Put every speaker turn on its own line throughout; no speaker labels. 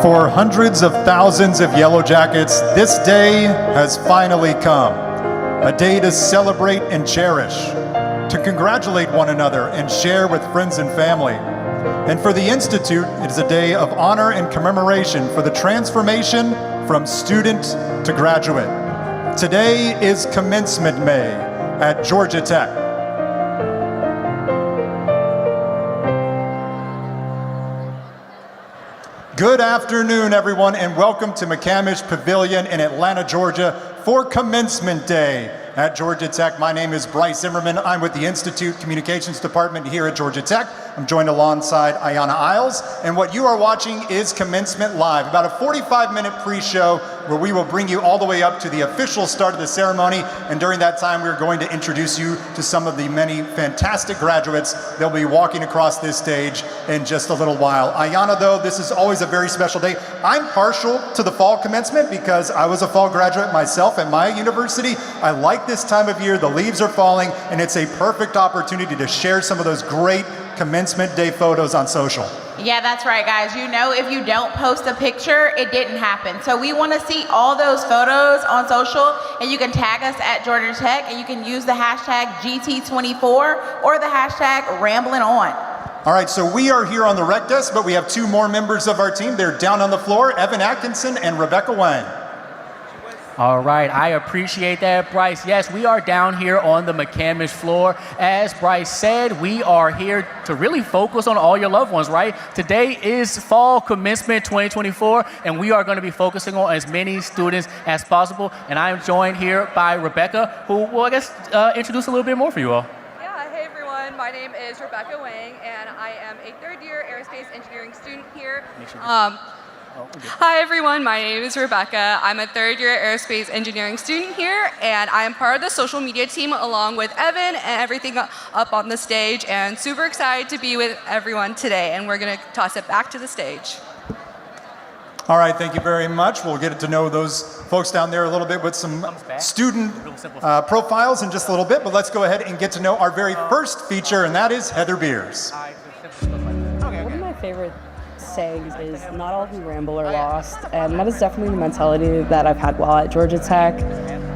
For hundreds of thousands of Yellow Jackets, this day has finally come. A day to celebrate and cherish, to congratulate one another and share with friends and family. And for the Institute, it is a day of honor and commemoration for the transformation from student to graduate. Today is Commencement May at Georgia Tech. Good afternoon, everyone, and welcome to McCamish Pavilion in Atlanta, Georgia for Commencement Day at Georgia Tech. My name is Bryce Zimmerman. I'm with the Institute Communications Department here at Georgia Tech. I'm joined alongside Ayanna Isles, and what you are watching is Commencement Live, about a 45-minute pre-show where we will bring you all the way up to the official start of the ceremony, and during that time we're going to introduce you to some of the many fantastic graduates. They'll be walking across this stage in just a little while. Ayanna, though, this is always a very special day. I'm partial to the fall commencement because I was a fall graduate myself at my university. I like this time of year. The leaves are falling, and it's a perfect opportunity to share some of those great Commencement Day photos on social.
Yeah, that's right, guys. You know, if you don't post a picture, it didn't happen. So we want to see all those photos on social, and you can tag us at Georgia Tech, and you can use the hashtag GT24 or the hashtag RamblinOn.
All right, so we are here on the rec desk, but we have two more members of our team. They're down on the floor, Evan Atkinson and Rebecca Wang.
All right, I appreciate that, Bryce. Yes, we are down here on the McCamish floor. As Bryce said, we are here to really focus on all your loved ones, right? Today is Fall Commencement 2024, and we are going to be focusing on as many students as possible. And I am joined here by Rebecca, who will, I guess, introduce a little bit more for you all.
Hey everyone, my name is Rebecca Wang, and I am a third-year aerospace engineering student here. Hi everyone, my name is Rebecca. I'm a third-year aerospace engineering student here, and I am part of the social media team along with Evan and everything up on the stage, and super excited to be with everyone today, and we're going to toss it back to the stage.
All right, thank you very much. We'll get to know those folks down there a little bit with some student profiles in just a little bit, but let's go ahead and get to know our very first feature, and that is Heather Beers.
One of my favorite sayings is, not all who ramble are lost, and that is definitely the mentality that I've had while at Georgia Tech.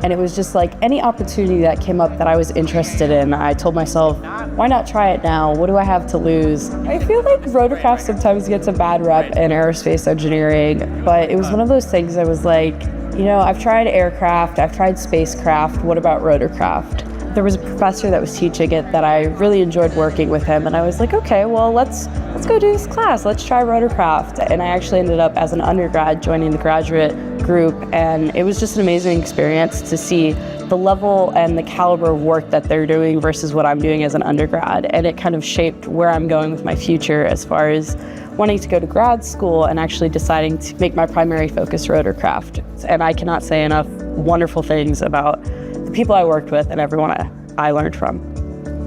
And it was just like any opportunity that came up that I was interested in, I told myself, why not try it now? What do I have to lose? I feel like rotorcraft sometimes gets a bad rep in aerospace engineering, but it was one of those things I was like, you know, I've tried aircraft, I've tried spacecraft, what about rotorcraft? There was a professor that was teaching it that I really enjoyed working with him, and I was like, okay, well, let's go do this class. Let's try rotorcraft. And I actually ended up as an undergrad joining the graduate group, and it was just an amazing experience to see the level and the caliber of work that they're doing versus what I'm doing as an undergrad. And it kind of shaped where I'm going with my future as far as wanting to go to grad school and actually deciding to make my primary focus rotorcraft. And I cannot say enough wonderful things about the people I worked with and everyone I learned from.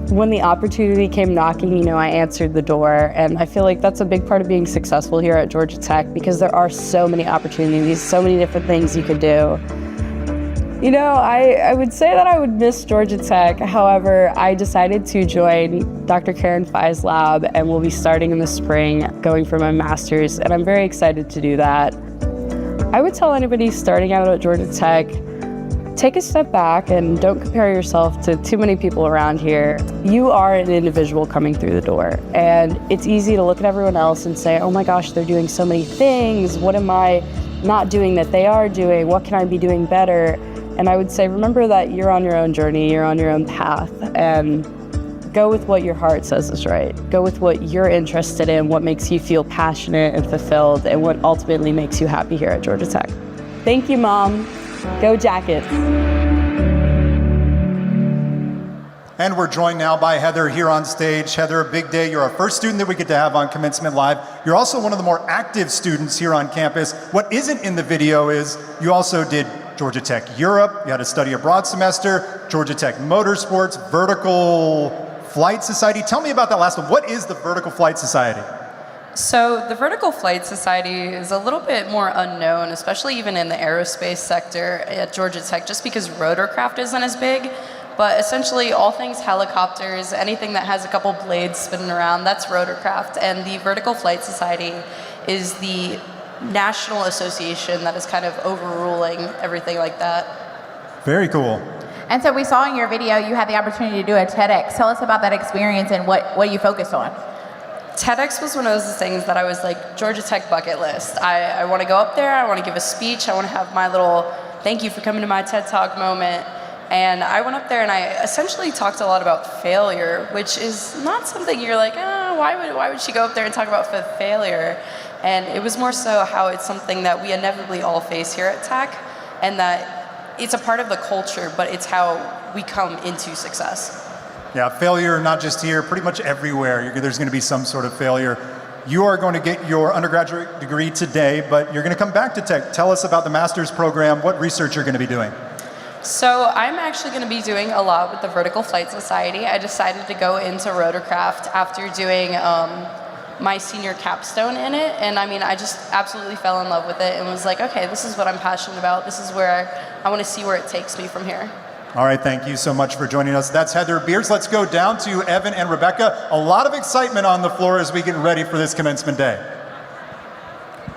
When the opportunity came knocking, you know, I answered the door, and I feel like that's a big part of being successful here at Georgia Tech because there are so many opportunities, so many different things you could do. You know, I would say that I would miss Georgia Tech. However, I decided to join Dr. Karen Fai's lab, and we'll be starting in the spring, going for my master's, and I'm very excited to do that. I would tell anybody starting out at Georgia Tech, take a step back and don't compare yourself to too many people around here. You are an individual coming through the door, and it's easy to look at everyone else and say, oh my gosh, they're doing so many things. What am I not doing that they are doing? What can I be doing better? And I would say, remember that you're on your own journey, you're on your own path, and go with what your heart says is right. Go with what you're interested in, what makes you feel passionate and fulfilled, and what ultimately makes you happy here at Georgia Tech. Thank you, Mom. Go Jackets.
And we're joined now by Heather here on stage. Heather, a big day. You're our first student that we get to have on Commencement Live. You're also one of the more active students here on campus. What isn't in the video is you also did Georgia Tech Europe, you had a study abroad semester, Georgia Tech Motorsports, Vertical Flight Society. Tell me about that last one. What is the Vertical Flight Society?
So the Vertical Flight Society is a little bit more unknown, especially even in the aerospace sector at Georgia Tech, just because rotorcraft isn't as big. But essentially all things helicopters, anything that has a couple blades spinning around, that's rotorcraft. And the Vertical Flight Society is the national association that is kind of overruling everything like that.
Very cool.
And so we saw in your video you had the opportunity to do a TEDx. Tell us about that experience and what you focused on.
TEDx was one of those things that I was like, Georgia Tech bucket list. I want to go up there, I want to give a speech, I want to have my little thank you for coming to my TED Talk moment. And I went up there and I essentially talked a lot about failure, which is not something you're like, why would she go up there and talk about failure? And it was more so how it's something that we inevitably all face here at Tech, and that it's a part of the culture, but it's how we come into success.
Yeah, failure not just here, pretty much everywhere. There's going to be some sort of failure. You are going to get your undergraduate degree today, but you're going to come back to Tech. Tell us about the master's program, what research you're going to be doing.
So I'm actually going to be doing a lot with the Vertical Flight Society. I decided to go into rotorcraft after doing my senior capstone in it, and I mean, I just absolutely fell in love with it and was like, okay, this is what I'm passionate about. This is where I want to see where it takes me from here.
All right, thank you so much for joining us. That's Heather Beers. Let's go down to Evan and Rebecca. A lot of excitement on the floor as we get ready for this commencement day.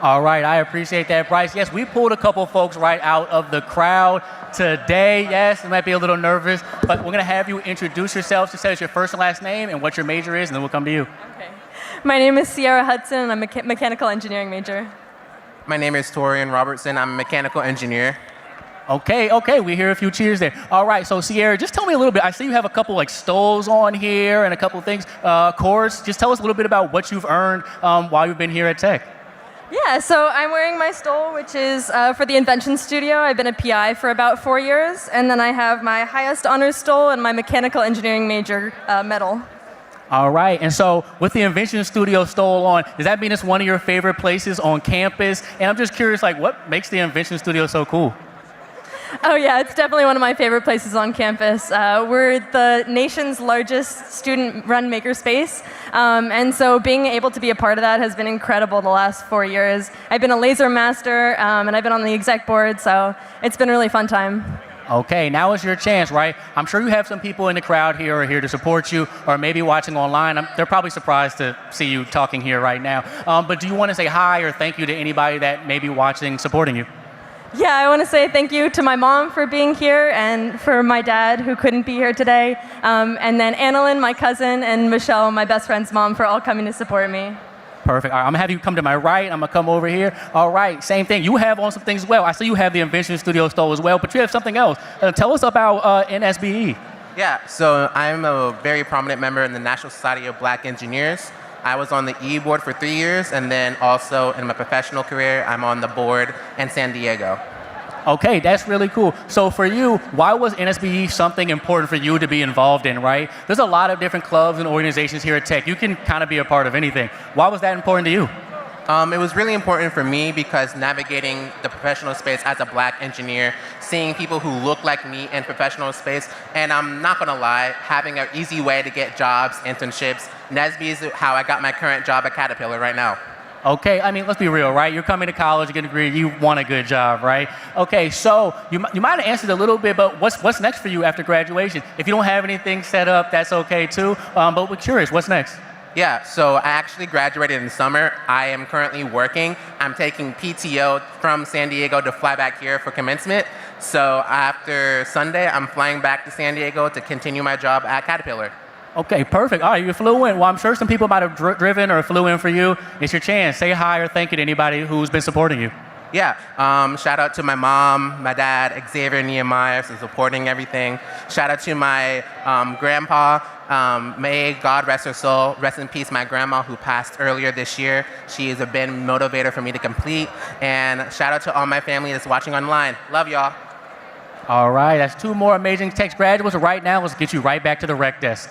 All right, I appreciate that, Bryce. Yes, we pulled a couple folks right out of the crowd today. Yes, it might be a little nervous, but we're going to have you introduce yourselves. Just tell us your first and last name and what your major is, and then we'll come to you.
Okay. My name is Sierra Hudson, and I'm a mechanical engineering major.
My name is Torian Robertson. I'm a mechanical engineer.
Okay, we hear a few cheers there. All right, so Sierra, just tell me a little bit. I see you have a couple like stoles on here and a couple things, cores. Just tell us a little bit about what you've earned while you've been here at Tech.
Yeah, so I'm wearing my stole, which is for the Invention Studio. I've been a PI for about 4 years, and then I have my highest honors stole and my mechanical engineering major medal.
All right, and so with the Invention Studio stole on, does that mean it's one of your favorite places on campus? And I'm just curious, like, what makes the Invention Studio so cool?
Oh yeah, it's definitely one of my favorite places on campus. We're the nation's largest student-run makerspace, and so being able to be a part of that has been incredible the last 4 years. I've been a laser master, and I've been on the exec board, so it's been a really fun time.
Okay, now is your chance, right? I'm sure you have some people in the crowd here who are here to support you, or maybe watching online. They're probably surprised to see you talking here right now. But do you want to say hi or thank you to anybody that may be watching, supporting you?
Yeah, I want to say thank you to my mom for being here and for my dad who couldn't be here today. And then Annalyn, my cousin, and Michelle, my best friend's mom, for all coming to support me.
Perfect. All right, I'm going to have you come to my right. I'm going to come over here. All right, same thing. You have on some things as well. I see you have the Invention Studio stole as well, but you have something else. Tell us about NSBE.
Yeah, so I'm a very prominent member in the National Society of Black Engineers. I was on the E board for 3 years, and then also in my professional career, I'm on the board in San Diego.
Okay, that's really cool. So for you, why was NSBE something important for you to be involved in, right? There's a lot of different clubs and organizations here at Tech. You can kind of be a part of anything. Why was that important to you?
It was really important for me because navigating the professional space as a black engineer, seeing people who look like me in professional space, and I'm not gonna lie, having an easy way to get jobs, internships. NSBE is how I got my current job at Caterpillar right now.
Okay, I mean, let's be real, right? You're coming to college, you get a degree, you want a good job, right? Okay, so you might have answered a little bit, but what's next for you after graduation? If you don't have anything set up, that's okay too, but we're curious, what's next?
Yeah, so I actually graduated in the summer. I am currently working. I'm taking PTO from San Diego to fly back here for commencement. So after Sunday, I'm flying back to San Diego to continue my job at Caterpillar. Okay,
perfect. All right, you flew in. Well, I'm sure some people might have driven or flew in for you. It's your chance. Say hi or thank you to anybody who's been supporting you.
Yeah, shout out to my mom, my dad, Xavier Nehemiah, for supporting everything. Shout out to my grandpa. May God rest her soul. Rest in peace, my grandma who passed earlier this year. She has been a motivator for me to complete. And shout out to all my family that's watching online. Love y'all.
All right, that's two more amazing Tech graduates. Right now, let's get you right back to the rec desk.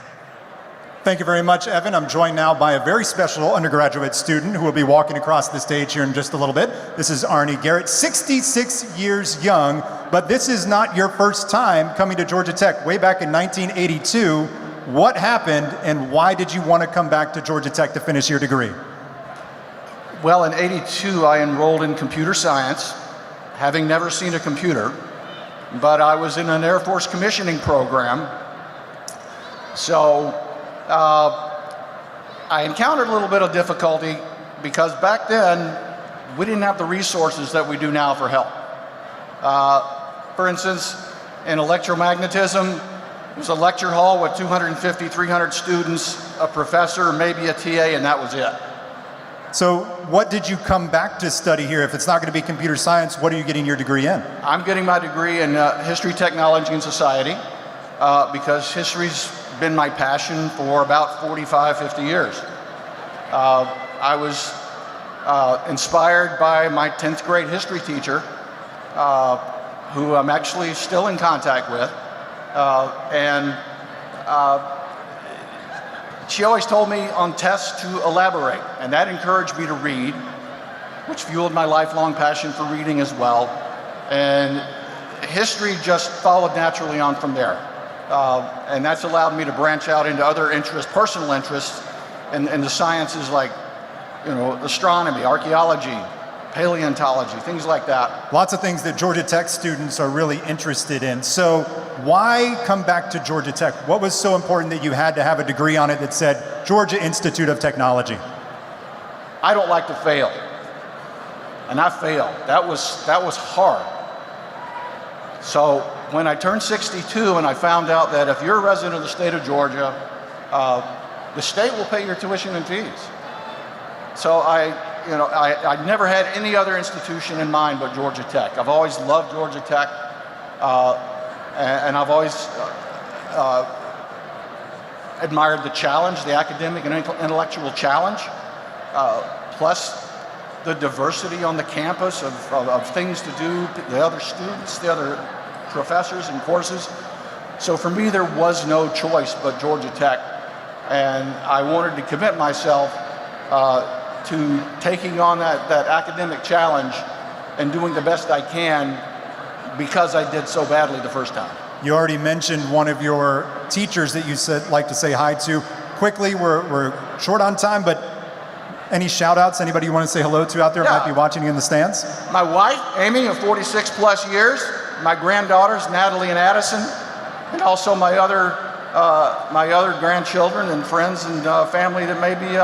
Thank you very much, Evan. I'm joined now by a very special undergraduate student who will be walking across the stage here in just a little bit. This is Arnie Garrett, 66 years young, but this is not your first time coming to Georgia Tech. Way back in 1982, what happened and why did you want to come back to Georgia Tech to finish your degree?
Well, in '82, I enrolled in computer science, having never seen a computer, but I was in an Air Force commissioning program. So I encountered a little bit of difficulty because back then we didn't have the resources that we do now for help. For instance, in electromagnetism, it was a lecture hall with 250, 300 students, a professor, maybe a TA, and that was it.
So what did you come back to study here? If it's not going to be computer science, what are you getting your degree in?
I'm getting my degree in history, technology, and society because history's been my passion for about 45, 50 years. I was inspired by my 10th grade history teacher, who I'm actually still in contact with. She always told me on tests to elaborate, and that encouraged me to read, which fueled my lifelong passion for reading as well. And history just followed naturally on from there. And that's allowed me to branch out into other interests, personal interests, in the sciences like, astronomy, archaeology, paleontology, things like that.
Lots of things that Georgia Tech students are really interested in. So why come back to Georgia Tech? What was so important that you had to have a degree on it that said Georgia Institute of Technology?
I don't like to fail. And I failed. That was hard. So when I turned 62 and I found out that if you're a resident of the state of Georgia, the state will pay your tuition and fees. So I never had any other institution in mind but Georgia Tech. I've always loved Georgia Tech, and I've always admired the challenge, the academic and intellectual challenge, plus the diversity on the campus of things to do, the other students, the other professors and courses. So for me, there was no choice but Georgia Tech, and I wanted to commit myself to taking on that academic challenge and doing the best I can because I did so badly the first time.
You already mentioned one of your teachers that you like to say hi to. Quickly, we're short on time, but any shout outs, anybody you want to say hello to out there might be watching you in the stands?
My wife, Amy, of 46 plus years, my granddaughters, Natalie and Addison, and also my other grandchildren and friends and family that may be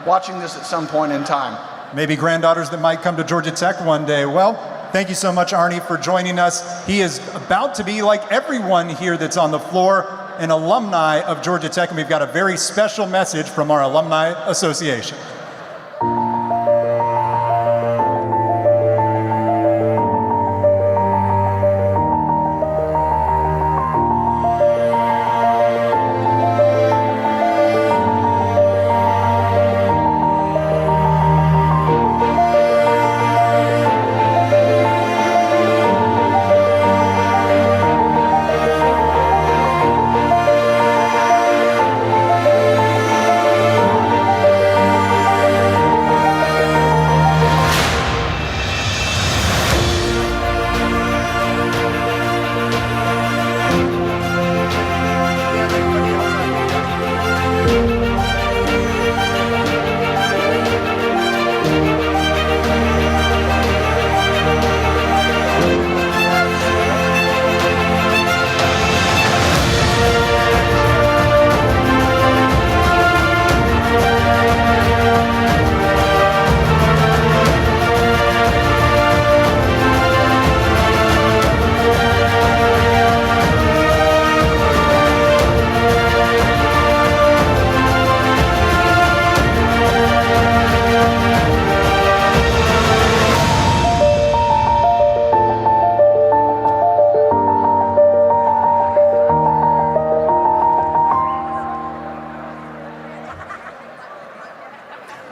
watching this at some point in time.
Maybe granddaughters that might come to Georgia Tech one day. Well, thank you so much, Arnie, for joining us. He is about to be, like everyone here that's on the floor, an alumni of Georgia Tech, and we've got a very special message from our Alumni Association.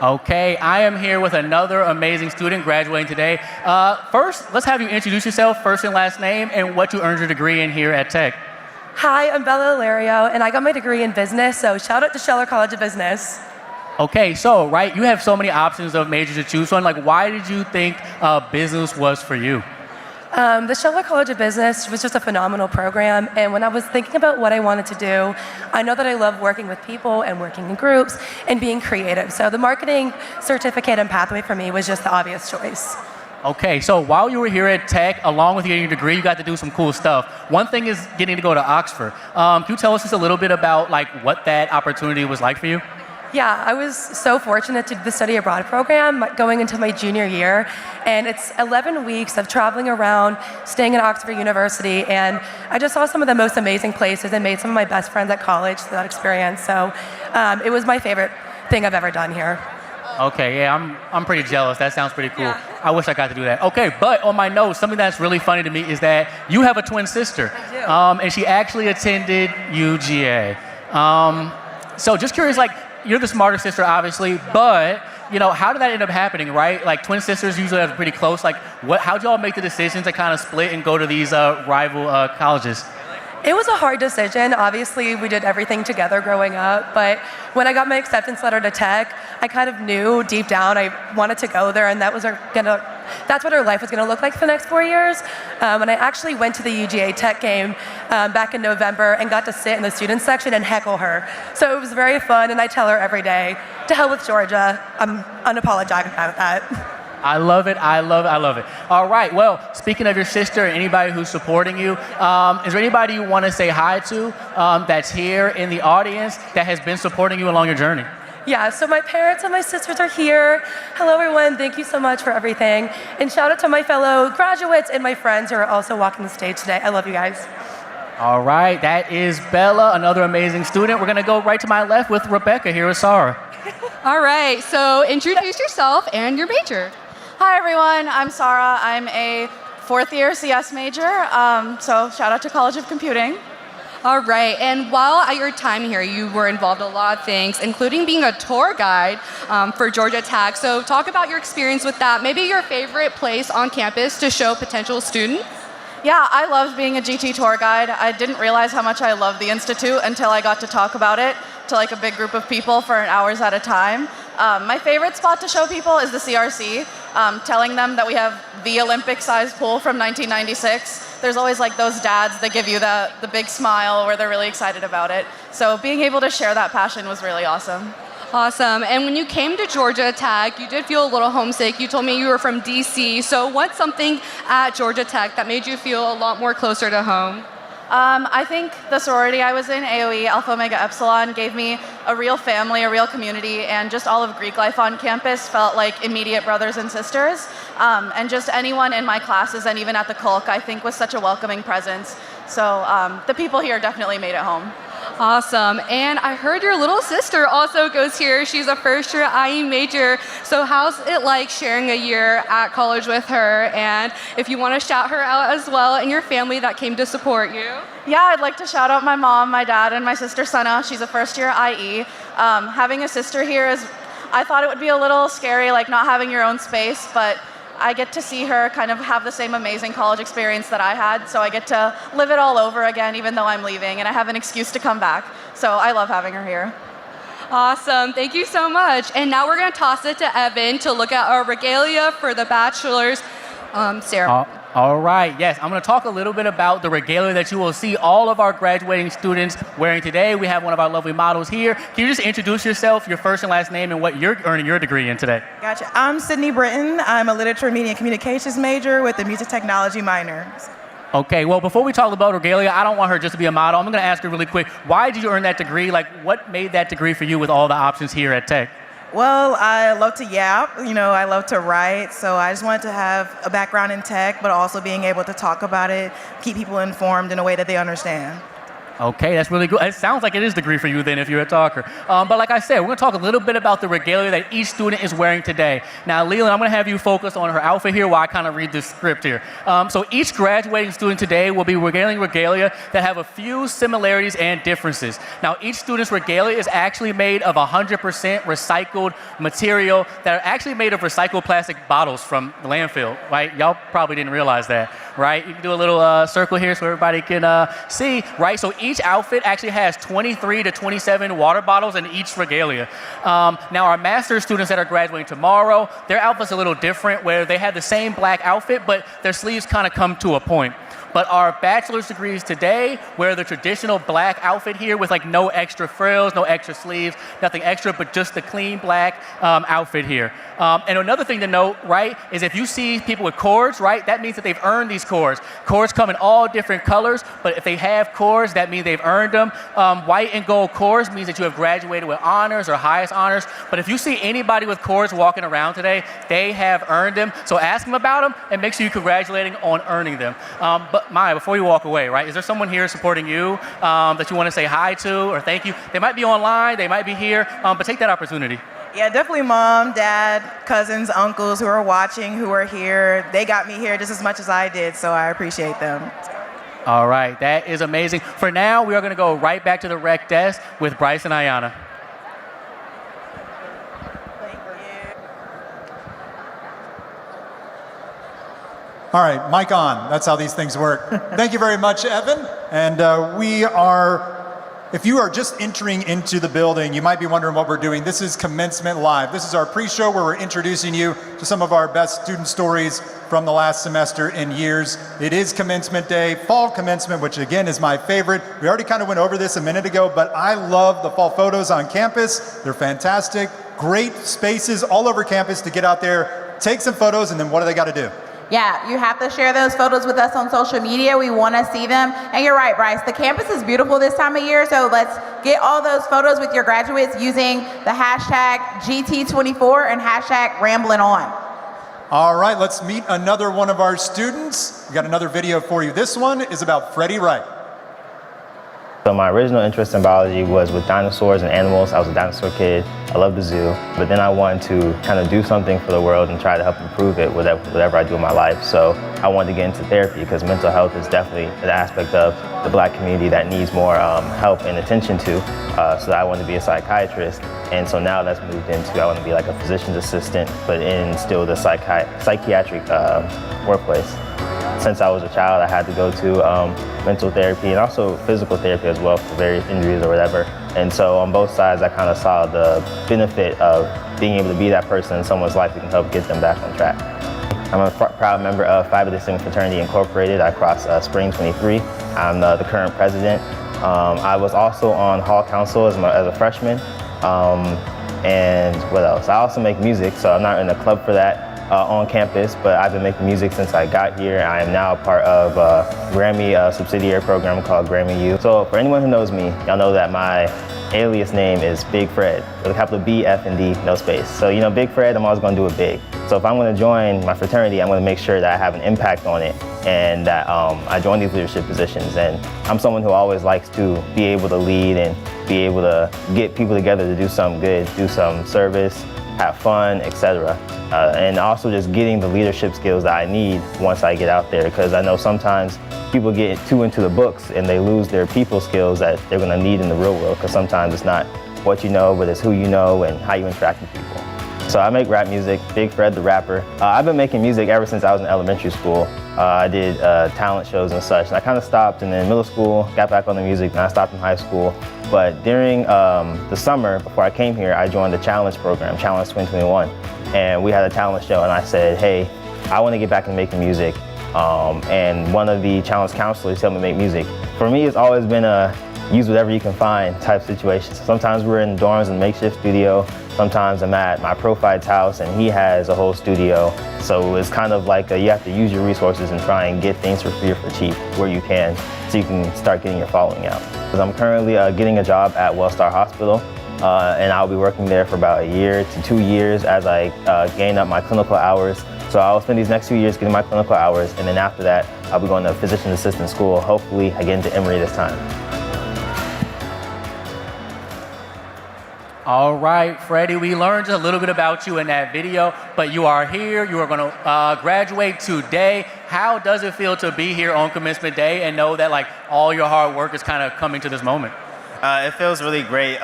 Okay, I am here with another amazing student graduating today. First, let's have you introduce yourself, first and last name, and what you earned your degree in here at Tech.
Hi, I'm Bella Ilario, and I got my degree in business, so shout out to Scheller College of Business.
Okay, so, right, you have so many options of majors to choose from. Like, why did you think business was for you?
The Scheller College of Business was just a phenomenal program, and when I was thinking about what I wanted to do, I know that I love working with people and working in groups and being creative. So the marketing certificate and pathway for me was just the obvious choice.
Okay, so while you were here at Tech, along with getting your degree, you got to do some cool stuff. One thing is getting to go to Oxford. Can you tell us just a little bit about like what that opportunity was like for you?
Yeah, I was so fortunate to do the study abroad program going into my junior year, and it's 11 weeks of traveling around, staying at Oxford University, and I just saw some of the most amazing places and made some of my best friends at college through that experience. So it was my favorite thing I've ever done here.
Okay, yeah, I'm pretty jealous. That sounds pretty cool.
Yeah.
I wish I got to do that. Okay, but on my notes, something that's really funny to me is that you have a twin sister.
I do.
And she actually attended UGA. So just curious, like, you're the smarter sister, obviously, but, you know, how did that end up happening, right? Like, twin sisters usually are pretty close. Like, how'd y'all make the decision to kind of split and go to these rival colleges?
It was a hard decision. Obviously, we did everything together growing up, but when I got my acceptance letter to Tech, I kind of knew deep down I wanted to go there, and that's what our life was gonna look like for the next 4 years. And I actually went to the UGA Tech game back in November and got to sit in the student section and heckle her. So it was very fun, and I tell her every day, to hell with Georgia. I'm unapologetic about that.
I love it. I love it. I love it. All right. Well, speaking of your sister and anybody who's supporting you, is there anybody you want to say hi to that's here in the audience that has been supporting you along your journey?
Yeah, so my parents and my sisters are here. Hello, everyone. Thank you so much for everything. And shout out to my fellow graduates and my friends who are also walking the stage today. I love you guys.
All right. That is Bella, another amazing student. We're going to go right to my left with Rebecca. Here is Sarah.
All right, so introduce yourself and your major.
Hi everyone, I'm Sarah. I'm a fourth year CS major, so shout out to College of Computing.
All right, and while at your time here, you were involved in a lot of things, including being a tour guide for Georgia Tech. So talk about your experience with that. Maybe your favorite place on campus to show potential students.
Yeah, I loved being a GT tour guide. I didn't realize how much I loved the Institute until I got to talk about it to like a big group of people for hours at a time. My favorite spot to show people is the CRC, telling them that we have the Olympic-sized pool from 1996. There's always like those dads that give you the big smile where they're really excited about it. So being able to share that passion was really awesome.
Awesome. And when you came to Georgia Tech, you did feel a little homesick. You told me you were from DC. So what's something at Georgia Tech that made you feel a lot more closer to home?
I think the sorority I was in, AOE, Alpha Omega Epsilon, gave me a real family, a real community, and just all of Greek life on campus felt like immediate brothers and sisters. And just anyone in my classes and even at the Culk, I think was such a welcoming presence. So the people here definitely made it home.
Awesome. And I heard your little sister also goes here. She's a first year IE major. So how's it like sharing a year at college with her? And if you want to shout her out as well and your family that came to support you.
Yeah, I'd like to shout out my mom, my dad, and my sister Sana. She's a first year IE. Having a sister here I thought it would be a little scary, like not having your own space, but I get to see her kind of have the same amazing college experience that I had, so I get to live it all over again even though I'm leaving, and I have an excuse to come back. So I love having her here.
Awesome, thank you so much. And now we're gonna toss it to Evan to look at our regalia for the bachelor's ceremony.
All right, yes, I'm going to talk a little bit about the regalia that you will see all of our graduating students wearing today. We have one of our lovely models here. Can you just introduce yourself, your first and last name, and what you're earning your degree in today?
Gotcha. I'm Sydney Britton. I'm a literature, media, and communications major with a music technology minor.
Okay, well, before we talk about regalia, I don't want her just to be a model. I'm going to ask her really quick, why did you earn that degree? Like, what made that degree for you with all the options here at Tech?
Well, I love to yap, I love to write, so I just wanted to have a background in tech, but also being able to talk about it, keep people informed in a way that they understand.
Okay, that's really good. It sounds like it is the degree for you then if you're a talker. But like I said, we're going to talk a little bit about the regalia that each student is wearing today. Now, Leland, I'm going to have you focus on her outfit here while I kind of read this script here. So each graduating student today will be wearing regalia that have a few similarities and differences. Now, each student's regalia is actually made of 100% recycled material that are actually made of recycled plastic bottles from the landfill, right? Y'all probably didn't realize that, right? You can do a little circle here so everybody can see, right? So each outfit actually has 23 to 27 water bottles in each regalia. Now our master's students that are graduating tomorrow, their outfit's a little different where they have the same black outfit, but their sleeves kind of come to a point. But our bachelor's degrees today wear the traditional black outfit here with like no extra frills, no extra sleeves, nothing extra, but just the clean black outfit here. And another thing to note, right, is if you see people with cords, right, that means that they've earned these cords. Cords come in all different colors, but if they have cords, that means they've earned them. White and gold cords means that you have graduated with honors or highest honors. But if you see anybody with cords walking around today, they have earned them. So ask them about them and make sure you're congratulating on earning them. But Maya, before you walk away, right, is there someone here supporting you that you want to say hi to or thank you? They might be online, they might be here, but take that opportunity.
Yeah, definitely mom, dad, cousins, uncles who are watching, who are here. They got me here just as much as I did, so I appreciate them.
All right, that is amazing. For now, we are going to go right back to the rec desk with Bryce and Ayana.
All right, mic on. That's how these things work. Thank you very much, Evan. And if you are just entering into the building, you might be wondering what we're doing. This is Commencement Live. This is our pre-show where we're introducing you to some of our best student stories from the last semester and years. It is Commencement Day, Fall Commencement, which again is my favorite. We already kind of went over this a minute ago, but I love the fall photos on campus. They're fantastic. Great spaces all over campus to get out there, take some photos, and then what do they got to do?
Yeah, you have to share those photos with us on social media. We want to see them. And you're right, Bryce, the campus is beautiful this time of year, so let's get all those photos with your graduates using the hashtag GT24 and hashtag Ramblin' On.
All right, let's meet another one of our students. We got another video for you. This one is about Freddie Wright.
So my original interest in biology was with dinosaurs and animals. I was a dinosaur kid. I loved the zoo. But then I wanted to kind of do something for the world and try to help improve it with whatever I do in my life. So I wanted to get into therapy because mental health is definitely an aspect of the Black community that needs more help and attention to. So I wanted to be a psychiatrist. And so now that's moved into, I want to be like a physician's assistant, but in still the psychiatric workplace. Since I was a child, I had to go to mental therapy and also physical therapy as well for various injuries or whatever. And so on both sides, I kind of saw the benefit of being able to be that person in someone's life who can help get them back on track. I'm a proud member of Phi Beta Sigma Fraternity Incorporated. I crossed Spring 23. I'm the current president. I was also on Hall Council as a freshman. And what else? I also make music, so I'm not in a club for that. On campus, but I've been making music since I got here. I am now a part of a Grammy subsidiary program called Grammy U. So for anyone who knows me, y'all know that my alias name is Big Fred, with a capital B, F, and D, no space. So you know, Big Fred, I'm always gonna do it big. So if I'm gonna join my fraternity, I'm gonna make sure that I have an impact on it and that I join these leadership positions. And I'm someone who always likes to be able to lead and be able to get people together to do something good, do some service, have fun, etc. And also just getting the leadership skills that I need once I get out there, because I know sometimes people get too into the books and they lose their people skills that they're going to need in the real world, because sometimes it's not what you know, but it's who you know and how you interact with people. So I make rap music, Big Fred the rapper. I've been making music ever since I was in elementary school. I did talent shows and such, and I kind of stopped, and then middle school, got back on the music, and I stopped in high school. But during the summer, before I came here, I joined the Challenge program, Challenge 2021. And we had a talent show, and I said, hey, I want to get back into making music. And one of the Challenge counselors helped me make music. For me, it's always been a use whatever you can find type situation. So sometimes we're in dorms in a makeshift studio. Sometimes I'm at my profide's house, and he has a whole studio. So it's kind of like you have to use your resources and try and get things for free or for cheap where you can, so you can start getting your following out. Because I'm currently getting a job at Wellstar Hospital. And I'll be working there for about 1 year to 2 years as I gain up my clinical hours. So I'll spend these next few years getting my clinical hours, and then after that, I'll be going to physician assistant school. Hopefully, I get into Emory this time.
All right, Freddie, we learned a little bit about you in that video, but you are here, you are going to graduate today. How does it feel to be here on Commencement Day and know that like all your hard work is kind of coming to this moment?
It feels really great.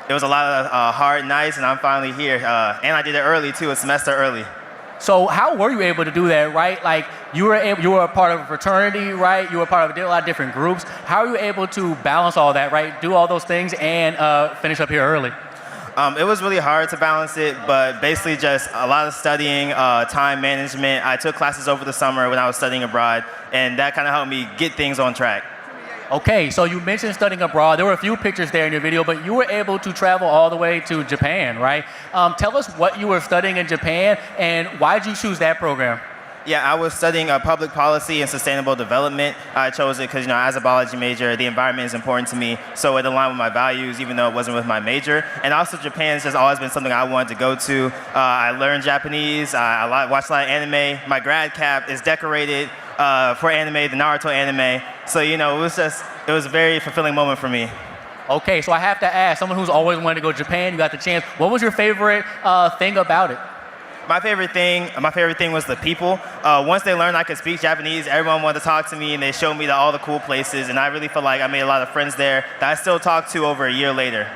It was a lot of hard nights, and I'm finally here. And I did it early too, a semester early.
So how were you able to do that, right? Like you were a part of a fraternity, right? You were part of a lot of different groups. How are you able to balance all that, right? Do all those things and finish up here early?
It was really hard to balance it, but basically just a lot of studying, time management. I took classes over the summer when I was studying abroad, and that kind of helped me get things on track.
Okay, so you mentioned studying abroad. There were a few pictures there in your video, but you were able to travel all the way to Japan, right? Tell us what you were studying in Japan, and why did you choose that program?
Yeah, I was studying public policy and sustainable development. I chose it because, as a biology major, the environment is important to me, so it aligned with my values, even though it wasn't with my major. And also, Japan has just always been something I wanted to go to. I learned Japanese. I watched a lot of anime. My grad cap is decorated for anime, the Naruto anime. So, it was a very fulfilling moment for me.
Okay, so I have to ask, someone who's always wanted to go to Japan, you got the chance. What was your favorite thing about it?
My favorite thing was the people. Once they learned I could speak Japanese, everyone wanted to talk to me, and they showed me all the cool places, and I really felt like I made a lot of friends there that I still talk to over a year later.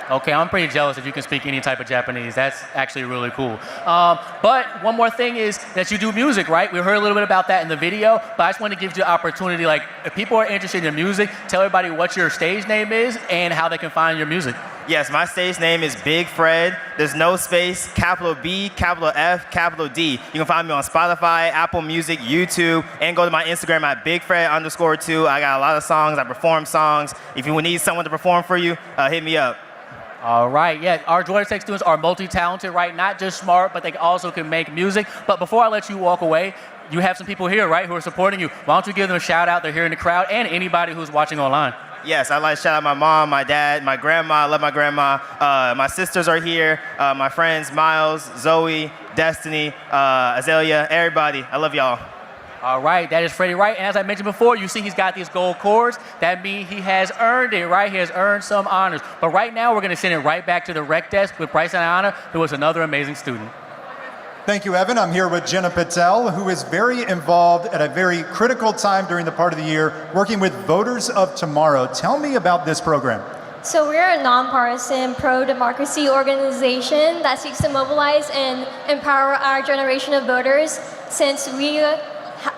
Okay, I'm pretty jealous if you can speak any type of Japanese. That's actually really cool. But one more thing is that you do music, right? We heard a little bit about that in the video, but I just want to give you the opportunity, like, if people are interested in your music, tell everybody what your stage name is and how they can find your music.
Yes, my stage name is Big Fred. There's no space, capital B, capital F, capital D. You can find me on Spotify, Apple Music, YouTube, and go to my Instagram at BigFred_2. I got a lot of songs. I perform songs. If you need someone to perform for you, hit me up.
All right, yeah, our Georgia Tech students are multi-talented, right? Not just smart, but they also can make music. But before I let you walk away, you have some people here, right, who are supporting you. Why don't you give them a shout out? They're here in the crowd, and anybody who's watching online.
Yes, I'd like to shout out my mom, my dad, my grandma. I love my grandma. My sisters are here. My friends, Miles, Zoe, Destiny, Azalea, everybody. I love y'all.
All right, that is Freddie Wright. And as I mentioned before, you see he's got these gold cords. That means he has earned it, right? He has earned some honors. But right now, we're going to send it right back to the rec desk with Bryce and Ayana, who was another amazing student.
Thank you, Evan. I'm here with Jenna Patel, who is very involved at a very critical time during the part of the year, working with Voters of Tomorrow. Tell me about this program.
So we're a nonpartisan pro-democracy organization that seeks to mobilize and empower our generation of voters, since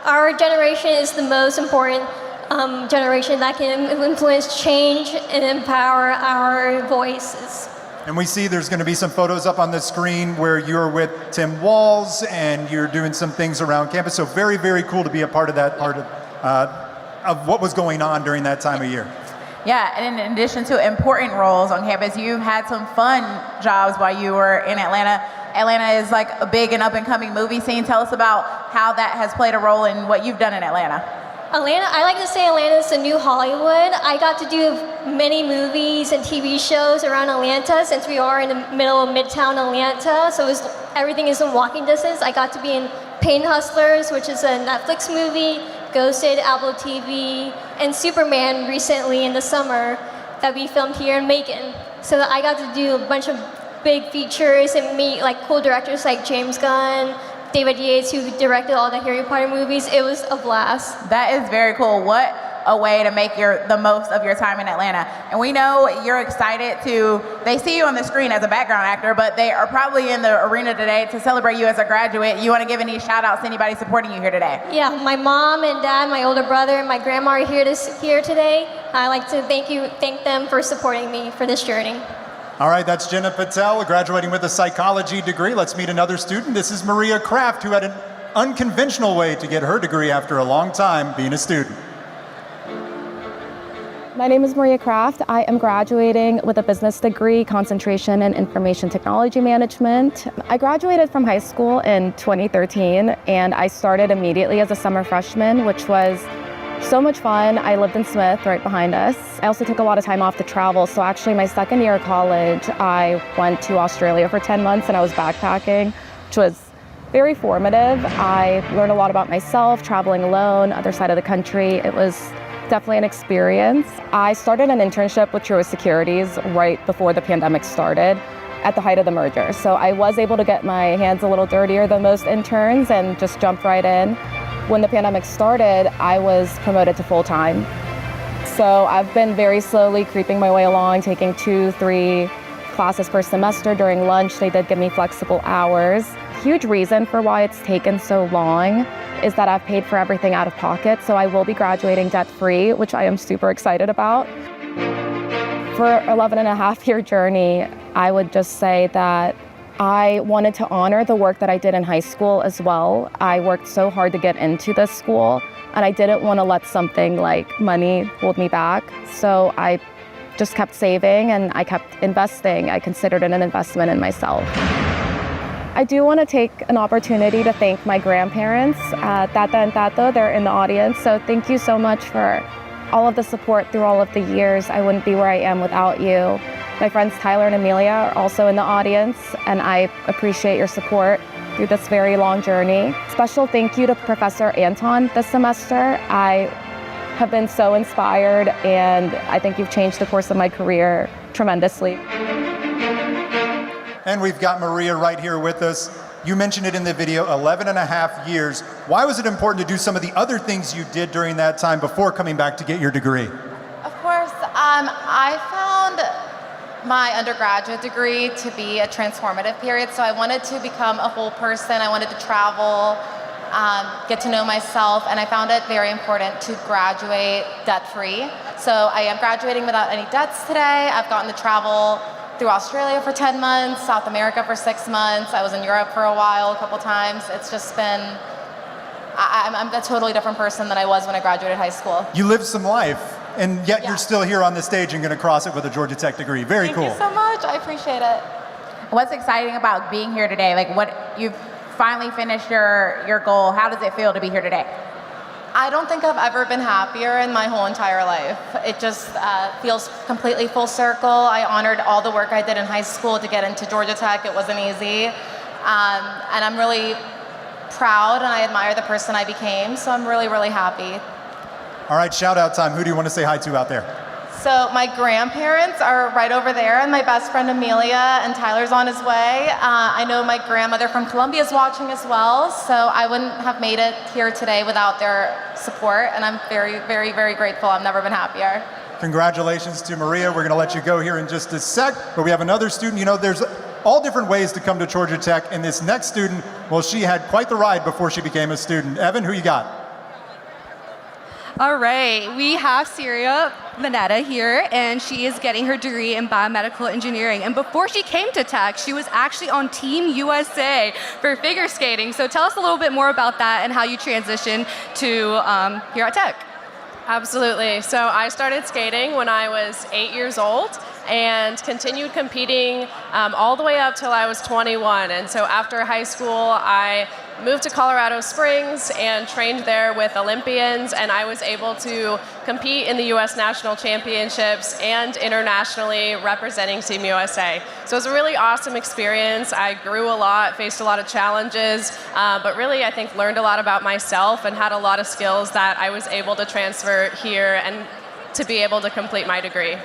our generation is the most important generation that can influence change and empower our voices.
And we see there's going to be some photos up on the screen where you're with Tim Walz and you're doing some things around campus. So very, very cool to be a part of that part of what was going on during that time of year.
Yeah, and in addition to important roles on campus, you've had some fun jobs while you were in Atlanta. Atlanta is like a big and up-and-coming movie scene. Tell us about how that has played a role in what you've done in Atlanta.
I like to say Atlanta is the new Hollywood. I got to do many movies and TV shows around Atlanta since we are in the middle of Midtown Atlanta, so everything is in walking distance. I got to be in Pain Hustlers, which is a Netflix movie, Ghosted, Apple TV, and Superman recently in the summer that we filmed here in Macon. So I got to do a bunch of big features and meet cool directors like James Gunn, David Yates, who directed all the Harry Potter movies. It was a blast.
That is very cool. What a way to make the most of your time in Atlanta. And we know you're excited they see you on the screen as a background actor, but they are probably in the arena today to celebrate you as a graduate. You want to give any shout outs to anybody supporting you here today?
Yeah, my mom and dad, my older brother, and my grandma are here today. I'd like to thank them for supporting me for this journey.
All right, that's Jenna Patel, graduating with a psychology degree. Let's meet another student. This is Maria Kraft, who had an unconventional way to get her degree after a long time being a student.
My name is Maria Kraft. I am graduating with a business degree, concentration in information technology management. I graduated from high school in 2013, and I started immediately as a summer freshman, which was so much fun. I lived in Smith, right behind us. I also took a lot of time off to travel. So actually my second year of college, I went to Australia for 10 months and I was backpacking, which was very formative. I learned a lot about myself, traveling alone, other side of the country. It was definitely an experience. I started an internship with Truist Securities right before the pandemic started at the height of the merger. So I was able to get my hands a little dirtier than most interns and just jump right in. When the pandemic started, I was promoted to full-time. So I've been very slowly creeping my way along, taking 2-3 classes per semester. During lunch, they did give me flexible hours. Huge reason for why it's taken so long is that I've paid for everything out of pocket. So I will be graduating debt-free, which I am super excited about. For 11 and a half year journey, I would just say that I wanted to honor the work that I did in high school as well. I worked so hard to get into this school, and I didn't want to let something like money hold me back. So I just kept saving and I kept investing. I considered it an investment in myself. I do want to take an opportunity to thank my grandparents, Tata and Tato, they're in the audience. So thank you so much for all of the support through all of the years. I wouldn't be where I am without you. My friends Tyler and Amelia are also in the audience, and I appreciate your support through this very long journey. Special thank you to Professor Anton this semester. I have been so inspired, and I think you've changed the course of my career tremendously.
And we've got Maria right here with us. You mentioned it in the video, 11 and a half years. Why was it important to do some of the other things you did during that time before coming back to get your degree?
Of course, I found my undergraduate degree to be a transformative period, so I wanted to become a whole person. I wanted to travel, get to know myself, and I found it very important to graduate debt-free. So I am graduating without any debts today. I've gotten to travel through Australia for 10 months, South America for 6 months. I was in Europe for a while, a couple times. It's just been, I'm a totally different person than I was when I graduated high school.
You lived some life, and yet you're still here on the stage and going to cross it with a Georgia Tech degree. Very cool.
Thank you so much. I appreciate it.
What's exciting about being here today? Like, what you've finally finished your goal. How does it feel to be here today?
I don't think I've ever been happier in my whole entire life. It just feels completely full circle. I honored all the work I did in high school to get into Georgia Tech. It wasn't easy. And I'm really proud, and I admire the person I became, so I'm really, really happy.
All right, shout out time. Who do you want to say hi to out there?
So my grandparents are right over there, and my best friend Amelia, and Tyler's on his way. I know my grandmother from Columbia is watching as well, so I wouldn't have made it here today without their support, and I'm very, very, very grateful. I've never been happier.
Congratulations to Maria. We're going to let you go here in just a sec, but we have another student. You know, there's all different ways to come to Georgia Tech, and this next student, well, she had quite the ride before she became a student. Evan, who you got?
All right, we have Syria Manetta here, and she is getting her degree in biomedical engineering. And before she came to Tech, she was actually on Team USA for figure skating. So tell us a little bit more about that and how you transitioned to here at Tech.
Absolutely. So I started skating when I was 8 years old and continued competing all the way up till I was 21. And so after high school, I moved to Colorado Springs and trained there with Olympians, and I was able to compete in the U.S. National Championships and internationally representing Team USA. So it was a really awesome experience. I grew a lot, faced a lot of challenges, but really I think learned a lot about myself and had a lot of skills that I was able to transfer here and to be able to complete my degree.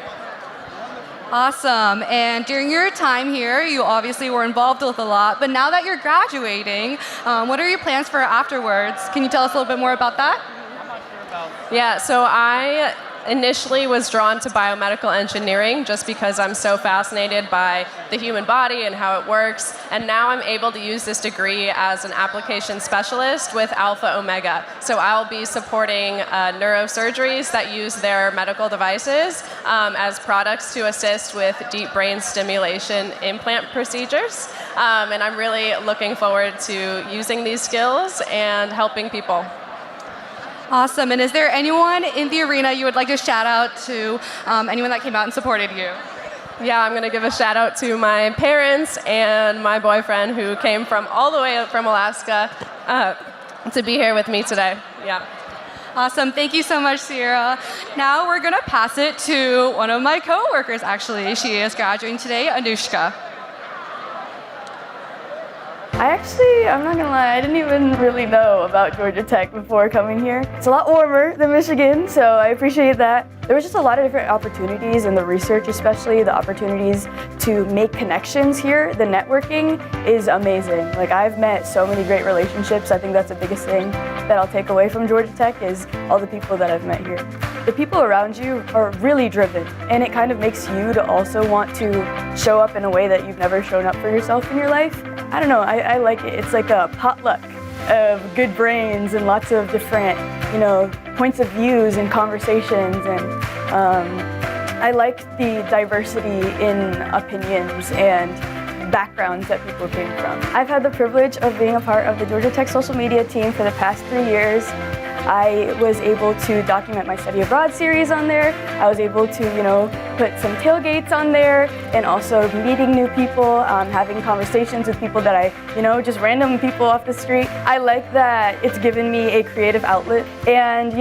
Awesome. And during your time here, you obviously were involved with a lot, but now that you're graduating, what are your plans for afterwards? Can you tell us a little bit more about that?
Yeah, so I initially was drawn to biomedical engineering just because I'm so fascinated by the human body and how it works. And now I'm able to use this degree as an application specialist with Alpha Omega. So I'll be supporting neurosurgeries that use their medical devices as products to assist with deep brain stimulation implant procedures. And I'm really looking forward to using these skills and helping people.
Awesome. And is there anyone in the arena you would like to shout out to, anyone that came out and supported you?
Yeah, I'm going to give a shout out to my parents and my boyfriend who came from all the way up from Alaska to be here with me today. Yeah.
Awesome. Thank you so much, Sierra. Now we're going to pass it to one of my coworkers, actually. She is graduating today, Anushka.
I'm not gonna lie, I didn't even really know about Georgia Tech before coming here. It's a lot warmer than Michigan, so I appreciate that. There was just a lot of different opportunities in the research, especially the opportunities to make connections here. The networking is amazing. Like, I've met so many great relationships. I think that's the biggest thing that I'll take away from Georgia Tech is all the people that I've met here. The people around you are really driven, and it kind of makes you to also want to show up in a way that you've never shown up for yourself in your life. I don't know, I like it. It's like a potluck of good brains and lots of different, points of views and conversations, and I like the diversity in opinions and backgrounds that people came from. I've had the privilege of being a part of the Georgia Tech social media team for the past 3 years. I was able to document my study abroad series on there. I was able to, put some tailgates on there, and also meeting new people, having conversations with people that I, just random people off the street. I like that it's given me a creative outlet. And,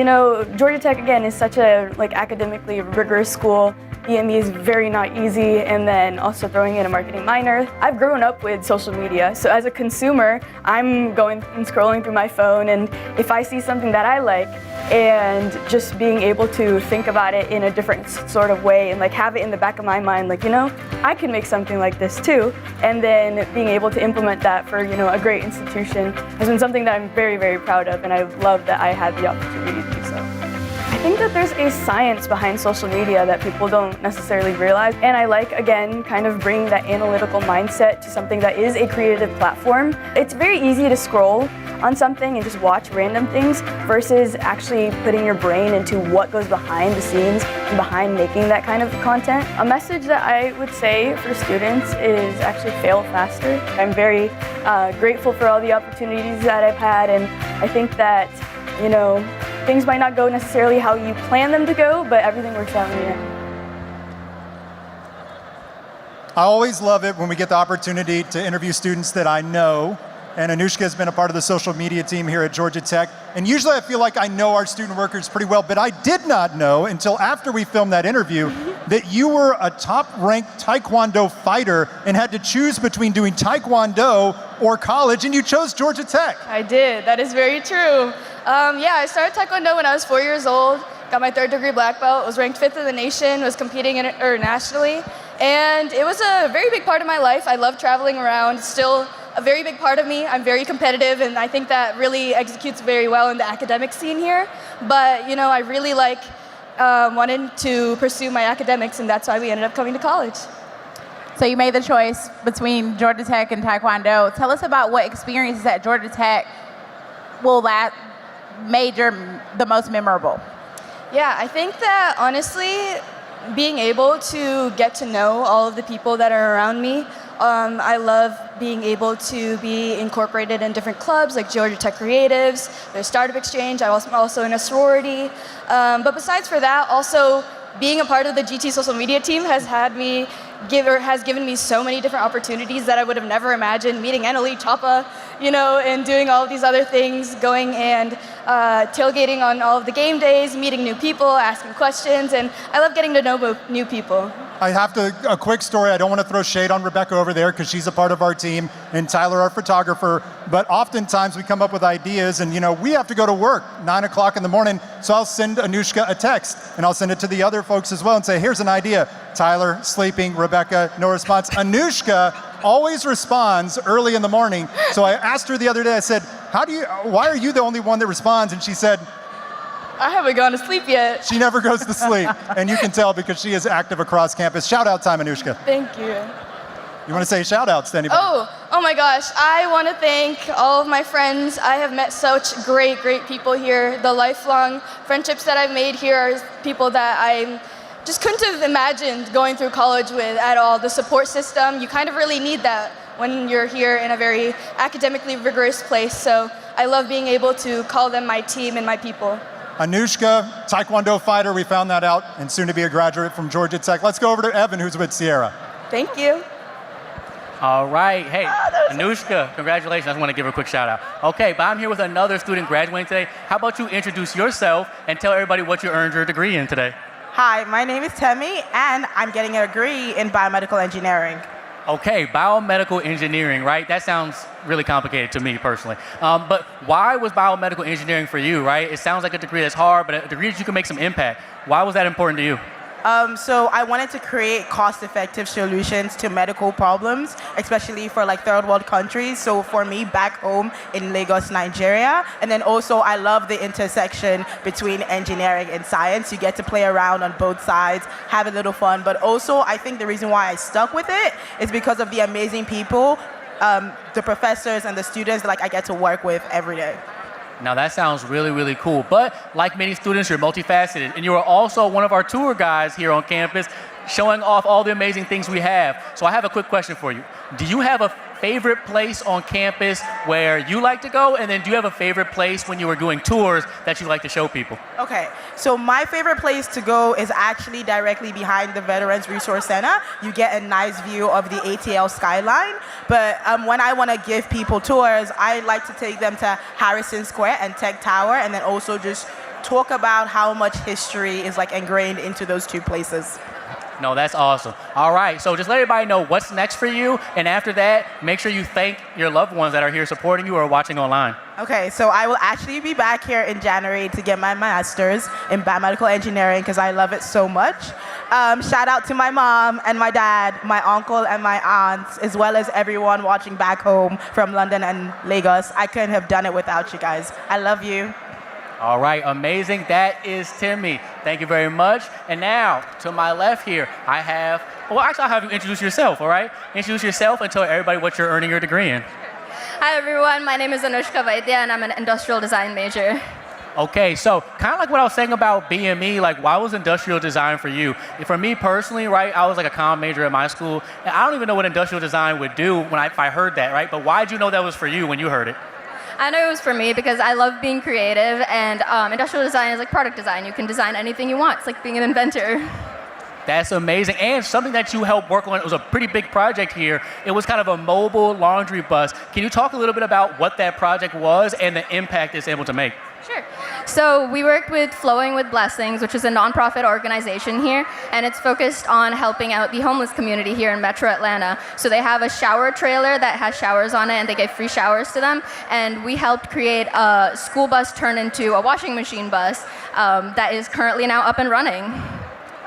Georgia Tech, again, is such a academically rigorous school. EME is very not easy, and then also throwing in a marketing minor. I've grown up with social media, so as a consumer, I'm going and scrolling through my phone, and if I see something that I like, and just being able to think about it in a different sort of way, and have it in the back of my mind, I can make something like this too, and then being able to implement that for, a great institution has been something that I'm very, very proud of, and I love that I had the opportunity to do so. I think that there's a science behind social media that people don't necessarily realize, and I like, again, kind of bringing that analytical mindset to something that is a creative platform. It's very easy to scroll on something and just watch random things versus actually putting your brain into what goes behind the scenes and behind making that kind of content. A message that I would say for students is actually fail faster. I'm very grateful for all the opportunities that I've had, and I think that, things might not go necessarily how you plan them to go, but everything works out in the end.
I always love it when we get the opportunity to interview students that I know, and Anushka has been a part of the social media team here at Georgia Tech, and usually I feel like I know our student workers pretty well, but I did not know until after we filmed that interview that you were a top-ranked Taekwondo fighter and had to choose between doing Taekwondo or college, and you chose Georgia Tech.
I did. That is very true. I started Taekwondo when I was 4 years old, got my 3rd degree black belt, was ranked 5th in the nation, was competing internationally, and it was a very big part of my life. I love traveling around, still a very big part of me. I'm very competitive, and I think that really executes very well in the academic scene here. But, I really wanted to pursue my academics, and that's why we ended up coming to college.
So you made the choice between Georgia Tech and Taekwondo. Tell us about what experiences at Georgia Tech will that major the most memorable?
Yeah, I think that honestly, being able to get to know all of the people that are around me, I love being able to be incorporated in different clubs like Georgia Tech Creatives, there's Startup Exchange, I'm also in a sorority. But besides for that, also being a part of the GT social media team has given me so many different opportunities that I would have never imagined, meeting Annalie Chapa, and doing all of these other things, going and tailgating on all of the game days, meeting new people, asking questions, and I love getting to know new people.
I have a quick story. I don't want to throw shade on Rebecca over there because she's a part of our team, and Tyler, our photographer, but oftentimes we come up with ideas and, we have to go to work 9 o'clock in the morning, so I'll send Anushka a text, and I'll send it to the other folks as well and say, here's an idea. Tyler, sleeping, Rebecca, no response. Anushka always responds early in the morning, so I asked her the other day, I said, why are you the only one that responds? And she said,
I haven't gone to sleep yet.
She never goes to sleep, and you can tell because she is active across campus. Shout out time, Anushka.
Thank you.
You want to say shout outs to anybody?
Oh my gosh. I want to thank all of my friends. I have met such great people here. The lifelong friendships that I've made here are people that I just couldn't have imagined going through college with at all. The support system, you kind of really need that when you're here in a very academically rigorous place. So I love being able to call them my team and my people.
Anushka, Taekwondo fighter, we found that out, and soon to be a graduate from Georgia Tech. Let's go over to Evan, who's with Sierra.
Thank you.
All right, hey, Anushka, congratulations. I just want to give her a quick shout out. Okay, but I'm here with another student graduating today. How about you introduce yourself and tell everybody what you earned your degree in today?
Hi, my name is Temi, and I'm getting a degree in biomedical engineering.
Okay, biomedical engineering, right? That sounds really complicated to me personally. But why was biomedical engineering for you, right? It sounds like a degree that's hard, but a degree that you can make some impact. Why was that important to you?
So I wanted to create cost-effective solutions to medical problems, especially for third world countries. So for me, back home in Lagos, Nigeria. And then also I love the intersection between engineering and science. You get to play around on both sides, have a little fun. But also I think the reason why I stuck with it is because of the amazing people, the professors and the students I get to work with every day.
Now that sounds really, really cool. But like many students, you're multifaceted, and you are also one of our tour guides here on campus, showing off all the amazing things we have. So I have a quick question for you. Do you have a favorite place on campus where you like to go? And then do you have a favorite place when you were doing tours that you like to show people?
Okay, so my favorite place to go is actually directly behind the Veterans Resource Center. You get a nice view of the ATL skyline. But when I want to give people tours, I like to take them to Harrison Square and Tech Tower, and then also just talk about how much history is like ingrained into those two places.
No, that's awesome. All right, so just let everybody know what's next for you, and after that, make sure you thank your loved ones that are here supporting you or watching online.
Okay, so I will actually be back here in January to get my master's in biomedical engineering because I love it so much. Shout out to my mom and my dad, my uncle and my aunts, as well as everyone watching back home from London and Lagos. I couldn't have done it without you guys. I love you.
All right, amazing. That is Timmy. Thank you very much. And now, to my left here, I have, well, actually, I'll have you introduce yourself, all right? Introduce yourself and tell everybody what you're earning your degree in.
Hi, everyone. My name is Anushka Vaidya, and I'm an industrial design major.
Okay, so kind of like what I was saying about BME, like why was industrial design for you? For me personally, right, I was like a comm major at my school, and I don't even know what industrial design would do when if I heard that, right? But why did you know that was for you when you heard it?
I know it was for me because I love being creative, and industrial design is like product design. You can design anything you want. It's like being an inventor.
That's amazing. And something that you helped work on, it was a pretty big project here. It was kind of a mobile laundry bus. Can you talk a little bit about what that project was and the impact it's able to make?
Sure. So we worked with Flowing with Blessings, which is a nonprofit organization here, and it's focused on helping out the homeless community here in Metro Atlanta. So they have a shower trailer that has showers on it, and they give free showers to them. And we helped create a school bus turn into a washing machine bus that is currently now up and running.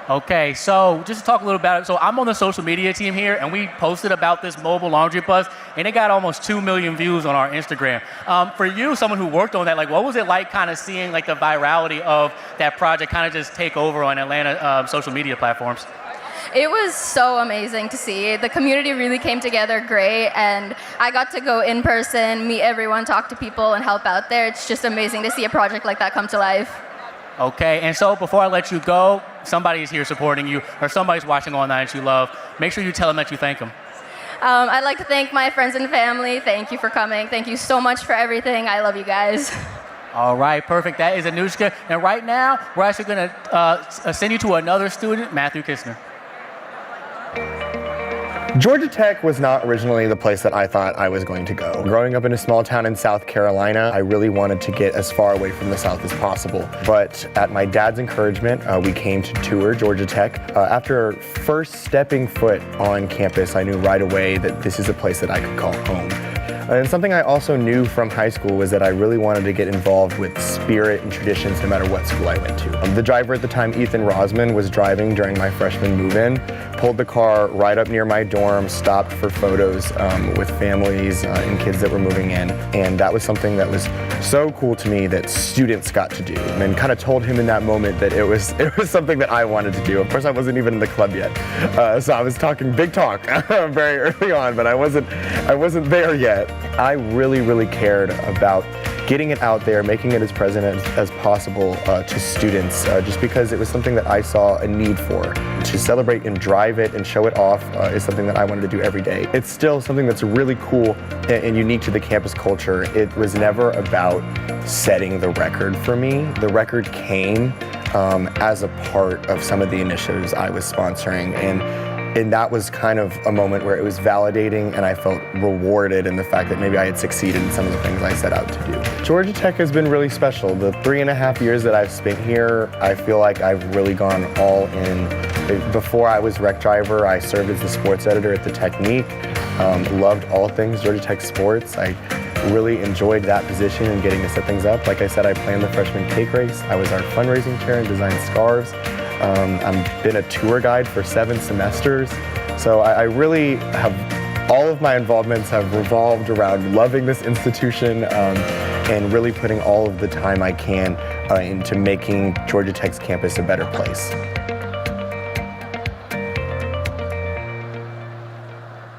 Okay, so just to talk a little about it. So I'm on the social media team here, and we posted about this mobile laundry bus, and it got almost 2 million views on our Instagram. For you, someone who worked on that, like what was it like kind of seeing like the virality of that project kind of just take over on Atlanta social media platforms?
It was so amazing to see. The community really came together great, and I got to go in person, meet everyone, talk to people, and help out there. It's just amazing to see a project like that come to life.
Okay, and so before I let you go, somebody is here supporting you, or somebody's watching online that you love. Make sure you tell them that you thank them.
I'd like to thank my friends and family. Thank you for coming. Thank you so much for everything. I love you guys.
All right, perfect. That is Anushka. And right now, we're actually going to send you to another student, Matthew Kistner.
Georgia Tech was not originally the place that I thought I was going to go. Growing up in a small town in South Carolina, I really wanted to get as far away from the South as possible. But at my dad's encouragement, we came to tour Georgia Tech. After first stepping foot on campus, I knew right away that this is a place that I could call home. And something I also knew from high school was that I really wanted to get involved with spirit and traditions no matter what school I went to. The driver at the time, Ethan Rosman, was driving during my freshman move-in, pulled the car right up near my dorm, stopped for photos with families and kids that were moving in. And that was something that was so cool to me that students got to do. And kind of told him in that moment that it was something that I wanted to do. Of course, I wasn't even in the club yet. So I was talking big talk very early on, but I wasn't there yet. I really, really cared about getting it out there, making it as present as possible to students, just because it was something that I saw a need for. To celebrate and drive it and show it off is something that I wanted to do every day. It's still something that's really cool and unique to the campus culture. It was never about setting the record for me. The record came as a part of some of the initiatives I was sponsoring, and that was kind of a moment where it was validating and I felt rewarded in the fact that maybe I had succeeded in some of the things I set out to do. Georgia Tech has been really special. The 3.5 years that I've spent here, I feel like I've really gone all in. Before I was rec driver, I served as the sports editor at the Technique. Loved all things Georgia Tech sports. I really enjoyed that position and getting to set things up. Like I said, I planned the freshman cake race. I was our fundraising chair and designed scarves. I've been a tour guide for 7 semesters. So I really have, all of my involvements have revolved around loving this institution and really putting all of the time I can into making Georgia Tech's campus a better place.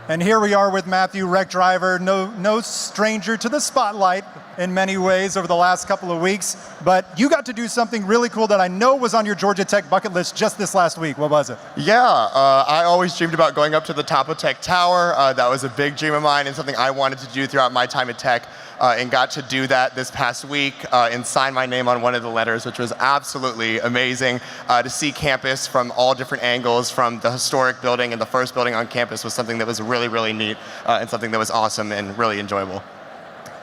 And here we are with Matthew, rec driver, no stranger to the spotlight. in many ways over the last couple of weeks, but you got to do something really cool that I know was on your Georgia Tech bucket list just this last week. What was it?
Yeah, I always dreamed about going up to the top of Tech Tower. That was a big dream of mine and something I wanted to do throughout my time at Tech, and got to do that this past week and sign my name on one of the letters, which was absolutely amazing. To see campus from all different angles, from the historic building and the first building on campus, was something that was really, really neat and something that was awesome and really enjoyable.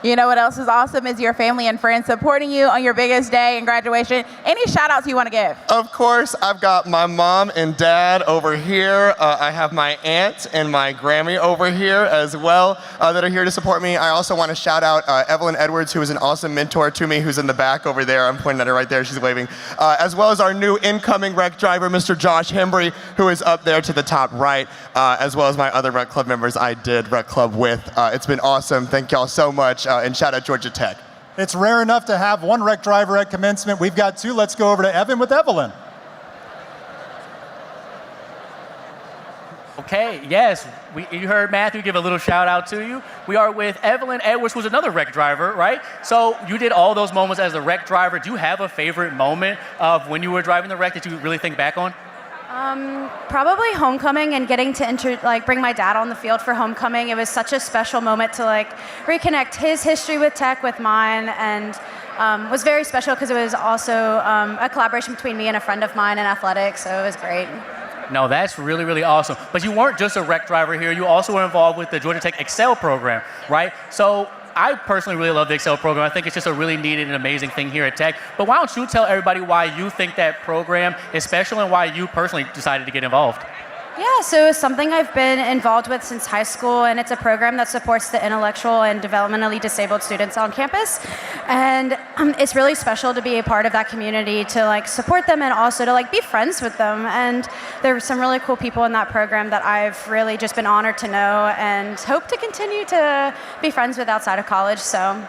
You know what else is awesome is your family and friends supporting you on your biggest day in graduation. Any shout outs you want to give?
Of course, I've got my mom and dad over here. I have my aunt and my Grammy over here as well that are here to support me. I also want to shout out Evelyn Edwards, who is an awesome mentor to me, who's in the back over there. I'm pointing at her right there, she's waving. As well as our new incoming rec driver, Mr. Josh Hembry, who is up there to the top right, as well as my other rec club members I did rec club with. It's been awesome. Thank y'all so much. And shout out Georgia Tech.
It's rare enough to have one rec driver at commencement. We've got two. Let's go over to Evan with Evelyn.
Okay, yes, you heard Matthew give a little shout out to you. We are with Evelyn Edwards, who's another rec driver, right? So you did all those moments as a rec driver. Do you have a favorite moment of when you were driving the rec that you really think back on?
Probably homecoming and getting to bring my dad on the field for homecoming. It was such a special moment to reconnect his history with Tech with mine, and was very special because it was also a collaboration between me and a friend of mine in athletics, so it was great.
No, that's really, really awesome. But you weren't just a rec driver here. You also were involved with the Georgia Tech Excel program, right? So I personally really love the Excel program. I think it's just a really neat and amazing thing here at Tech. But why don't you tell everybody why you think that program is special and why you personally decided to get involved?
Yeah, so it's something I've been involved with since high school, and it's a program that supports the intellectual and developmentally disabled students on campus. And it's really special to be a part of that community, to support them and also to be friends with them. And there were some really cool people in that program that I've really just been honored to know and hope to continue to be friends with outside of college. So.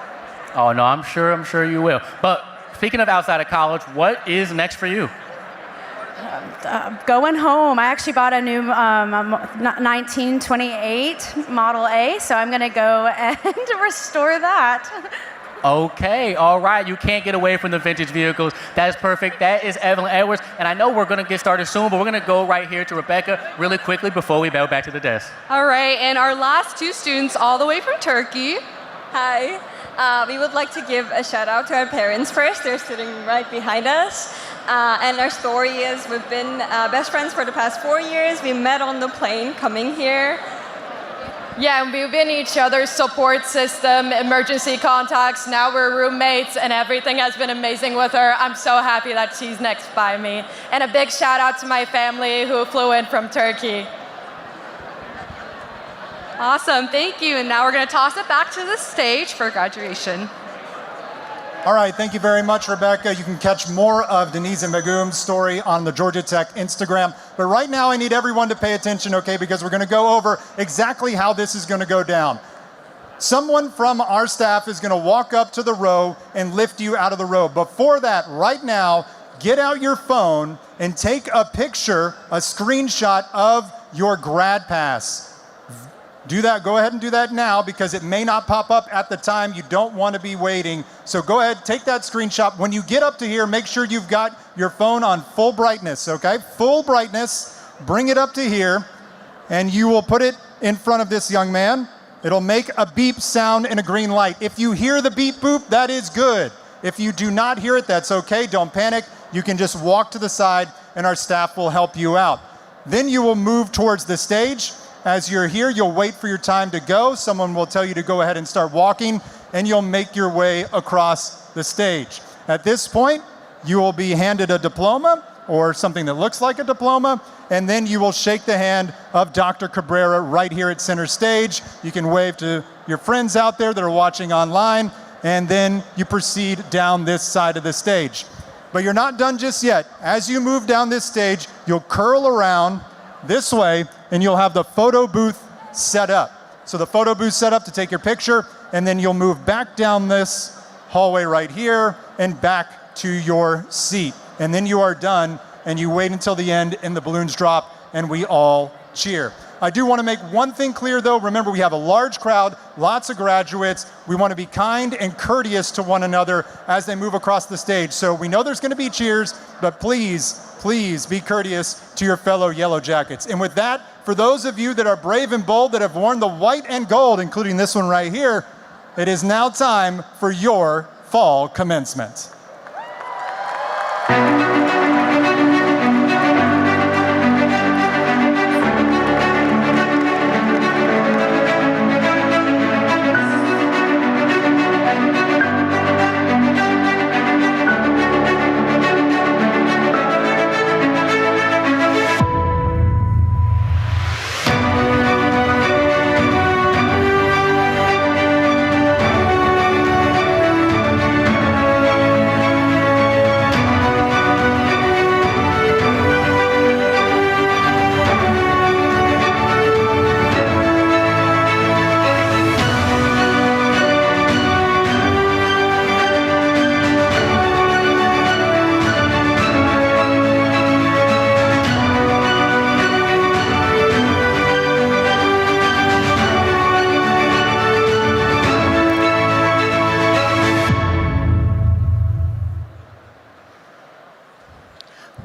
Oh no, I'm sure you will. But speaking of outside of college, what is next for you?
Going home. I actually bought a new 1928 Model A, so I'm going to go and restore that.
Okay, all right. You can't get away from the vintage vehicles. That is perfect. That is Evelyn Edwards. And I know we're going to get started soon, but we're going to go right here to Rebecca really quickly before we bow back to the desk.
All right, and our last two students all the way from Turkey.
Hi. We would like to give a shout out to our parents first. They're sitting right behind us. And our story is we've been best friends for the past 4 years. We met on the plane coming here.
Yeah, and we've been each other's support system, emergency contacts. Now we're roommates, and everything has been amazing with her. I'm so happy that she's next by me. And a big shout out to my family who flew in from Turkey.
Awesome, thank you. And now we're going to toss it back to the stage for graduation.
All right, thank you very much, Rebecca. You can catch more of Denise and Magum's story on the Georgia Tech Instagram. But right now, I need everyone to pay attention, okay, because we're going to go over exactly how this is going to go down. Someone from our staff is going to walk up to the row and lift you out of the row. Before that, right now, get out your phone and take a picture, a screenshot of your grad pass. Do that, go ahead and do that now because it may not pop up at the time. You don't want to be waiting. So go ahead, take that screenshot. When you get up to here, make sure you've got your phone on full brightness, okay? Full brightness, bring it up to here, and you will put it in front of this young man. It'll make a beep sound and a green light. If you hear the beep boop, that is good. If you do not hear it, that's okay, don't panic. You can just walk to the side and our staff will help you out. Then you will move towards the stage. As you're here, you'll wait for your time to go. Someone will tell you to go ahead and start walking, and you'll make your way across the stage. At this point, you will be handed a diploma or something that looks like a diploma, and then you will shake the hand of Dr. Cabrera right here at center stage. You can wave to your friends out there that are watching online, and then you proceed down this side of the stage. But you're not done just yet. As you move down this stage, you'll curl around this way, and you'll have the photo booth set up. So the photo booth set up to take your picture, and then you'll move back down this hallway right here and back to your seat. And then you are done, and you wait until the end, and the balloons drop, and we all cheer. I do want to make one thing clear though. Remember, we have a large crowd, lots of graduates. We want to be kind and courteous to one another as they move across the stage. So we know there's going to be cheers, but please be courteous to your fellow Yellow Jackets. And with that, for those of you that are brave and bold that have worn the white and gold, including this one right here, it is now time for your fall commencement.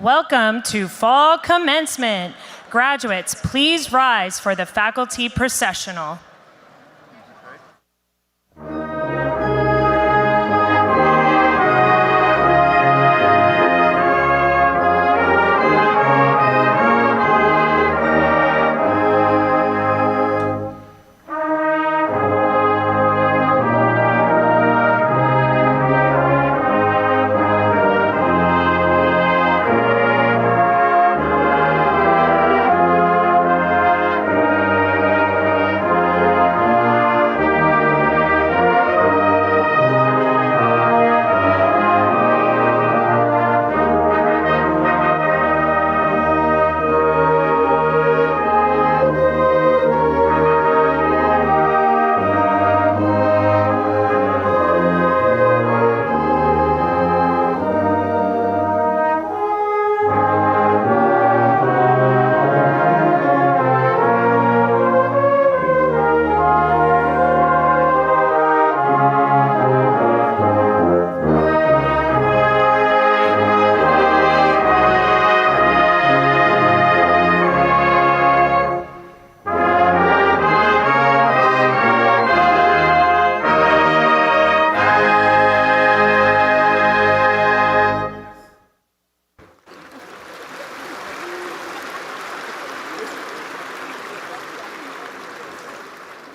Welcome to Fall Commencement. Graduates, please rise for the faculty processional.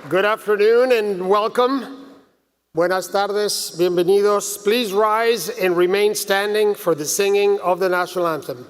Good afternoon and welcome. Buenas tardes, bienvenidos. Please rise and remain standing for the singing of the national anthem.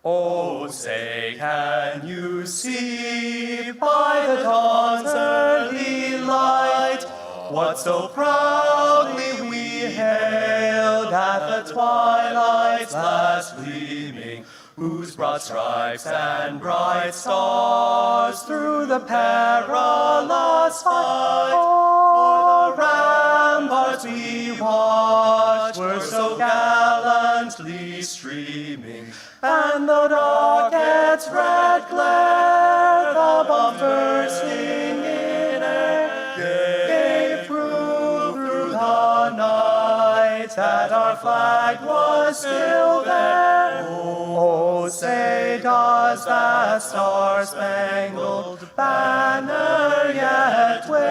Oh, say, can you see by the dawn's early light what so proudly we hailed at the twilight's last gleaming, whose broad stripes and bright stars through the perilous fight o'er the ramparts we watched were so gallantly streaming. And the rocket's red glare, the bombs bursting in air, gave proof through the night that our flag was still there. Oh, say does that star-spangled banner yet wave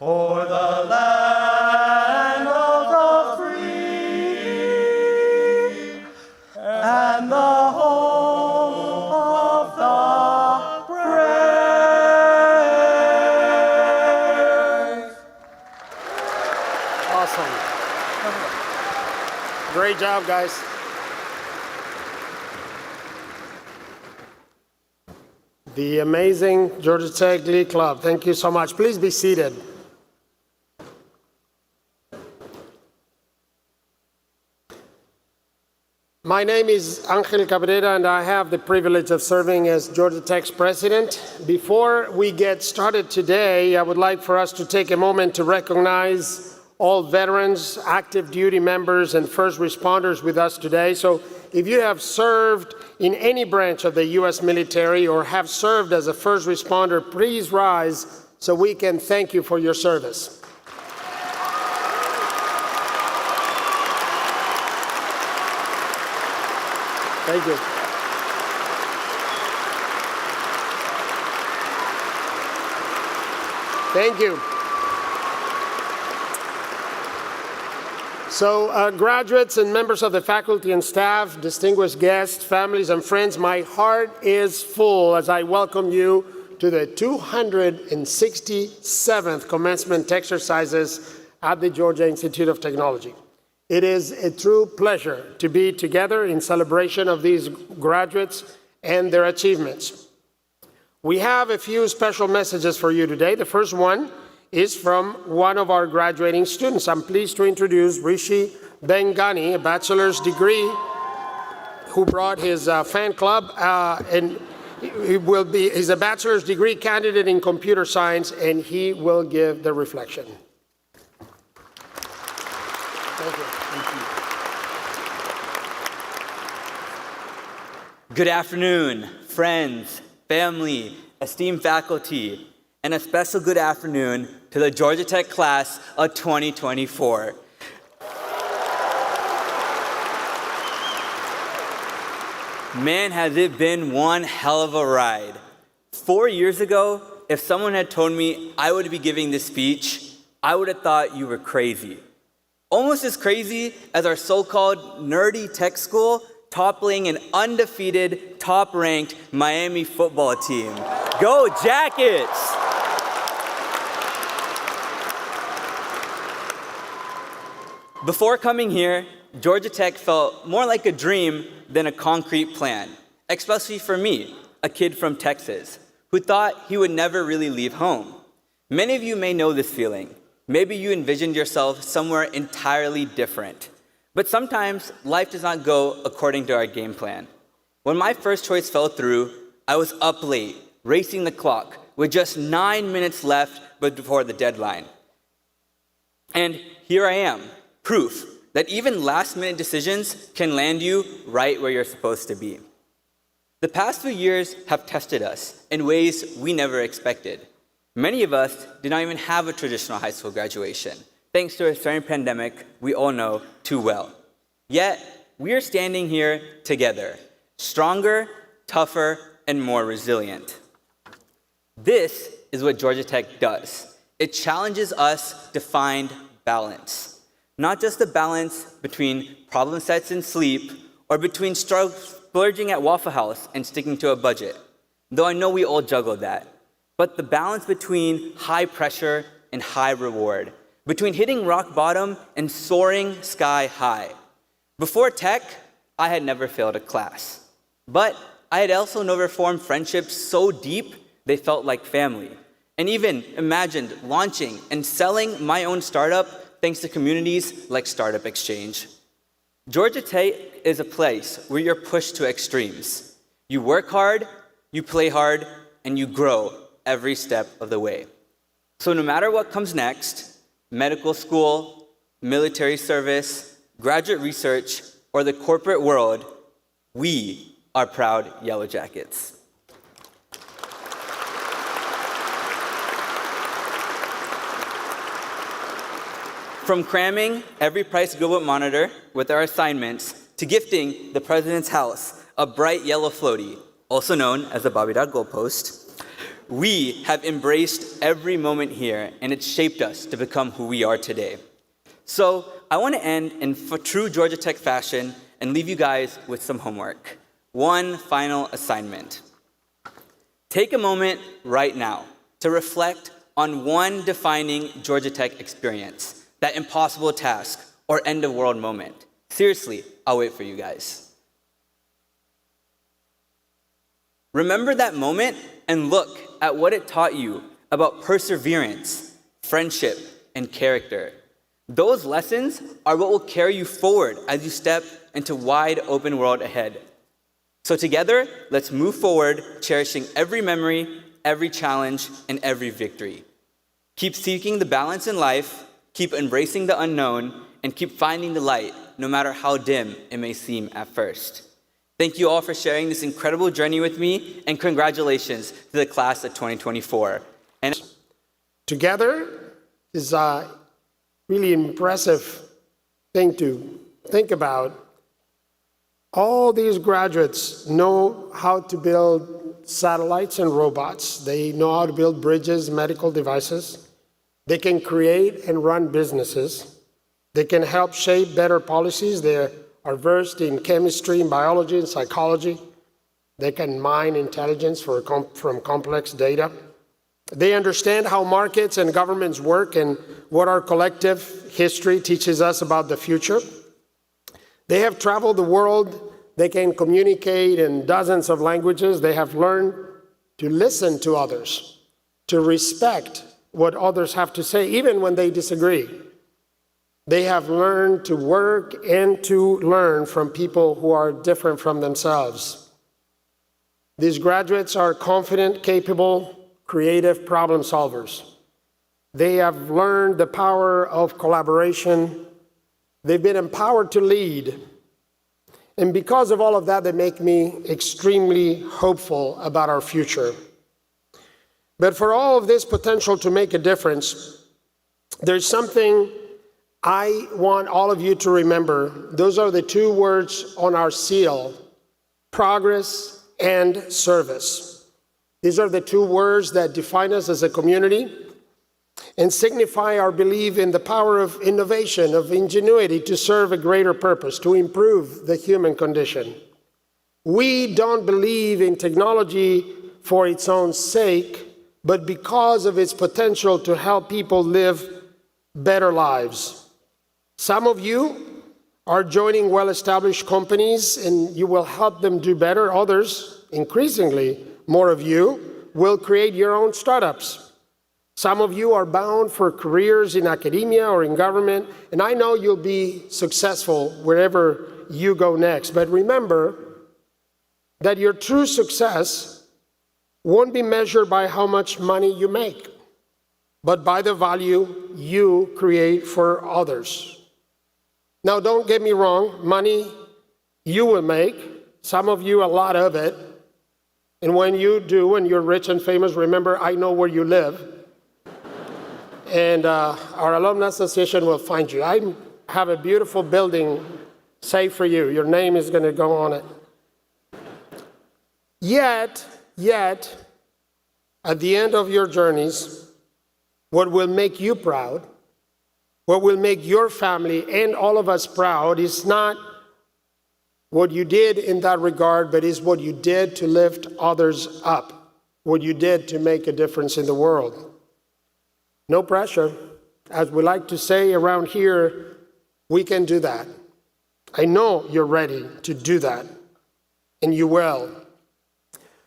o'er the land of the free and the home of the brave?
Awesome. Great job, guys. the amazing Georgia Tech Glee Club. Thank you so much. Please be seated. My name is Angel Cabrera, and I have the privilege of serving as Georgia Tech's president. Before we get started today, I would like for us to take a moment to recognize all veterans, active duty members, and first responders with us today. So if you have served in any branch of the U.S. military or have served as a first responder, please rise so we can thank you for your service. Thank you. Thank you. So, graduates and members of the faculty and staff, distinguished guests, families, and friends, my heart is full as I welcome you to the 267th commencement exercises at the Georgia Institute of Technology. It is a true pleasure to be together in celebration of these graduates and their achievements. We have a few special messages for you today. The first one is from one of our graduating students. I'm pleased to introduce Rishi Bengani, a bachelor's degree, who brought his fan club, and he's a bachelor's degree candidate in computer science, and he will give the reflection. Thank you.
Good afternoon, friends, family, esteemed faculty, and a special good afternoon to the Georgia Tech class of 2024. Man, has it been one hell of a ride. 4 years ago, if someone had told me I would be giving this speech, I would have thought you were crazy. Almost as crazy as our so-called nerdy tech school toppling an undefeated, top-ranked Miami football team. Go Jackets! Before coming here, Georgia Tech felt more like a dream than a concrete plan, especially for me, a kid from Texas, who thought he would never really leave home. Many of you may know this feeling. Maybe you envisioned yourself somewhere entirely different. But sometimes life does not go according to our game plan. When my first choice fell through, I was up late, racing the clock, with just 9 minutes left before the deadline. And here I am, proof that even last-minute decisions can land you right where you're supposed to be. The past few years have tested us in ways we never expected. Many of us did not even have a traditional high school graduation, thanks to a certain pandemic we all know too well. Yet, we are standing here together, stronger, tougher, and more resilient. This is what Georgia Tech does. It challenges us to find balance. Not just the balance between problem sets and sleep, or between splurging at Waffle House and sticking to a budget, though I know we all juggle that, but the balance between high pressure and high reward, between hitting rock bottom and soaring sky high. Before tech, I had never failed a class, but I had also never formed friendships so deep they felt like family, and even imagined launching and selling my own startup thanks to communities like Startup Exchange. Georgia Tech is a place where you're pushed to extremes. You work hard, you play hard, and you grow every step of the way. So no matter what comes next, medical school, military service, graduate research, or the corporate world, we are proud Yellow Jackets. From cramming every Price Global Monitor with our assignments to gifting the President's house a bright yellow floaty, also known as the Bobby Dot goalpost, we have embraced every moment here, and it's shaped us to become who we are today. So I want to end in true Georgia Tech fashion and leave you guys with some homework. One final assignment. Take a moment right now to reflect on one defining Georgia Tech experience, that impossible task or end-of-world moment. Seriously, I'll wait for you guys. Remember that moment and look at what it taught you about perseverance, friendship, and character. Those lessons are what will carry you forward as you step into wide open world ahead. So together, let's move forward, cherishing every memory, every challenge, and every victory. Keep seeking the balance in life, keep embracing the unknown, and keep finding the light, no matter how dim it may seem at first. Thank you all for sharing this incredible journey with me, and congratulations to the class of 2024. And
together is a really impressive thing to think about. All these graduates know how to build satellites and robots. They know how to build bridges, medical devices. They can create and run businesses. They can help shape better policies. They are versed in chemistry and biology and psychology. They can mine intelligence from complex data. They understand how markets and governments work and what our collective history teaches us about the future. They have traveled the world. They can communicate in dozens of languages. They have learned to listen to others, to respect what others have to say, even when they disagree. They have learned to work and to learn from people who are different from themselves. These graduates are confident, capable, creative problem solvers. They have learned the power of collaboration. They've been empowered to lead. And because of all of that, they make me extremely hopeful about our future. But for all of this potential to make a difference, there's something I want all of you to remember. Those are the two words on our seal: progress and service. These are the two words that define us as a community and signify our belief in the power of innovation, of ingenuity to serve a greater purpose, to improve the human condition. We don't believe in technology for its own sake, but because of its potential to help people live better lives. Some of you are joining well-established companies and you will help them do better. Others, increasingly more of you, will create your own startups. Some of you are bound for careers in academia or in government, and I know you'll be successful wherever you go next. But remember that your true success won't be measured by how much money you make, but by the value you create for others. Now, don't get me wrong, money you will make, some of you a lot of it, and when you do, when you're rich and famous, remember, I know where you live. And our Alumni Association will find you. I have a beautiful building saved for you. Your name is going to go on it. Yet, at the end of your journeys, what will make you proud, what will make your family and all of us proud is not what you did in that regard, but is what you did to lift others up, what you did to make a difference in the world. No pressure. As we like to say around here, we can do that. I know you're ready to do that, and you will.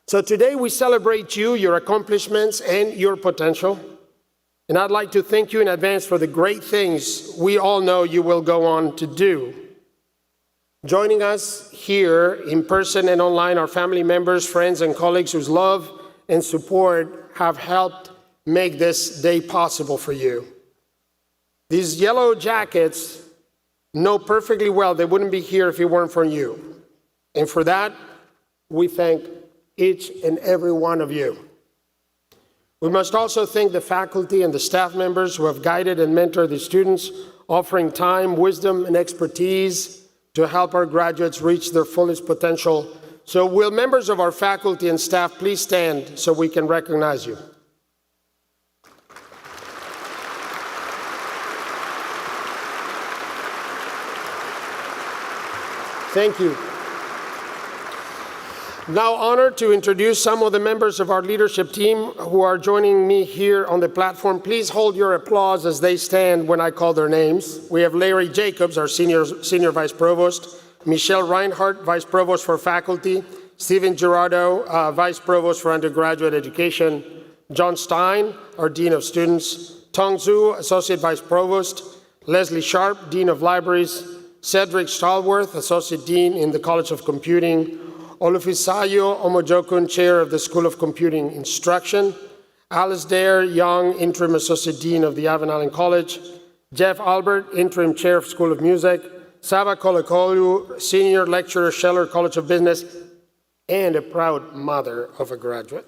So today we celebrate you, your accomplishments, and your potential. And I'd like to thank you in advance for the great things we all know you will go on to do. Joining us here in person and online are family members, friends, and colleagues whose love and support have helped make this day possible for you. These yellow jackets know perfectly well they wouldn't be here if it weren't for you. And for that, we thank each and every one of you. We must also thank the faculty and the staff members who have guided and mentored the students, offering time, wisdom, and expertise to help our graduates reach their fullest potential. So will members of our faculty and staff please stand so we can recognize you. Thank you. Now honored to introduce some of the members of our leadership team who are joining me here on the platform. Please hold your applause as they stand when I call their names. We have Larry Jacobs, our Senior Vice Provost, Michelle Reinhardt, Vice Provost for Faculty, Stephen Gerardo, Vice Provost for Undergraduate Education, John Stein, our Dean of Students, Tong Zhu, Associate Vice Provost, Leslie Sharp, Dean of Libraries, Cedric Stallworth, Associate Dean in the College of Computing, Olufisayo Omojokun, Chair of the School of Computing Instruction, Alice Dare Young, Interim Associate Dean of the Avon Island College, Jeff Albert, Interim Chair of School of Music, Saba Kolekolu, Senior Lecturer, Scheller College of Business, and a proud mother of a graduate.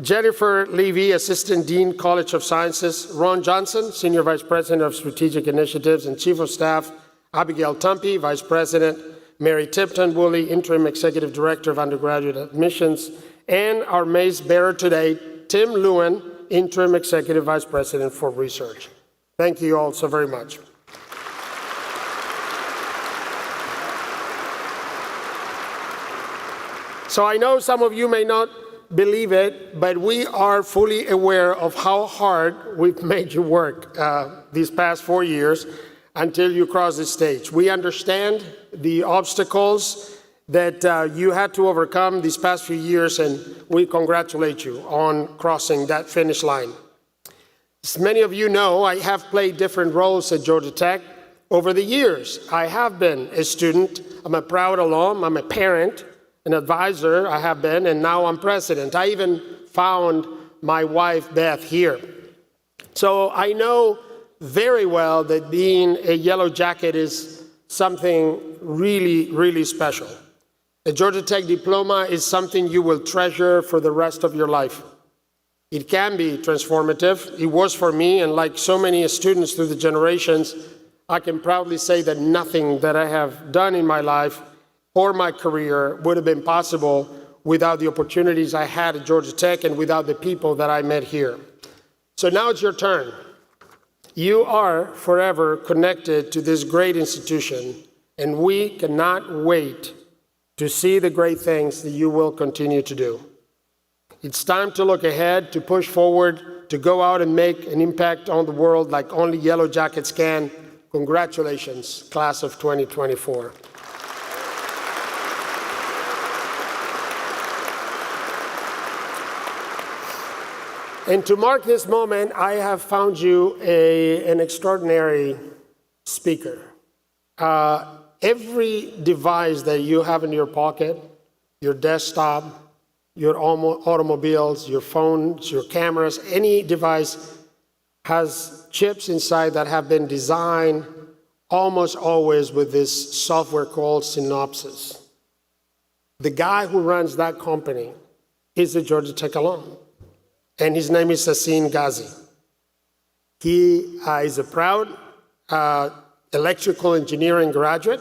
Jennifer Levy, Assistant Dean, College of Sciences, Ron Johnson, Senior Vice President of Strategic Initiatives and Chief of Staff, Abigail Tumpy, Vice President, Mary Tipton Woolley, Interim Executive Director of Undergraduate Admissions, and our mace bearer today, Tim Lewin, Interim Executive Vice President for Research. Thank you all so very much. So I know some of you may not believe it, but we are fully aware of how hard we've made you work these past 4 years until you cross this stage. We understand the obstacles that you had to overcome these past few years, and we congratulate you on crossing that finish line. As many of you know, I have played different roles at Georgia Tech over the years. I have been a student, I'm a proud alum, I'm a parent, an advisor I have been, and now I'm president. I even found my wife Beth here. So I know very well that being a Yellow Jacket is something really, really special. A Georgia Tech diploma is something you will treasure for the rest of your life. It can be transformative. It was for me, and like so many students through the generations, I can proudly say that nothing that I have done in my life or my career would have been possible without the opportunities I had at Georgia Tech and without the people that I met here. So now it's your turn. You are forever connected to this great institution, and we cannot wait to see the great things that you will continue to do. It's time to look ahead, to push forward, to go out and make an impact on the world like only Yellow Jackets can. Congratulations, class of 2024. And to mark this moment, I have found you an extraordinary speaker. Every device that you have in your pocket, your desktop, your automobiles, your phones, your cameras, any device has chips inside that have been designed almost always with this software called Synopsys. The guy who runs that company is a Georgia Tech alum, and his name is Sassin Ghazi. He is a proud electrical engineering graduate,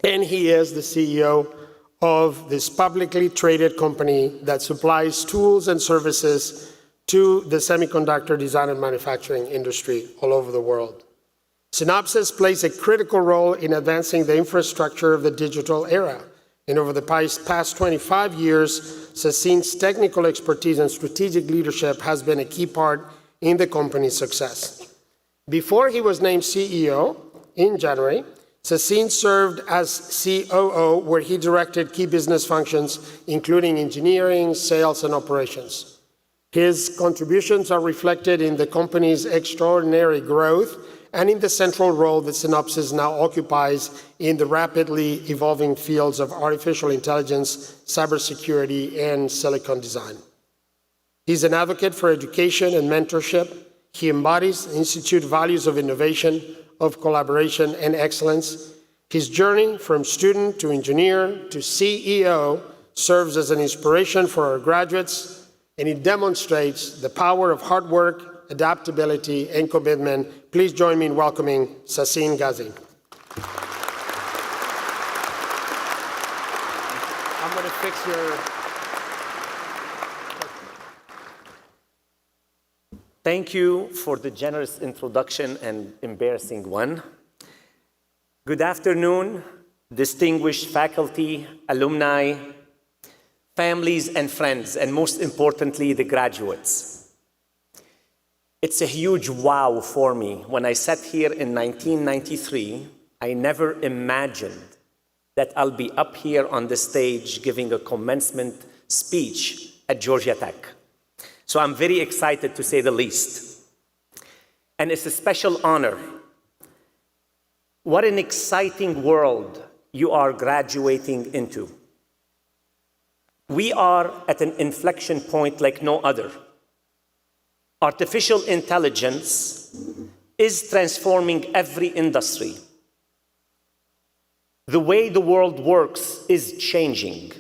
and he is the CEO of this publicly traded company that supplies tools and services to the semiconductor design and manufacturing industry all over the world. Synopsys plays a critical role in advancing the infrastructure of the digital era. And over the past 25 years, Sassin's technical expertise and strategic leadership has been a key part in the company's success. Before he was named CEO in January, Sassin served as COO, where he directed key business functions, including engineering, sales, and operations. His contributions are reflected in the company's extraordinary growth and in the central role that Synopsys now occupies in the rapidly evolving fields of artificial intelligence, cybersecurity, and silicon design. He's an advocate for education and mentorship. He embodies the Institute values of innovation, of collaboration, and excellence. His journey from student to engineer to CEO serves as an inspiration for our graduates, and it demonstrates the power of hard work, adaptability, and commitment. Please join me in welcoming Sassin Ghazi. I'm going to fix your...
Thank you for the generous introduction and embarrassing one. Good afternoon, distinguished faculty, alumni, families and friends, and most importantly, the graduates. It's a huge wow for me. When I sat here in 1993, I never imagined that I'll be up here on the stage giving a commencement speech at Georgia Tech. So I'm very excited, to say the least. And it's a special honor. What an exciting world you are graduating into. We are at an inflection point like no other. Artificial intelligence is transforming every industry. The way the world works is changing.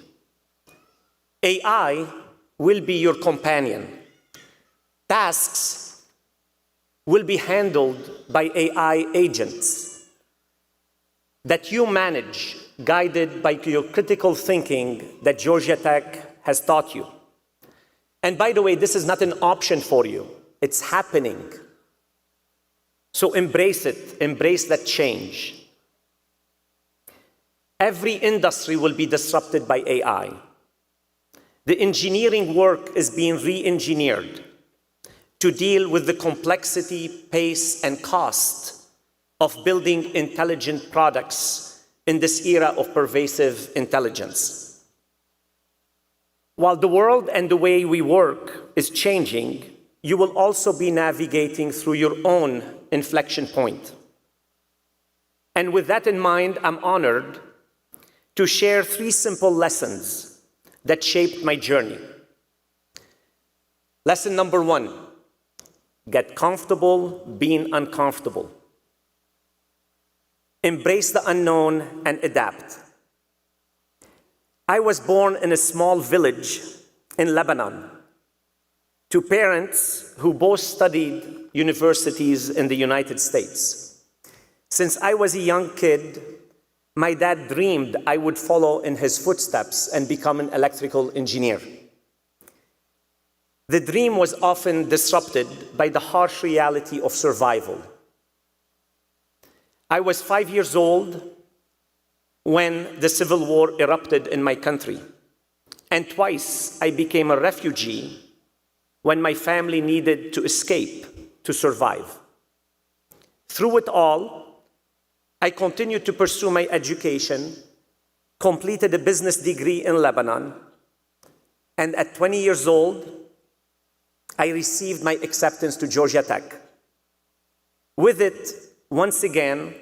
AI will be your companion. Tasks will be handled by AI agents that you manage, guided by your critical thinking that Georgia Tech has taught you. And by the way, this is not an option for you. It's happening. So embrace it. Embrace that change. Every industry will be disrupted by AI. The engineering work is being re-engineered to deal with the complexity, pace, and cost of building intelligent products in this era of pervasive intelligence. While the world and the way we work is changing, you will also be navigating through your own inflection point. And with that in mind, I'm honored to share 3 simple lessons that shaped my journey. Lesson number 1, get comfortable being uncomfortable. Embrace the unknown and adapt. I was born in a small village in Lebanon to parents who both studied universities in the United States. Since I was a young kid, my dad dreamed I would follow in his footsteps and become an electrical engineer. The dream was often disrupted by the harsh reality of survival. I was 5 years old when the Civil War erupted in my country, and twice I became a refugee when my family needed to escape to survive. Through it all, I continued to pursue my education, completed a business degree in Lebanon, and at 20 years old, I received my acceptance to Georgia Tech. With it, once again,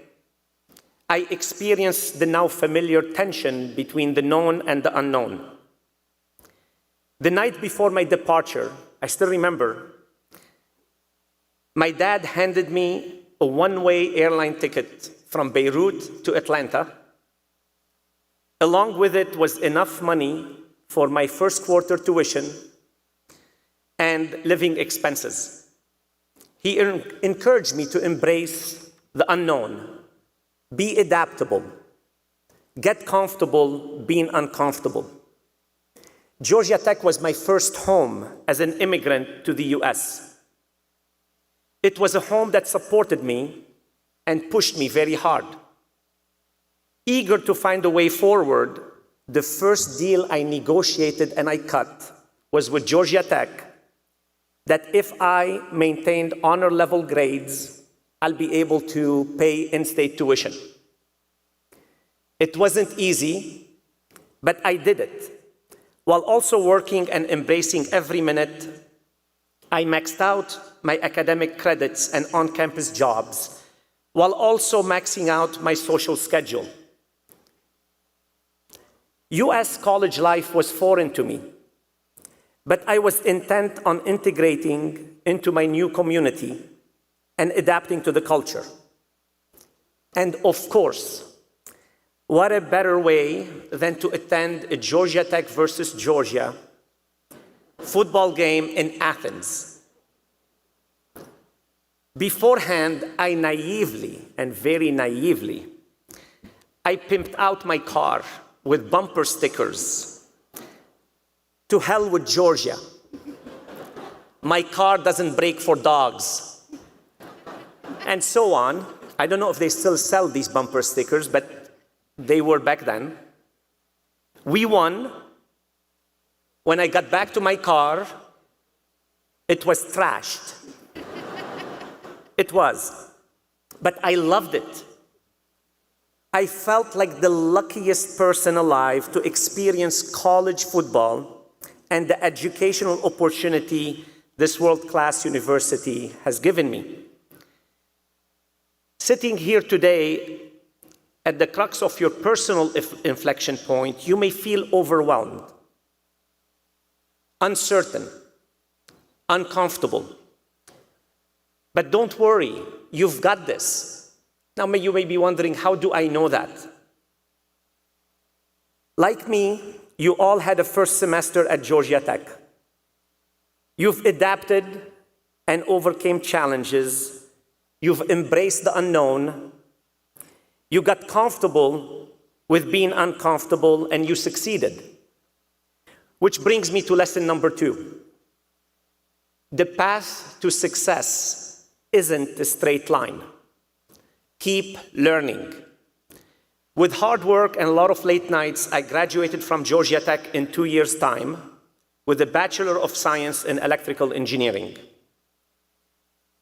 I experienced the now familiar tension between the known and the unknown. The night before my departure, I still remember, my dad handed me a one-way airline ticket from Beirut to Atlanta. Along with it was enough money for my first quarter tuition and living expenses. He encouraged me to embrace the unknown, be adaptable, get comfortable being uncomfortable. Georgia Tech was my first home as an immigrant to the US. It was a home that supported me and pushed me very hard. Eager to find a way forward, the first deal I negotiated and I cut was with Georgia Tech, that if I maintained honor-level grades, I'll be able to pay in-state tuition. It wasn't easy, but I did it. While also working and embracing every minute, I maxed out my academic credits and on-campus jobs, while also maxing out my social schedule. US college life was foreign to me, but I was intent on integrating into my new community and adapting to the culture. And of course, what a better way than to attend a Georgia Tech versus Georgia football game in Athens. Beforehand, I naively, and very naively, I pimped out my car with bumper stickers. To hell with Georgia. My car doesn't break for dogs. And so on. I don't know if they still sell these bumper stickers, but they were back then. We won. When I got back to my car, it was trashed. It was. But I loved it. I felt like the luckiest person alive to experience college football and the educational opportunity this world-class university has given me. Sitting here today, at the crux of your personal inflection point, you may feel overwhelmed, uncertain, uncomfortable. But don't worry, you've got this. Now you may be wondering, how do I know that? Like me, you all had a first semester at Georgia Tech. You've adapted and overcame challenges. You've embraced the unknown. You got comfortable with being uncomfortable, and you succeeded. Which brings me to lesson number 2. The path to success isn't a straight line. Keep learning. With hard work and a lot of late nights, I graduated from Georgia Tech in 2 years' time with a Bachelor of Science in Electrical Engineering.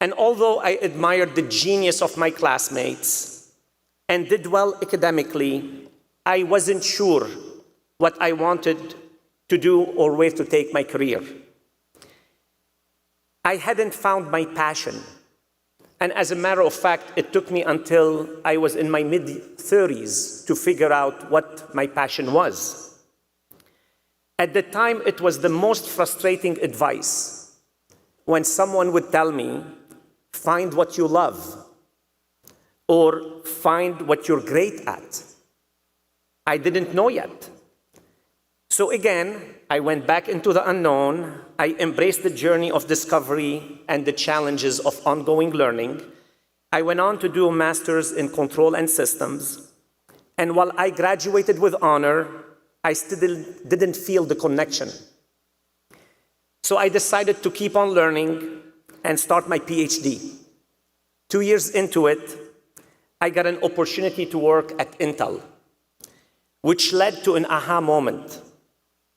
And although I admired the genius of my classmates and did well academically, I wasn't sure what I wanted to do or where to take my career. I hadn't found my passion. And as a matter of fact, it took me until I was in my mid-30s to figure out what my passion was. At the time, it was the most frustrating advice when someone would tell me, find what you love, or find what you're great at. I didn't know yet. So again, I went back into the unknown. I embraced the journey of discovery and the challenges of ongoing learning. I went on to do a master's in control and systems. And while I graduated with honor, I still didn't feel the connection. So I decided to keep on learning and start my PhD. 2 years into it, I got an opportunity to work at Intel, which led to an aha moment.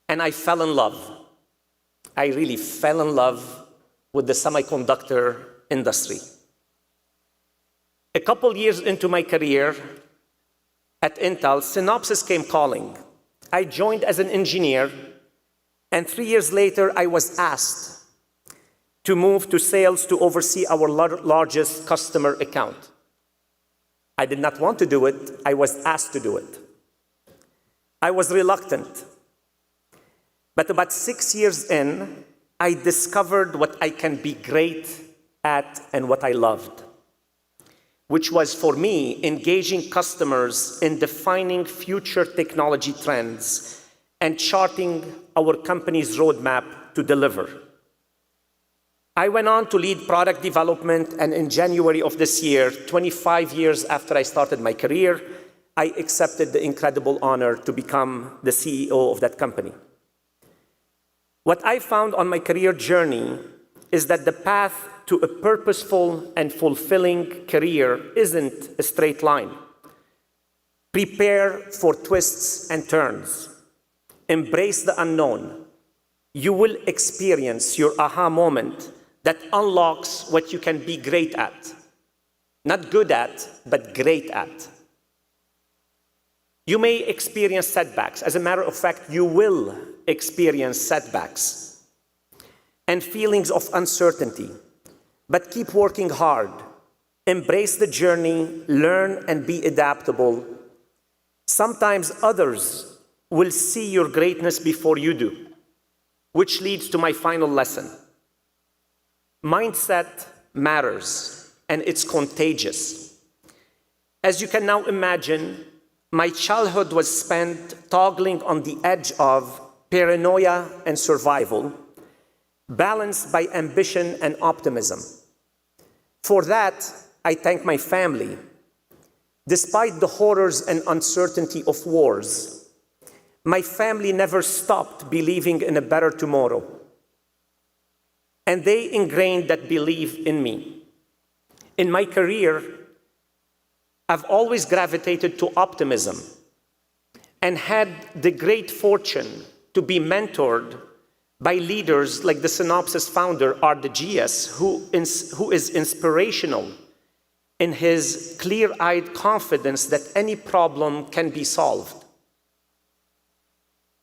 And I fell in love. I really fell in love with the semiconductor industry. A couple years into my career at Intel, Synopsys came calling. I joined as an engineer, and 3 years later, I was asked to move to sales to oversee our largest customer account. I did not want to do it. I was asked to do it. I was reluctant. But about 6 years in, I discovered what I can be great at and what I loved, which was, for me, engaging customers in defining future technology trends and charting our company's roadmap to deliver. I went on to lead product development, and in January of this year, 25 years after I started my career, I accepted the incredible honor to become the CEO of that company. What I found on my career journey is that the path to a purposeful and fulfilling career isn't a straight line. Prepare for twists and turns. Embrace the unknown. You will experience your aha moment that unlocks what you can be great at. Not good at, but great at. You may experience setbacks. As a matter of fact, you will experience setbacks and feelings of uncertainty. But keep working hard. Embrace the journey, learn and be adaptable. Sometimes others will see your greatness before you do, which leads to my final lesson. Mindset matters, and it's contagious. As you can now imagine, my childhood was spent toggling on the edge of paranoia and survival, balanced by ambition and optimism. For that, I thank my family. Despite the horrors and uncertainty of wars, my family never stopped believing in a better tomorrow. And they ingrained that belief in me. In my career, I've always gravitated to optimism and had the great fortune to be mentored by leaders like the Synopsys founder, Art de Gies, who is inspirational in his clear-eyed confidence that any problem can be solved.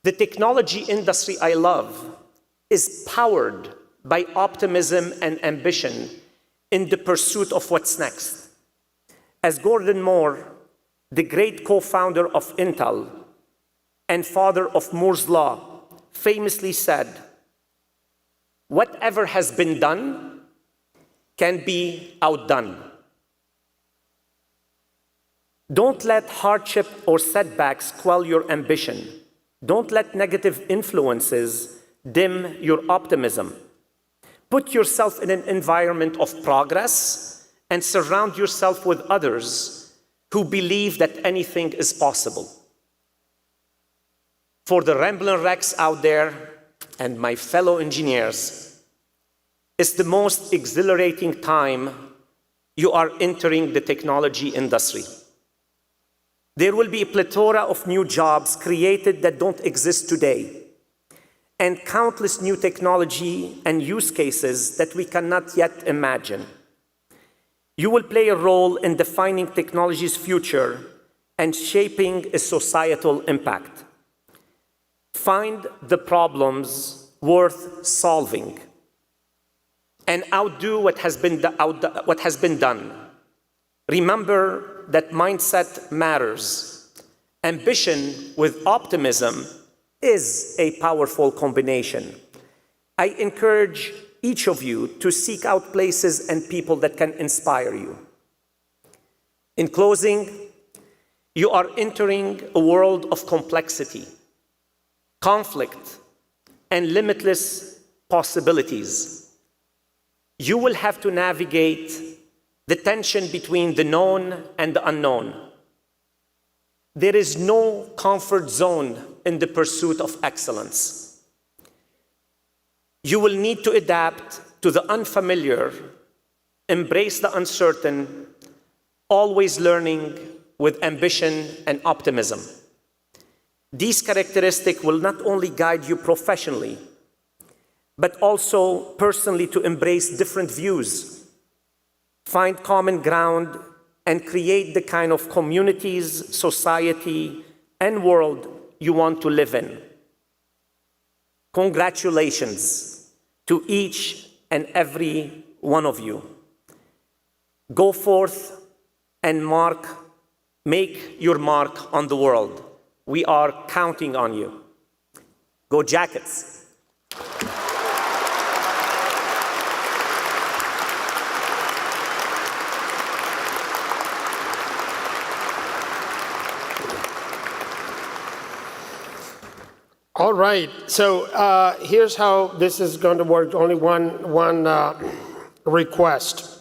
The technology industry I love is powered by optimism and ambition in the pursuit of what's next. As Gordon Moore, the great co-founder of Intel and father of Moore's Law, famously said, "Whatever has been done can be outdone." Don't let hardship or setbacks quell your ambition. Don't let negative influences dim your optimism. Put yourself in an environment of progress and surround yourself with others who believe that anything is possible. For the Ramblin' Rex out there and my fellow engineers, it's the most exhilarating time you are entering the technology industry. There will be a plethora of new jobs created that don't exist today, and countless new technology and use cases that we cannot yet imagine. You will play a role in defining technology's future and shaping a societal impact. Find the problems worth solving and outdo what has been done. Remember that mindset matters. Ambition with optimism is a powerful combination. I encourage each of you to seek out places and people that can inspire you. In closing, you are entering a world of complexity, conflict, and limitless possibilities. You will have to navigate the tension between the known and the unknown. There is no comfort zone in the pursuit of excellence. You will need to adapt to the unfamiliar, embrace the uncertain, always learning with ambition and optimism. These characteristics will not only guide you professionally, but also personally to embrace different views, find common ground, and create the kind of communities, society, and world you want to live in. Congratulations to each and every one of you. Go forth and make your mark on the world. We are counting on you. Go Jackets!
All right, so here's how this is going to work. Only one request.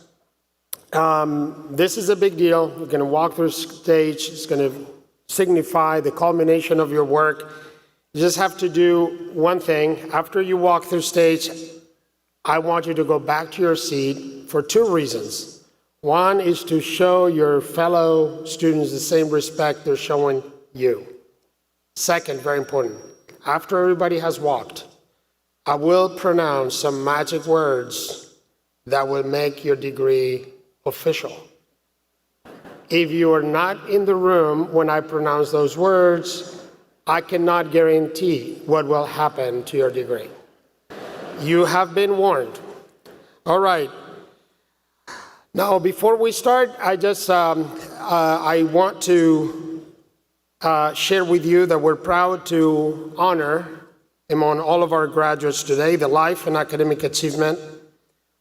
This is a big deal. You're going to walk through stage. It's going to signify the culmination of your work. You just have to do one thing. After you walk through stage, I want you to go back to your seat for two reasons. One is to show your fellow students the same respect they're showing you. Second, very important. After everybody has walked, I will pronounce some magic words that will make your degree official. If you are not in the room when I pronounce those words, I cannot guarantee what will happen to your degree. You have been warned. All right. Now, before we start, I want to share with you that we're proud to honor among all of our graduates today the life and academic achievement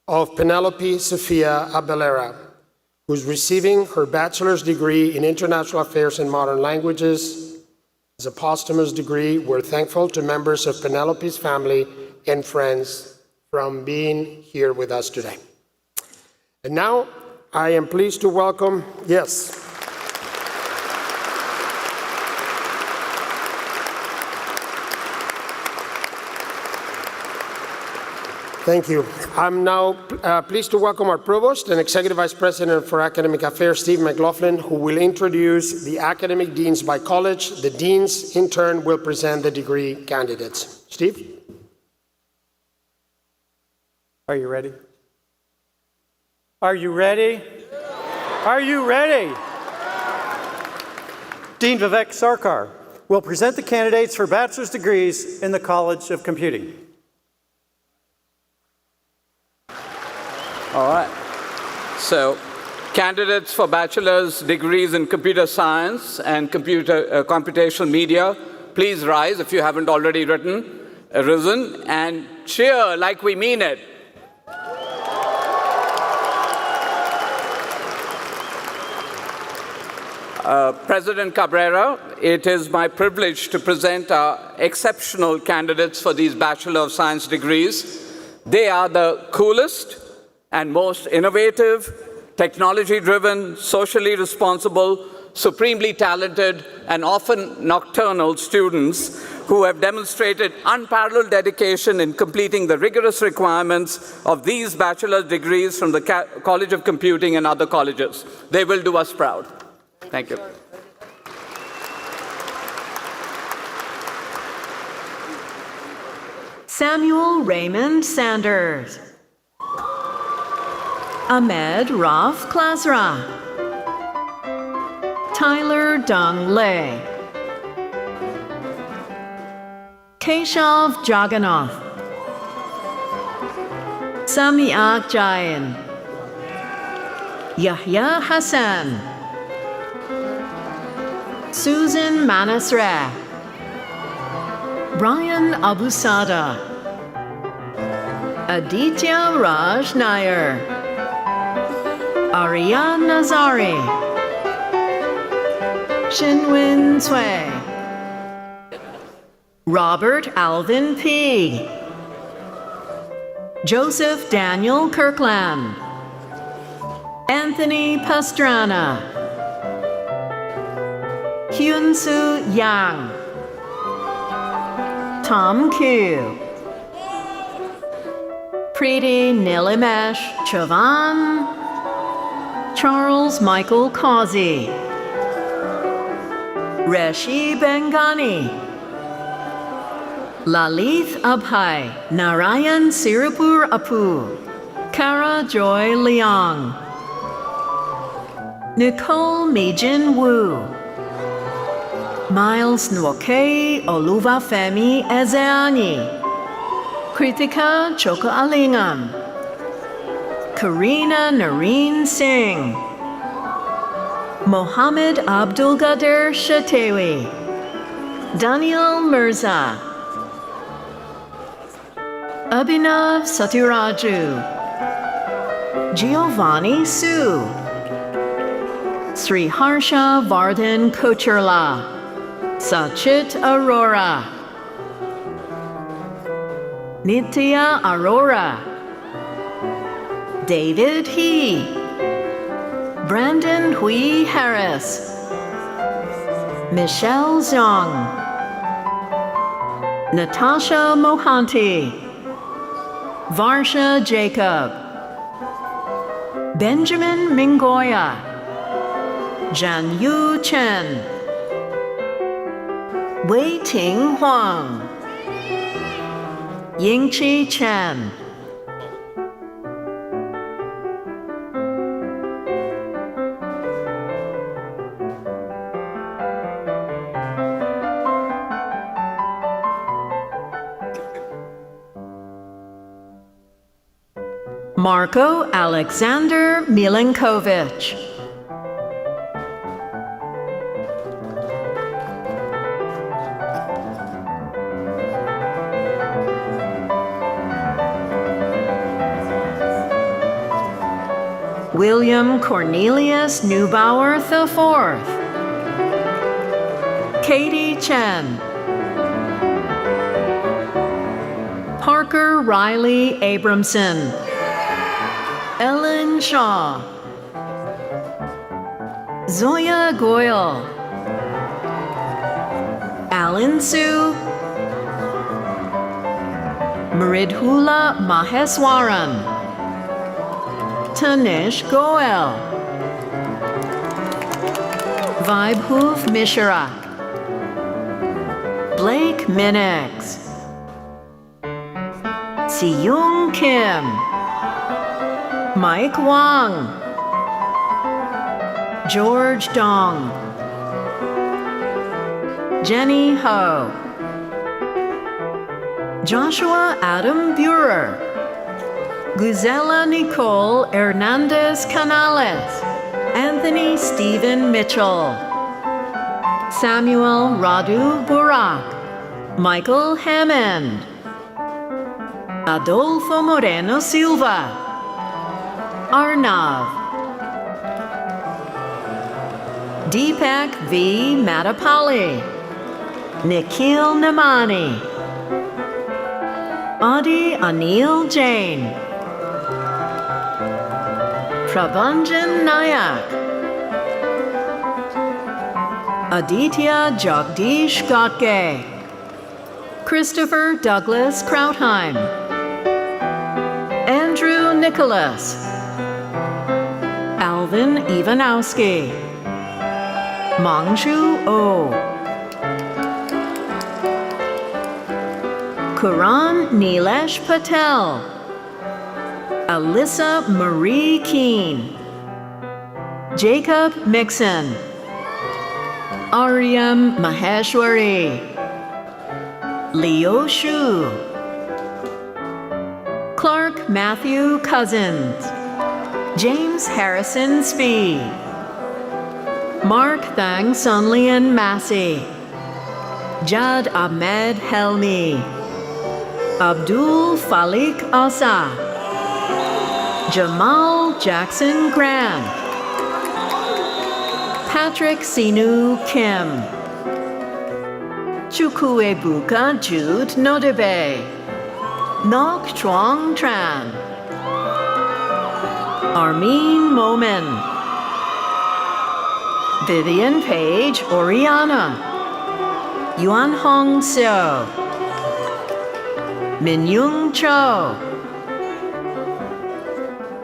of Penelope Sofia Abelera, who's receiving her bachelor's degree in International Affairs and Modern Languages. As a posthumous degree, we're thankful to members of Penelope's family and friends from being here with us today. And now, I am pleased to welcome, yes. Thank you. I'm now pleased to welcome our Provost and Executive Vice President for Academic Affairs, Steve McLaughlin, who will introduce the academic deans by college. The deans, in turn, will present the degree candidates. Steve?
Are you ready? Are you ready? Are you ready? Dean Vivek Sarkar will present the candidates for bachelor's degrees in the College of Computing.
All right. So, candidates for bachelor's degrees in computer science and computational media, please rise if you haven't already risen, and cheer like we mean it. President Cabrera, it is my privilege to present our exceptional candidates for these Bachelor of Science degrees. They are the coolest and most innovative, technology-driven, socially responsible, supremely talented, and often nocturnal students who have demonstrated unparalleled dedication in completing the rigorous requirements of these bachelor's degrees from the College of Computing and other colleges. They will do us proud. Thank you.
Samuel Raymond Sanders. Ahmed Raf Klasra. Tyler Dung Lei. Keshav Jagannath. Samiak Jain. Yahya Hassan. Susan Manasra. Brian Abusada. Aditya Raj Nair. Ariane Nazari. Shinwin Cui. Robert Alvin P. Joseph Daniel Kirkland. Anthony Pastrana. Hyun Soo Yang. Tom Q. Preeti Nilimesh Chavan. Charles Michael Causey. Reshi Bengani. Lalith Abhai. Narayan Sirapur Apu. Kara Joy Leong. Nicole Mijin Wu. Miles Nwoke Oluvafemi Ezeani. Kritika Chokalingam. Karina Nareen Singh. Mohammed Abdul Gader Shatewi. Daniel Mirza. Abhinav Satyaraju. Giovanni Su. Sri Harsha Vardhan Kocherla. Sachit Arora. Nitya Arora. David He. Brandon Hui Harris. Michelle Zhang. Natasha Mohanty. Varsha Jacob. Benjamin Mingoya. Jan Yu Chen. Wei Ting Huang. Yingqi Chen. Marco Alexander Milenkovic. William Cornelius Neubauer IV. Katie Chen. Parker Riley Abramson. Ellen Shaw. Zoya Goyle. Alan Su. Mridhula Maheswaran. Tanish Goel. Vibhuv Mishra. Blake Minix. Siyung Kim. Mike Wang. George Dong, Jenny Ho, Joshua Adam Burer, Guzella Nicole Hernandez Canales, Anthony Stephen Mitchell, Samuel Radu Burak, Michael Hammond, Adolfo Moreno Silva, Arnav, Deepak V. Matapalli, Nikhil Namani, Adi Anil Jain, Prabhanjan Nayak, Aditya Jagdish Gotke, Christopher Douglas Krautheim, Andrew Nicholas, Alvin Ivanowski, Mangju O, Karan Nilesh Patel, Alyssa Marie Keene, Jacob Mixon, Aryam Maheshwari, Leo Shu, Clark Matthew Cousins, James Harrison Speed, Mark Thang Sunlian Massey, Jad Ahmed Helmi, Abdul Falik Asa, Jamal Jackson Grant, Patrick Sinu Kim, Chukwuebuka Jude Nodebe, Nok Chuang Tran, Armin Momin, Vivian Page Oriana, Yuan Hong Seo, Minyoung Cho,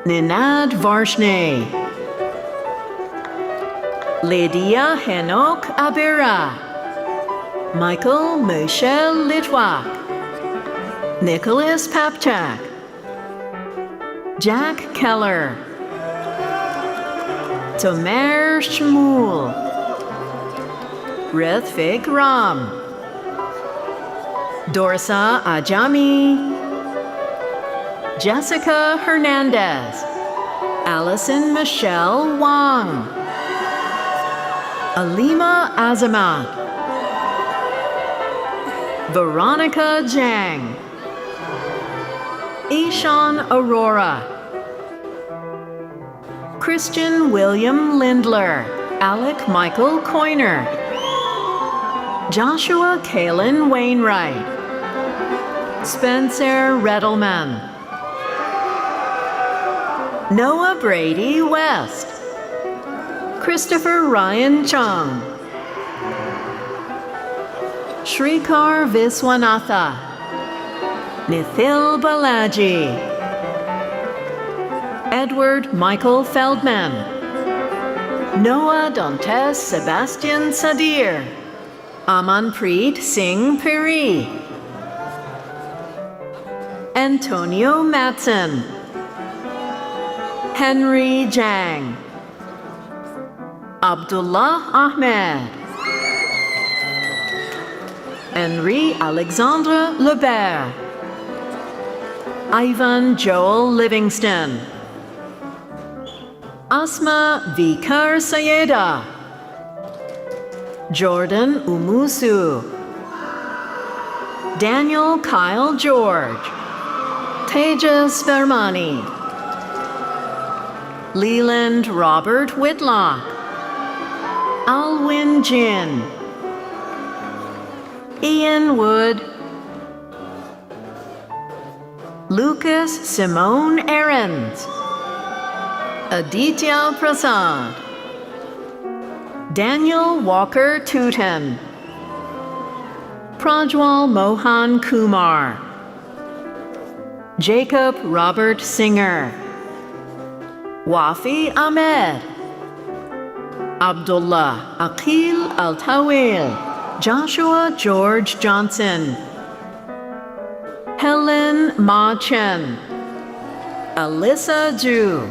Ninad Varshney, Lydia Henok Abira, Michael Moshe Litwak, Nicholas Papchak, Jack Keller, Tomer Shmuel, Rithvik Ram, Dorsa Ajami, Jessica Hernandez, Allison Michelle Wang, Alima Azamat, Veronica Jang, Ishan Aurora, Christian William Lindler, Alec Michael Coyner, Joshua Kalen Wainwright, Spencer Redelman, Noah Brady West, Christopher Ryan Chung, Shrikar Viswanatha, Nithil Balaji, Edward Michael Feldman, Noah Dantes Sebastian Sadir, Amanpreet Singh Piri, Antonio Matson, Henry Jang, Abdullah Ahmed, Henri Alexandre Lebert, Ivan Joel Livingston, Asma Vikar Sayeda, Jordan Umusu, Daniel Kyle George, Tejas Vermani, Leland Robert Whitlock, Alwyn Jin, Ian Wood, Lucas Simone Ahrens, Aditya Prasad, Daniel Walker Tooten, Prajwal Mohan Kumar, Jacob Robert Singer, Wafi Ahmed, Abdullah Aqil Al-Tawil, Joshua George Johnson, Helen Ma Chen, Alyssa Ju,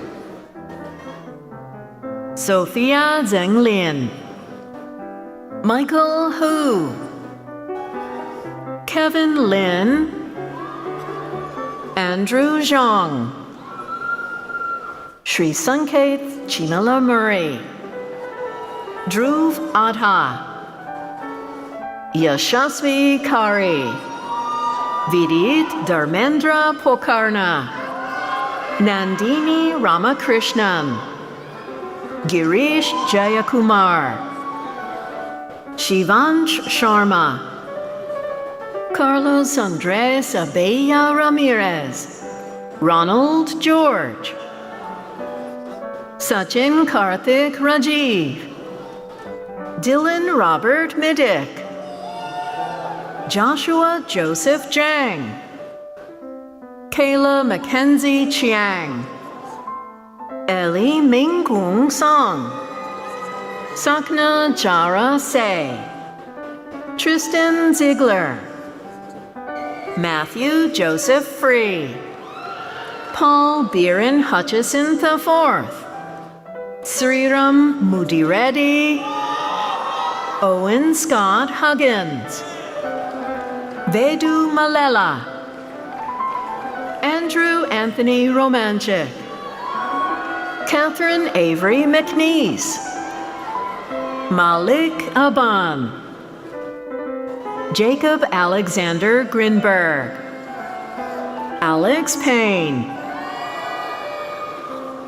Sophia Zheng Lin, Michael Hu, Kevin Lin, Andrew Zhang, Sri Sanket Chinala Murray, Dhruv Adha, Yashasvi Kari, Vidit Dharmendra Pokarna, Nandini Ramakrishnan, Girish Jayakumar, Shivansh Sharma, Carlos Andres Abella Ramirez, Ronald George, Sachin Karthik Rajiv, Dylan Robert Middick, Joshua Joseph Jang, Kayla Mackenzie Chiang, Ellie Mingkung Song, Sakna Jara Se, Tristan Ziegler, Matthew Joseph Free, Paul Biren Hutchison IV, Sriram Mudireddy, Owen Scott Huggins, Vedu Malela, Andrew Anthony Romanchik, Catherine Avery McNeese, Malik Aban, Jacob Alexander Grinberg, Alex Payne,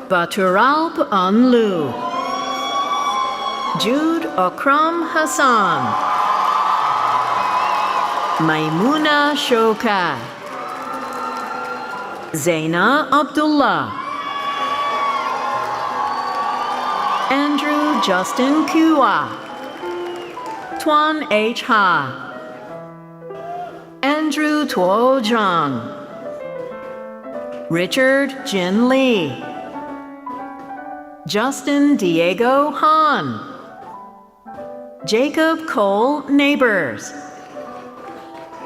Baturalp Anlu, Jude Okram Hassan, Maimuna Shoka, Zaina Abdullah, Andrew Justin Kua, Tuan H. Ha, Andrew Tuo Zhang, Richard Jin Lee, Justin Diego Han, Jacob Cole Neighbors,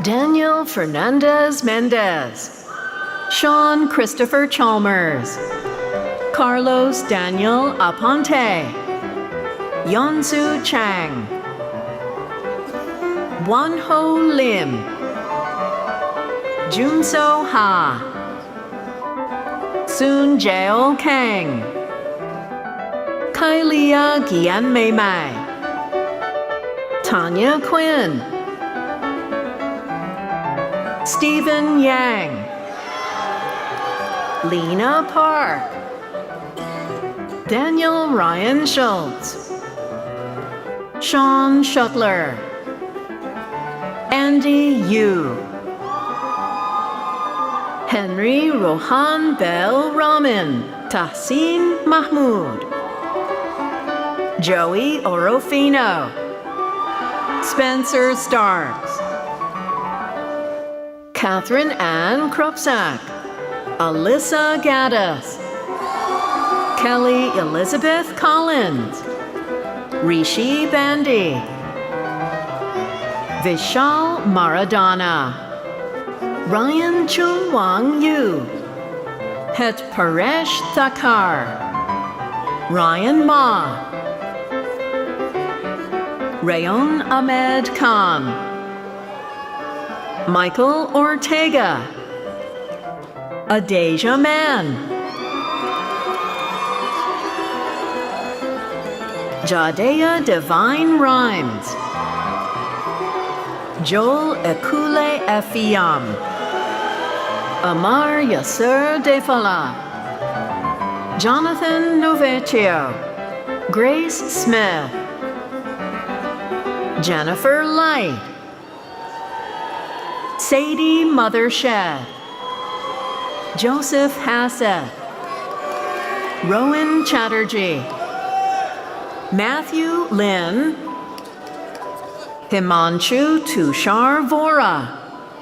Daniel Fernandez Mendez, Sean Christopher Chalmers, Carlos Daniel Aponte, Yonsu Chang, Wanho Lim, Junso Ha, Soon Jae Kang, Kailia Gian Mei Mai, Tanya Quinn, Stephen Yang, Lena Park, Daniel Ryan Schultz, Sean Shuttler, Andy Yu, Henry Rohan Bel Ramin, Tahsin Mahmood, Joey Orofino, Spencer Starks, Catherine Ann Kropsak, Alyssa Gaddis, Kelly Elizabeth Collins, Rishi Bandy, Vishal Maradana, Ryan Chung Wang Yu, Het Paresh Thakkar, Ryan Ma, Rayon Ahmed Khan, Michael Ortega, Adeja Man, Jadea Divine Rhymes, Joel Ekule Efiam, Amar Yasser Defala, Jonathan Novecchio, Grace Smith, Jennifer Light, Sadie Mothershed, Joseph Hassett, Rowan Chatterjee, Matthew Lin, Himanshu Tushar Vora,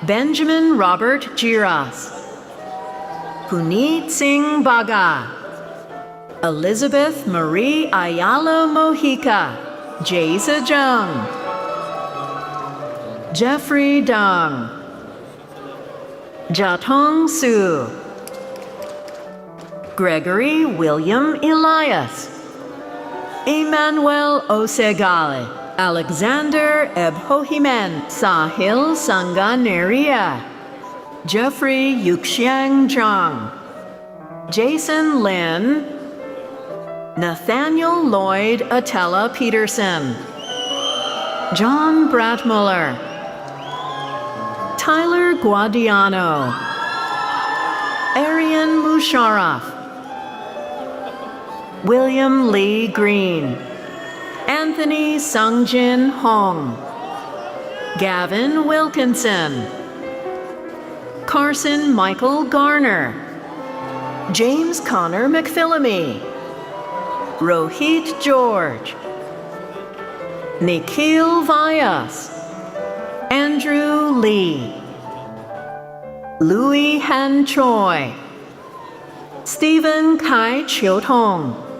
Benjamin Robert Giras, Puneet Singh Baga, Elizabeth Marie Ayala Mojica, Jaisa Jung, Jeffrey Dong, Jatong Su, Gregory William Elias, Emmanuel Osegal, Alexander Ebhohimen Sahil Sanganeria, Jeffrey Yuxiang Zhang, Jason Lin, Nathaniel Lloyd Atella Peterson, John Bratmuller, Tyler Guadiano, Arian Musharraf, William Lee Green, Anthony Sungjin Hong, Gavin Wilkinson, Carson Michael Garner, James Connor McPhillamy, Rohit George, Nikhil Vyas, Andrew Lee, Louis Han Choi, Stephen Kai Chiotong,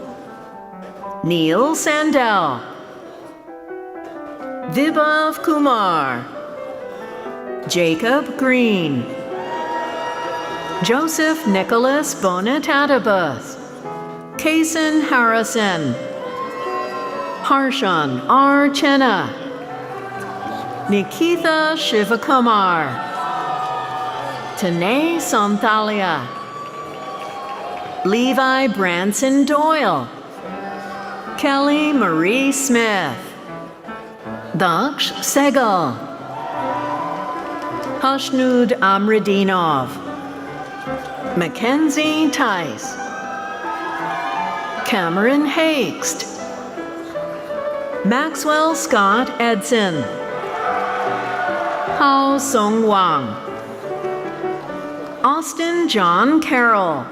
Neil Sandel, Vibhav Kumar, Jacob Green, Joseph Nicholas Bonatatibus, Kason Harrison, Harshan R. Chenna, Nikitha Shivakumar, Tanay Santhalia, Levi Branson Doyle, Kelly Marie Smith, Daksh Segal, Hashnud Amradinov, Mackenzie Tice, Cameron Hakest, Maxwell Scott Edson, Hao Song Wang, Austin John Carroll,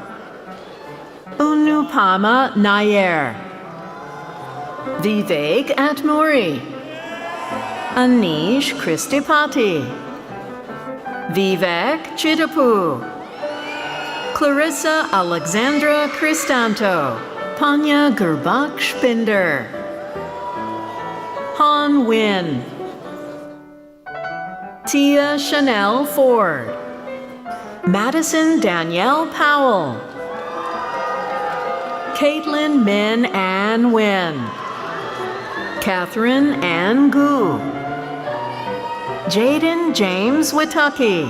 Unupama Nair, Vivek Atmuri, Anish Kristipati, Vivek Chidapu, Clarissa Alexandra Cristanto, Panya Gerbach Spinder, Han Win, Tia Chanel Ford, Madison Danielle Powell, Caitlin Min Ann Wynn, Catherine Ann Gu, Jaden James Witaki,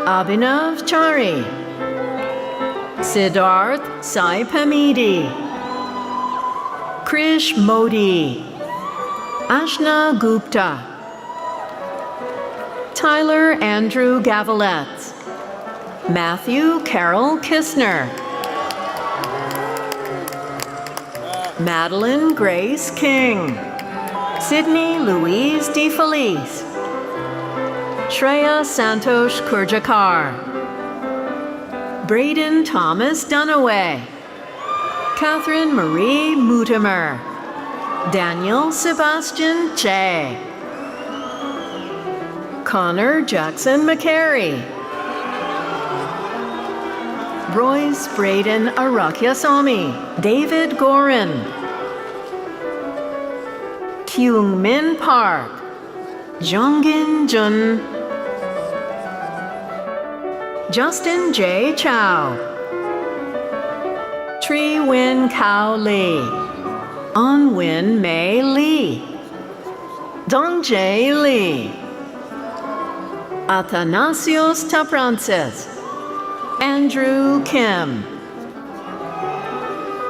Abhinav Chari, Siddharth Sai Pamidi, Krish Modi, Ashna Gupta, Tyler Andrew Gavalets, Matthew Carol Kistner, Madeline Grace King, Sydney Louise DeFelice, Shreya Santosh Kurjakar, Braden Thomas Dunaway, Catherine Marie Mutimer, Daniel Sebastian Che, Connor Jackson McCary, Royce Braden Arakyasamy, David Gorin, Kyung Min Park, Jongin Jun, Justin J. Chow, Tri Win Kao Lee, An Win Mei Lee, Dong J. Lee, Athanasios Taprances, Andrew Kim,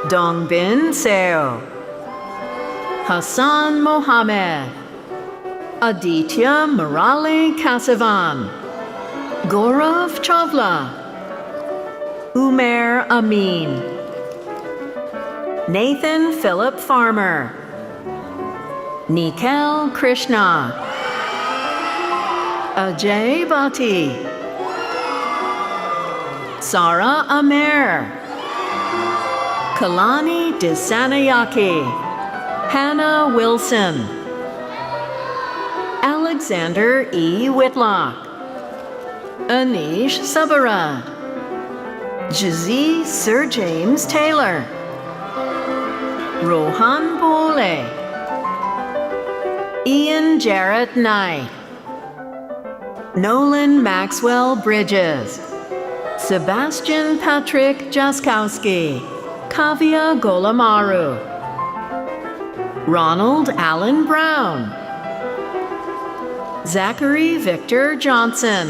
Dongbin Seo, Hassan Mohammed, Aditya Murali Kasavan, Gaurav Chavla, Umair Amin, Nathan Philip Farmer, Nikhil Krishna, Ajay Bhatti, Sara Amer, Kalani Disanayaki, Hannah Wilson, Alexander E. Whitlock, Anish Sabarad, Jazzy Sir James Taylor, Rohan Bole, Ian Jarrett Knight, Nolan Maxwell Bridges, Sebastian Patrick Jaskowski, Kavya Golamaru, Ronald Allen Brown, Zachary Victor Johnson,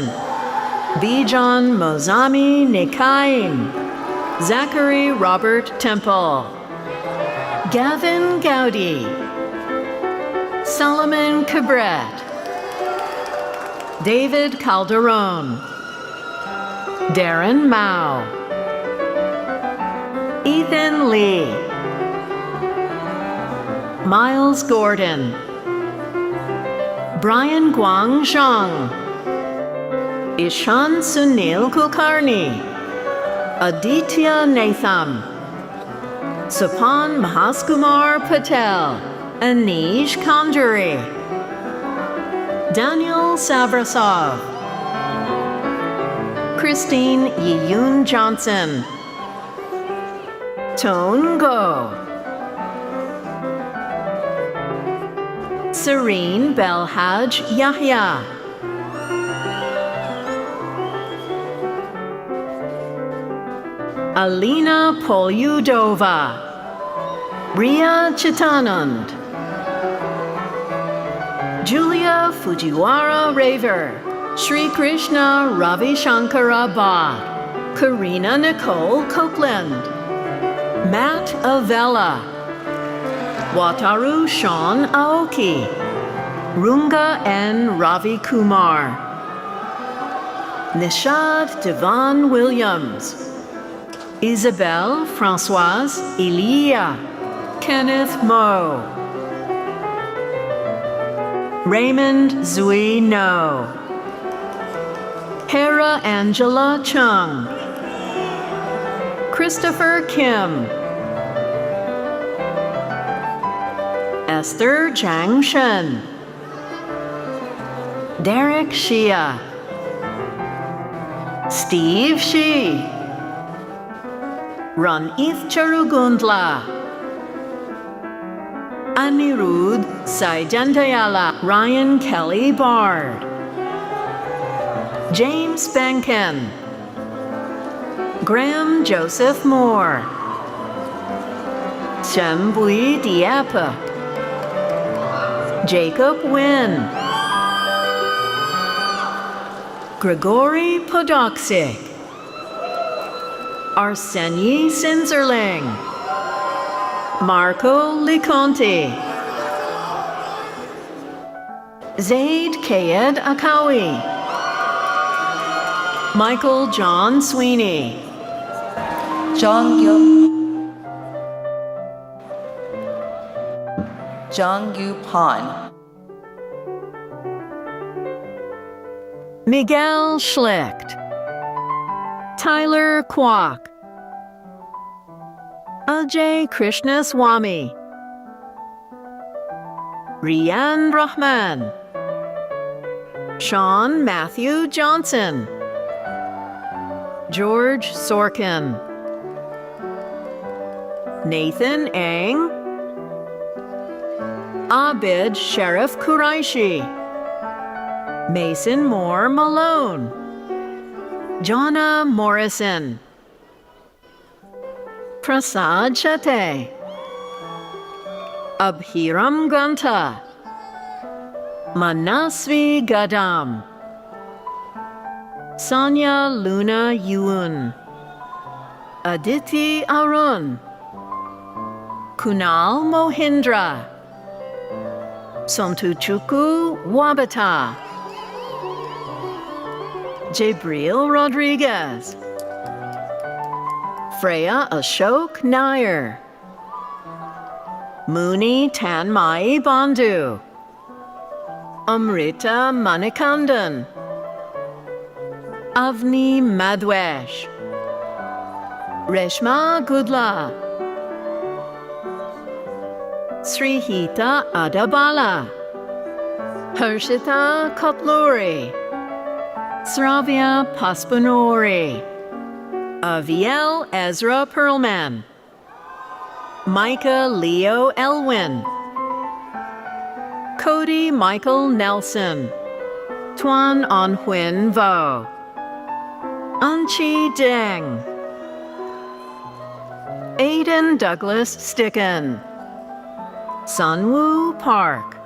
Bijan Mozami Nikaim, Zachary Robert Temple, Gavin Gowdy, Solomon Cabret, David Calderon, Darren Mao, Ethan Lee, Miles Gordon, Brian Guang Zhang, Ishan Sunil Kulkarni, Aditya Natham, Supan Mahaskumar Patel, Anish Kanduri, Daniel Savrasov, Christine Yiyun Johnson, Tone Go, Serene Belhaj Yahya, Alina Polyudova, Ria Chitanand, Julia Fujiwara Raver, Sri Krishna Ravi Shankara Bhatt, Karina Nicole Copeland, Matt Avella, Wataru Sean Aoki, Runga N. Ravi Kumar, Nishad Devon Williams, Isabelle Françoise Elia, Kenneth Moe, Raymond Zui No, Hera Angela Chung, Christopher Kim, Esther Zhang Shen, Derek Shia, Steve Shi, Ranith Charugundla, Anirudh Saidandayala, Ryan Kelly Bard, James Benken, Graham Joseph Moore, Shembui Diapa, Jacob Wynn, Grigory Podoksik, Arseny Sinzerling, Marco Liconti, Zaid Kayed Akawi, Michael John Sweeney,
Jongyu Pan,
Miguel Schlicht, Tyler Kwok, Ajay Krishnaswamy, Rian Rahman, Sean Matthew Johnson, George Sorkin, Nathan Ang, Abid Sheriff Quraishi, Mason Moore Malone, Jonna Morrison, Prasad Chate, Abhiram Ganta, Manasvi Gadam, Sonia Luna Yun, Aditi Arun, Kunal Mohindra, Somtuchuku Wabata, Jabril Rodriguez, Freya Ashok Nair, Muni Tanmai Bandhu, Amrita Manikandan, Avni Madwesh, Reshma Gudla, Srihita Adabala, Harshita Kotluri, Sravya Paspanori, Aviel Ezra Perlman, Micah Leo Elwin, Cody Michael Nelson, Tuan Onhuin Vo, Anchi Deng, Aidan Douglas Sticken, Sunwoo Park.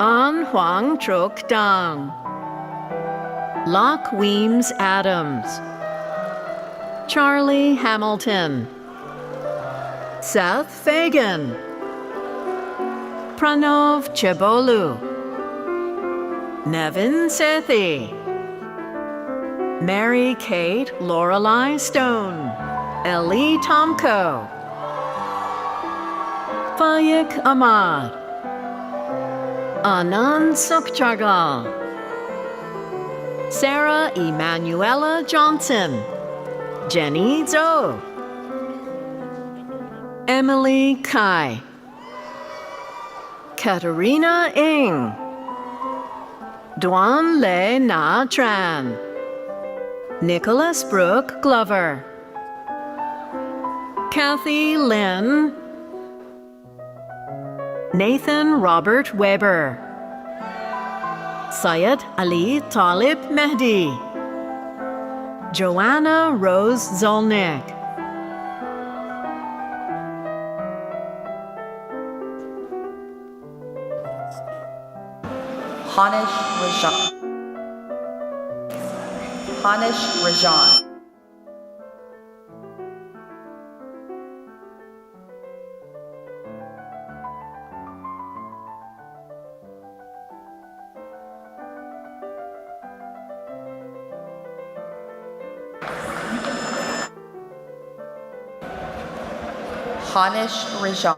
An Huang Truk Dang. Lock Weems Adams. Charlie Hamilton. Seth Fagan. Pranav Chebolu. Nevin Sethi. Mary Kate Lorelei Stone. Ellie Tomko. Fayek Ahmad. Anand Sukhjargal. Sarah Emanuela Johnson. Jenny Zhou. Emily Kai. Katarina Ng. Duan Le Na Tran. Nicholas Brooke Glover. Kathy Lynn. Nathan Robert Weber. Syed Ali Talib Mehdi. Joanna Rose Zolnik.
Hanish Rajan. Hanish Rajan. Hanish Rajan.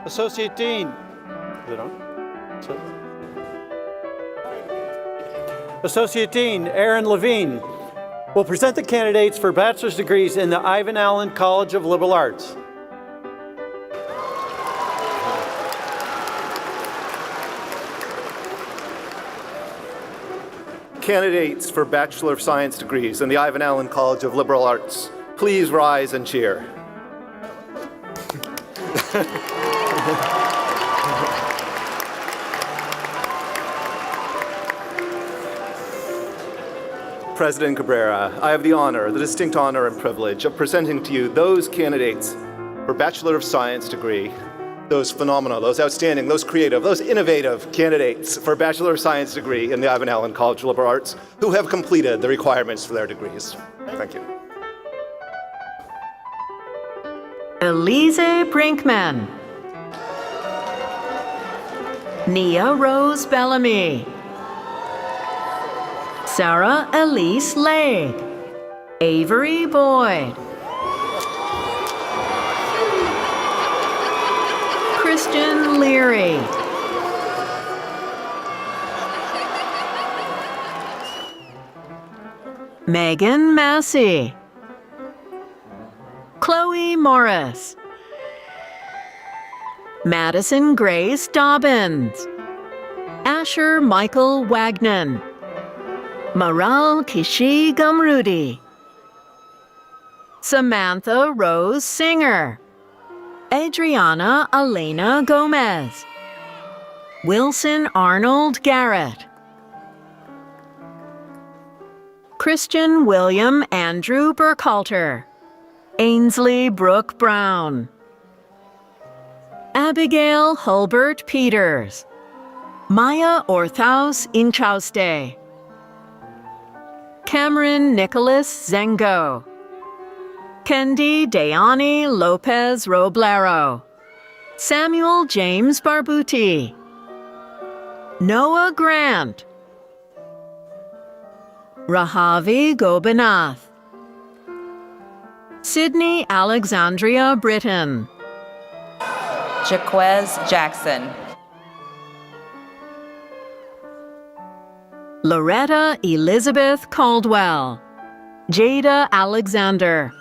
Associate Dean. Is it on? Associate Dean Aaron Levine will present the candidates for bachelor's degrees in the Ivan Allen College of Liberal Arts.
Candidates for Bachelor of Science degrees in the Ivan Allen College of Liberal Arts, please rise and cheer. President Cabrera, I have the honor, the distinct honor and privilege of presenting to you those candidates for Bachelor of Science degree, those phenomenal, those outstanding, those creative, those innovative candidates for Bachelor of Science degree in the Ivan Allen College of Liberal Arts who have completed the requirements for their degrees. Thank you.
Elise Brinkman. Nia Rose Bellamy. Sarah Elise Legg. Avery Boyd. Christian Leary. Megan Massey. Chloe Morris. Madison Grace Dobbins. Asher Michael Wagnon. Maral Kishi Gumrudi. Samantha Rose Singer. Adriana Elena Gomez. Wilson Arnold Garrett. Christian William Andrew Burkhalter. Ainsley Brooke Brown. Abigail Hulbert Peters. Maya Orthaus Inchauste. Cameron Nicholas Zengo. Kendi Dayani Lopez Roblero. Samuel James Barbuti. Noah Grant. Rahavi Gobinath. Sydney Alexandria Britton.
Jaquez Jackson.
Loretta Elizabeth Caldwell, Jada Alexander,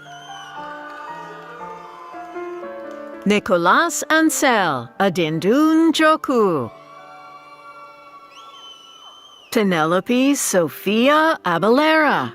Nicolas Ansel Adindun Joku, Penelope Sophia Abelera,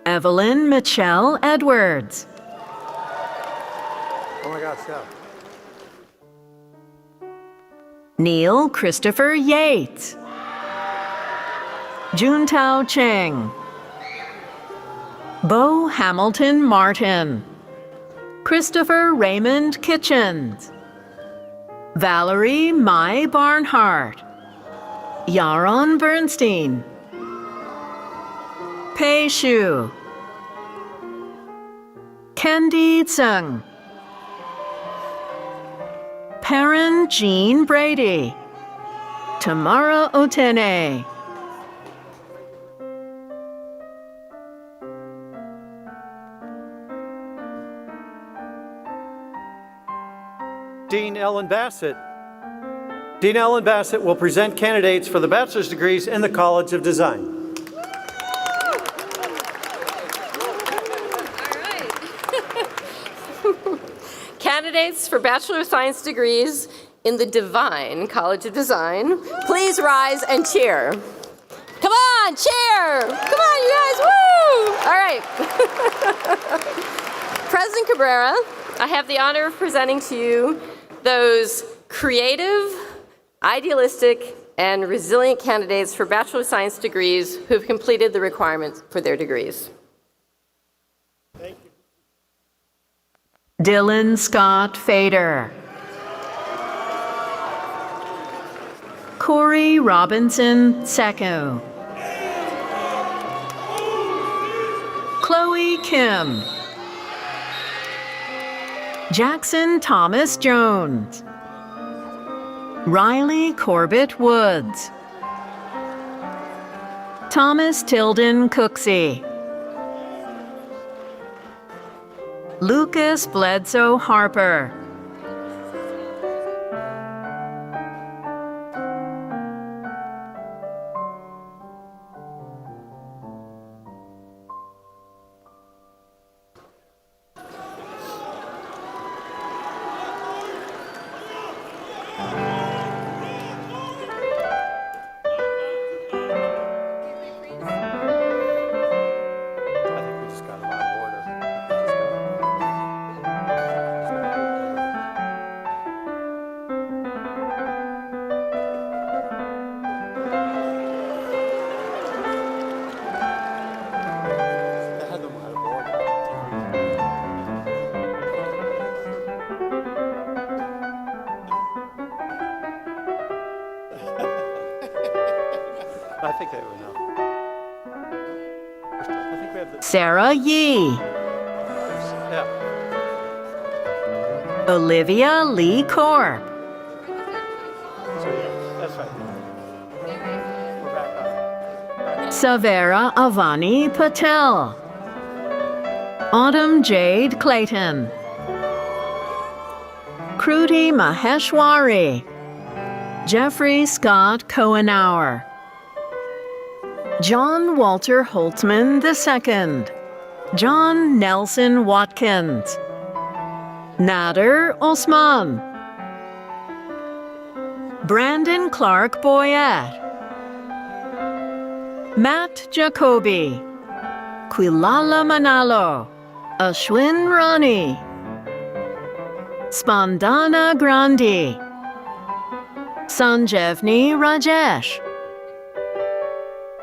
Evelyn Michelle Edwards,
Oh my gosh, yeah.
Neil Christopher Yates, Juntao Cheng, Bo Hamilton Martin, Christopher Raymond Kitchens, Valerie Mai Barnhart, Yaron Bernstein, Pei Shu, Kendi Tseng, Perrin Jean Brady, Tamara Otene,
Dean Ellen Bassett. Dean Ellen Bassett will present candidates for the bachelor's degrees in the College of Design.
Candidates for Bachelor of Science degrees in the Divine College of Design, please rise and cheer. Come on, cheer! Come on, you guys, woo! All right. President Cabrera, I have the honor of presenting to you those creative, idealistic, and resilient candidates for Bachelor of Science degrees who have completed the requirements for their degrees.
Dylan Scott Fader, Corey Robinson Sacco, Chloe Kim, Jackson Thomas Jones, Riley Corbett Woods, Thomas Tilden Cooksey, Lucas Bledsoe Harper,
I think they would know. I think we have the...
Sarah Yee,
Yeah.
Olivia Lee Corp,
So, yeah, that's right. We're back on.
Savera Avani Patel, Autumn Jade Clayton, Kruti Maheshwari, Jeffrey Scott Cohenauer, John Walter Holtzman II, John Nelson Watkins, Nader Osman, Brandon Clark Boyette, Matt Jacoby, Quilala Manalo, Ashwin Rani, Spandana Grandi, Sanjevni Rajesh,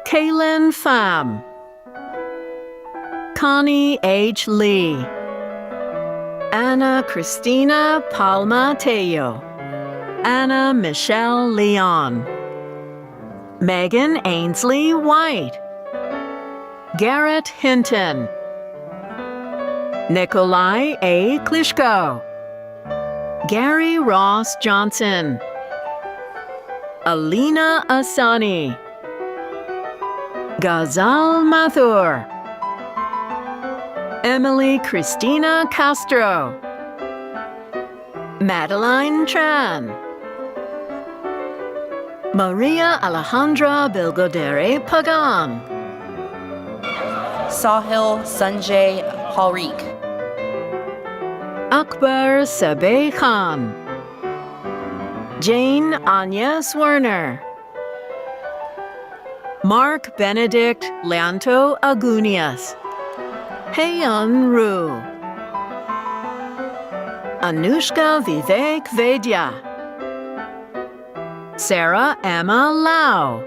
Kaylin Pham, Connie H. Lee, Anna Cristina Palma Tello, Anna Michelle Leon, Megan Ainsley White, Garrett Hinton, Nikolai A. Klishko, Gary Ross Johnson, Alina Asani, Ghazal Mathur, Emily Christina Castro, Madeline Tran, Maria Alejandra Bilgodere Pagan,
Sahil Sanjay Parikh,
Akbar Sabeh Khan, Jane Agnes Werner, Mark Benedict Leanto Agunias, Heyan Ru, Anushka Vivek Vedya, Sarah Emma Lau,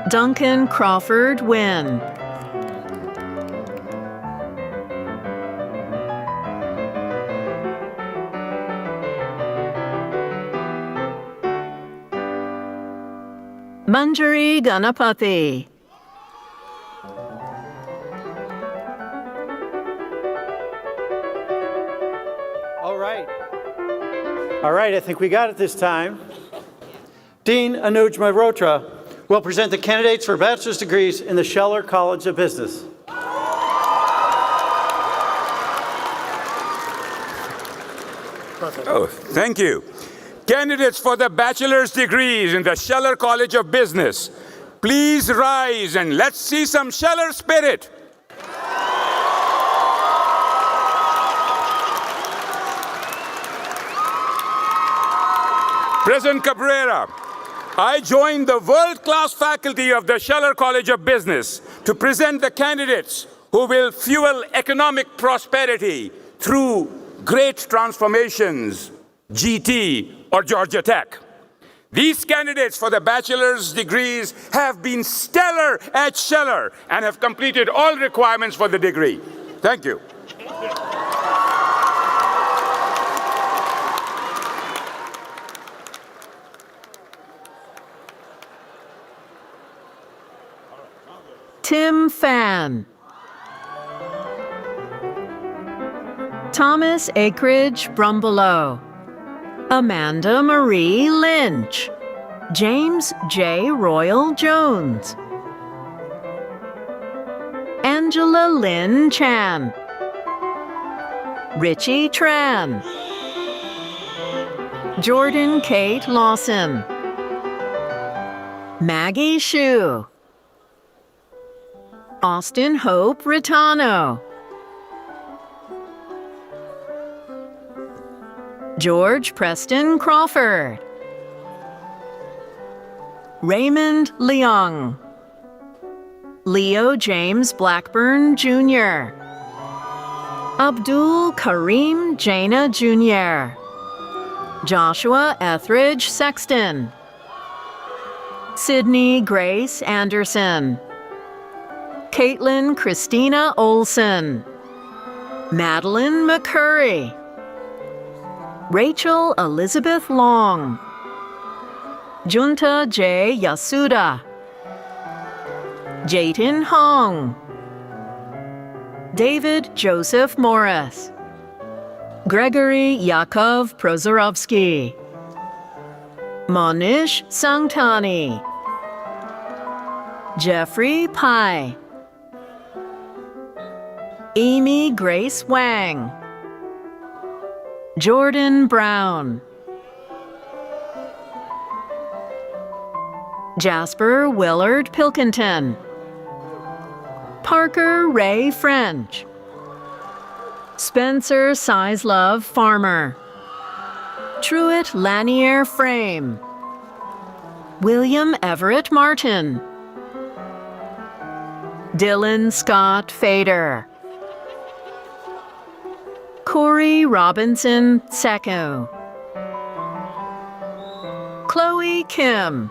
Duncan Crawford Wynn, Manjari Ganapathy,
All right, I think we got it this time. Dean Anuj Mehrotra will present the candidates for bachelor's degrees in the Scheller College of Business.
Oh, thank you. Candidates for the bachelor's degrees in the Scheller College of Business, please rise and let's see some Scheller spirit. President Cabrera, I joined the world-class faculty of the Scheller College of Business to present the candidates who will fuel economic prosperity through great transformations, GT or Georgia Tech. These candidates for the bachelor's degrees have been stellar at Scheller and have completed all requirements for the degree. Thank you.
Tim Phan, Thomas Akridge Brumbelow, Amanda Marie Lynch, James J. Royal Jones, Angela Lynn Chan, Richie Tran, Jordan Kate Lawson, Maggie Shu, Austin Hope Ritano, George Preston Crawford, Raymond Leung, Leo James Blackburn Jr., Abdul Karim Jaina Jr., Joshua Etheridge Sexton, Sydney Grace Anderson, Caitlin Christina Olson, Madeline McCurry, Rachel Elizabeth Long, Junta J. Yasuda, Jayton Hong, David Joseph Morris, Gregory Yakov Prozorovsky, Monish Sangtani, Jeffrey Pai, Amy Grace Wang, Jordan Brown, Jasper Willard Pilkington, Parker Ray French, Spencer Sizelove Farmer, Truett Lanier Frame, William Everett Martin, Dylan Scott Fader, Corey Robinson Sacco, Chloe Kim,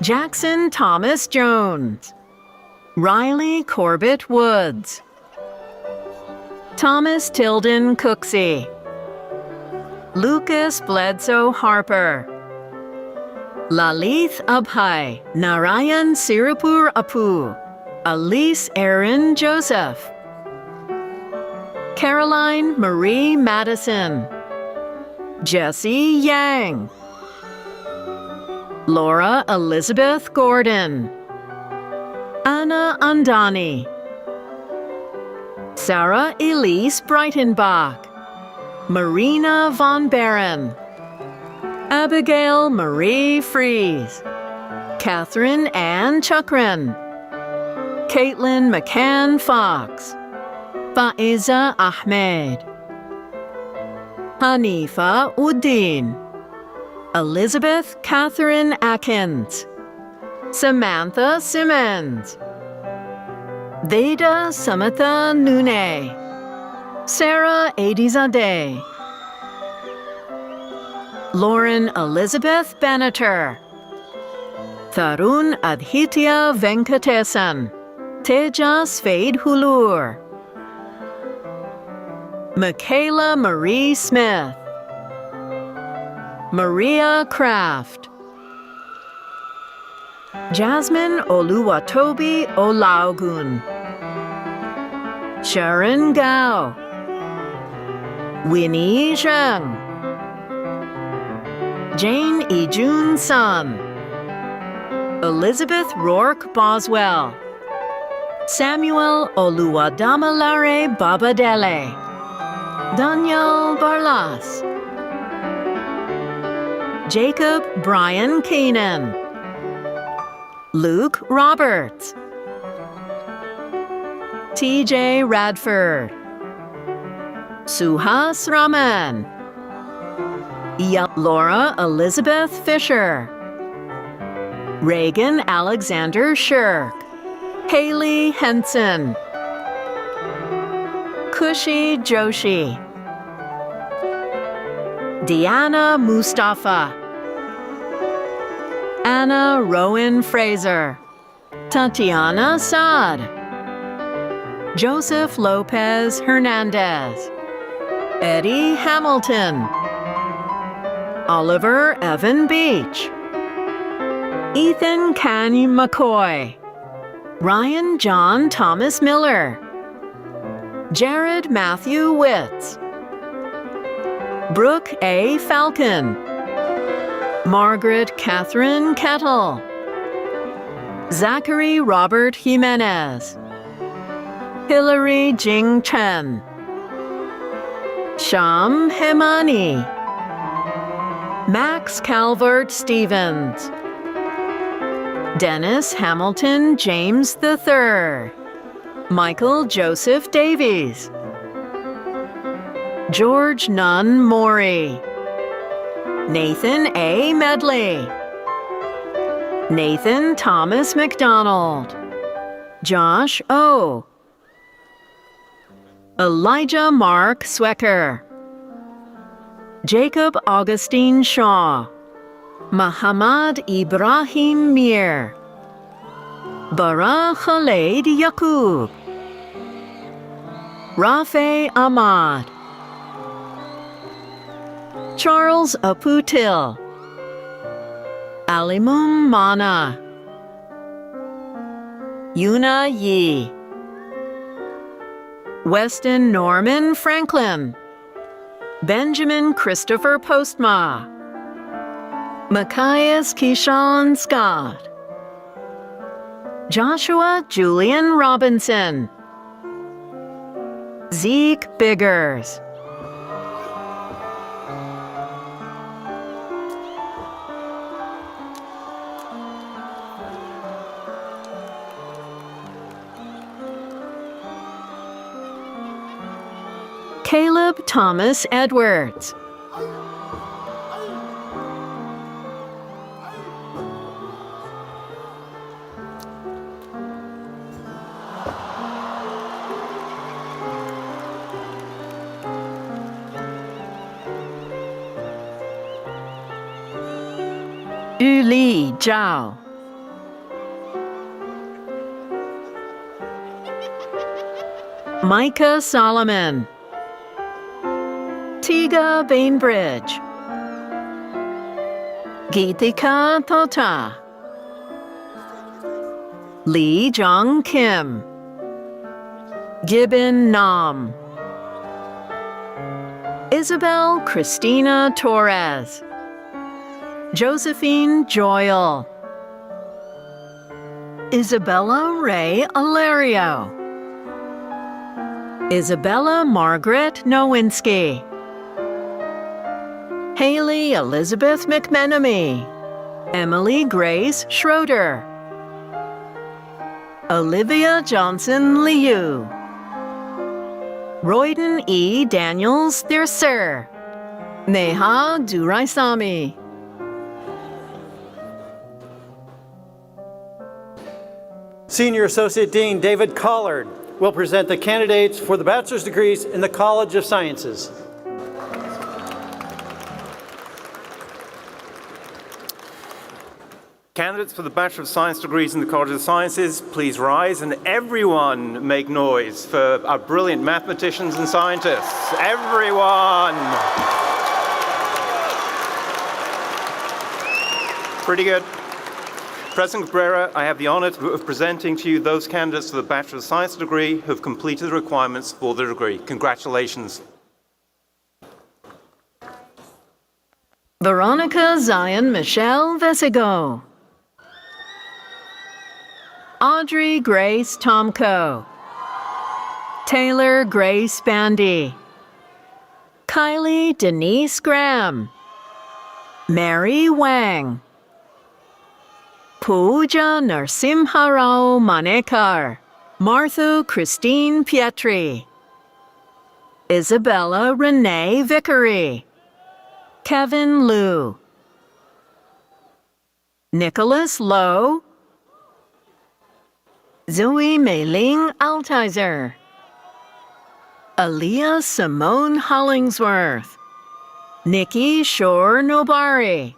Jackson Thomas Jones, Riley Corbett Woods, Thomas Tilden Cooksey, Lucas Bledsoe Harper, Lalith Abhai, Narayan Sirapur Apu, Elise Aaron Joseph, Caroline Marie Madison, Jessie Yang, Laura Elizabeth Gordon, Anna Andani, Sarah Elise Breitenbach, Marina von Baron, Abigail Marie Fries, Catherine Ann Chukran, Caitlin McCann Fox, Faiza Ahmed, Hanifa Uddin, Elizabeth Catherine Atkins, Samantha Simmons, Veda Samatha Nune, Sarah Adizadeh, Lauren Elizabeth Banneter, Tharun Adhitya Venkatesan, Tejas Fade Hulur, Michaela Marie Smith, Maria Kraft, Jasmine Oluwatobi Olaugun, Sharon Gao, Winnie Zheng, Jane Ijun Sun, Elizabeth Rourke Boswell, Samuel Oluwadamalare Babadele, Daniel Barlas, Jacob Brian Keenan, Luke Roberts, TJ Radford, Suhas Raman, Laura Elizabeth Fisher, Reagan Alexander Shirk, Haley Henson, Kushi Joshi, Deanna Mustafa, Anna Rowan Fraser, Tatiana Saad, Joseph Lopez Hernandez, Eddie Hamilton, Oliver Evan Beach, Ethan Kanye McCoy, Ryan John Thomas Miller, Jared Matthew Witz, Brooke A. Falcon, Margaret Catherine Kettle, Zachary Robert Jimenez, Hillary Jing Chen, Sham Hemani, Max Calvert Stevens, Dennis Hamilton James III, Michael Joseph Davies, George Nunn Morey, Nathan A. Medley, Nathan Thomas McDonald, Josh O., Elijah Mark Swecker, Jacob Augustine Shaw, Muhammad Ibrahim Mir, Bara Khaled Yaqub, Rafe Ahmad, Charles Aputil, Alimum Mana, Yuna Yi, Weston Norman Franklin, Benjamin Christopher Postma, Machias Keyshawn Scott, Joshua Julian Robinson, Zeke Biggers, Caleb Thomas Edwards, Yuli Zhao. Micah Solomon. Tiga Bainbridge. Geetika Tota. Lee Jong Kim. Gibbon Nam. Isabel Christina Torres. Josephine Joyle. Isabella Ray Alario. Isabella Margaret Nowinski. Haley Elizabeth McMenamy. Emily Grace Schroeder. Olivia Johnson Liu. Royden E. Daniels, dear sir. Neha Duraisamy.
Senior Associate Dean David Collard will present the candidates for the bachelor's degrees in the College of Sciences.
Candidates for the Bachelor of Science degrees in the College of Sciences, please rise, and everyone make noise for our brilliant mathematicians and scientists. Everyone! Pretty good. President Cabrera, I have the honor of presenting to you those candidates for the Bachelor of Science degree who have completed the requirements for the degree. Congratulations.
Veronica Zion Michelle Vesigo. Audrey Grace Tomko. Taylor Grace Bandy. Kylie Denise Graham. Mary Wang. Pooja Narsimharao Manekar. Martha Christine Pietri. Isabella Renee Vickery. Kevin Liu. Nicholas Lowe. Zoe Meiling Altizer. Aaliyah Simone Hollingsworth. Nikki Shore Nobari.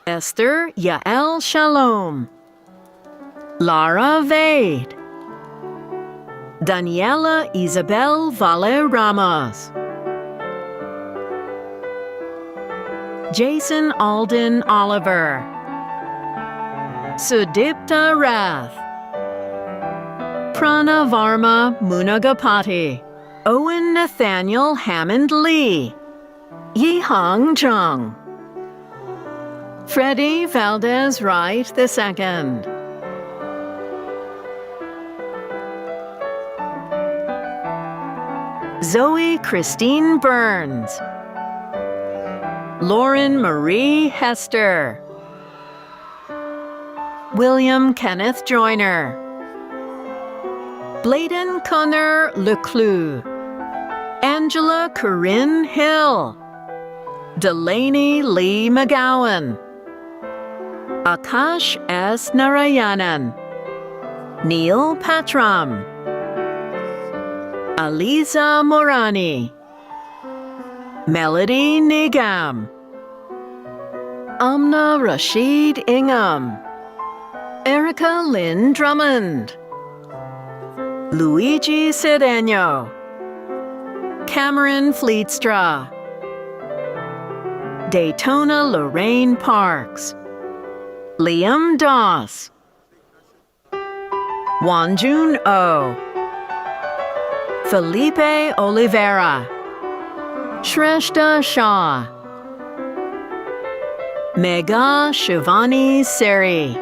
Esther Yael Shalom. Lara Vade. Daniela Isabel Valle Ramos. Jason Alden Oliver. Sudipta Rath. Prana Varma Munagapati. Owen Nathaniel Hammond Lee. Yihang Zhang. Freddie Valdez Wright II. Zoe Christine Burns. Lauren Marie Hester. William Kenneth Joyner. Bladen Connor Leclue. Angela Corinne Hill. Delaney Lee McGowan. Akash S. Narayanan. Neil Patram. Aliza Morani. Melody Nigam. Amna Rashid Ingham. Erica Lynn Drummond. Luigi Cedeno. Cameron Fleetstra. Daytona Lorraine Parks. Liam Doss. Wanjun O. Felipe Oliveira. Shrestha Shah. Megha Shivani Seri.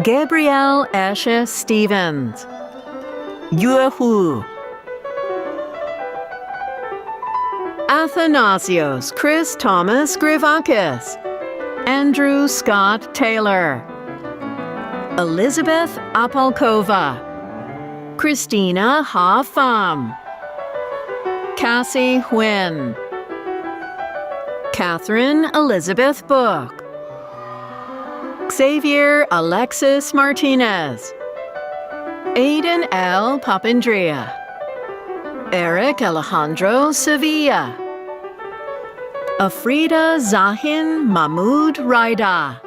Gabrielle Asha Stevens. Yuehu. Athanasios Chris Thomas Grivakis. Andrew Scott Taylor. Elizabeth Apalkova. Christina Ha Pham. Cassie Huynh. Catherine Elizabeth Book. Xavier Alexis Martinez. Aiden L. Papandrea. Eric Alejandro Sevilla. Afrida Zahin Mahmood Raida,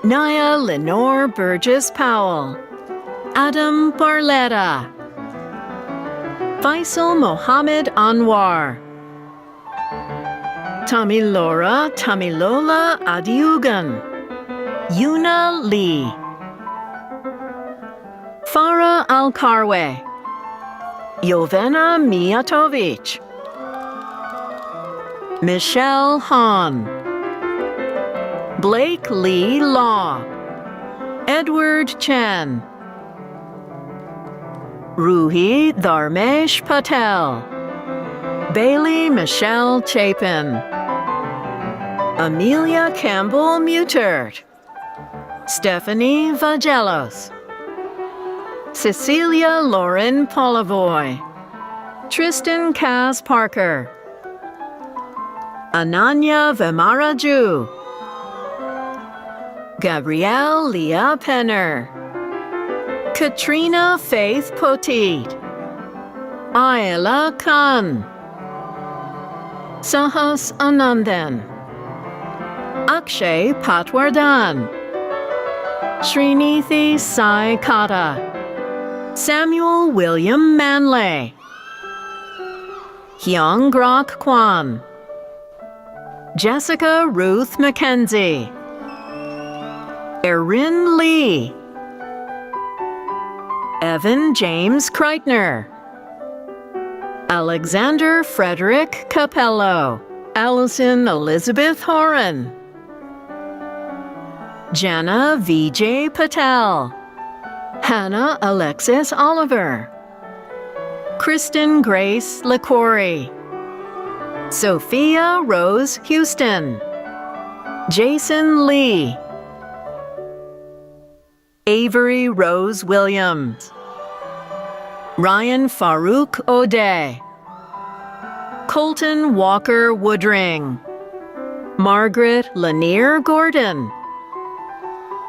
Naya Lenore Burgess Powell, Adam Barletta, Faisal Mohammed Anwar, Tamilola Adiugan, Yuna Lee, Farah Al-Karwe, Jovena Mijatovic, Michelle Hahn, Blake Lee Law, Edward Chen, Ruhi Dharmesh Patel, Bailey Michelle Chapin, Amelia Campbell Mutert, Stephanie Vagelos, Cecilia Lauren Polavoy, Tristan Kaz Parker, Ananya Vemaraju, Gabrielle Leah Penner, Katrina Faith Poteet, Ayla Khan, Sahas Anandan, Akshay Patwardhan, Srinithi Sai Kata, Samuel William Manley, Hyung Grok Kwan, Jessica Ruth McKenzie, Erin Lee, Evan James Kreitner, Alexander Frederick Capello, Allison Elizabeth Horan, Jana Vijay Patel, Hannah Alexis Oliver, Kristen Grace LaCory, Sophia Rose Houston, Jason Lee, Avery Rose Williams, Ryan Farouk O'Day, Colton Walker Woodring, Margaret Lanier Gordon,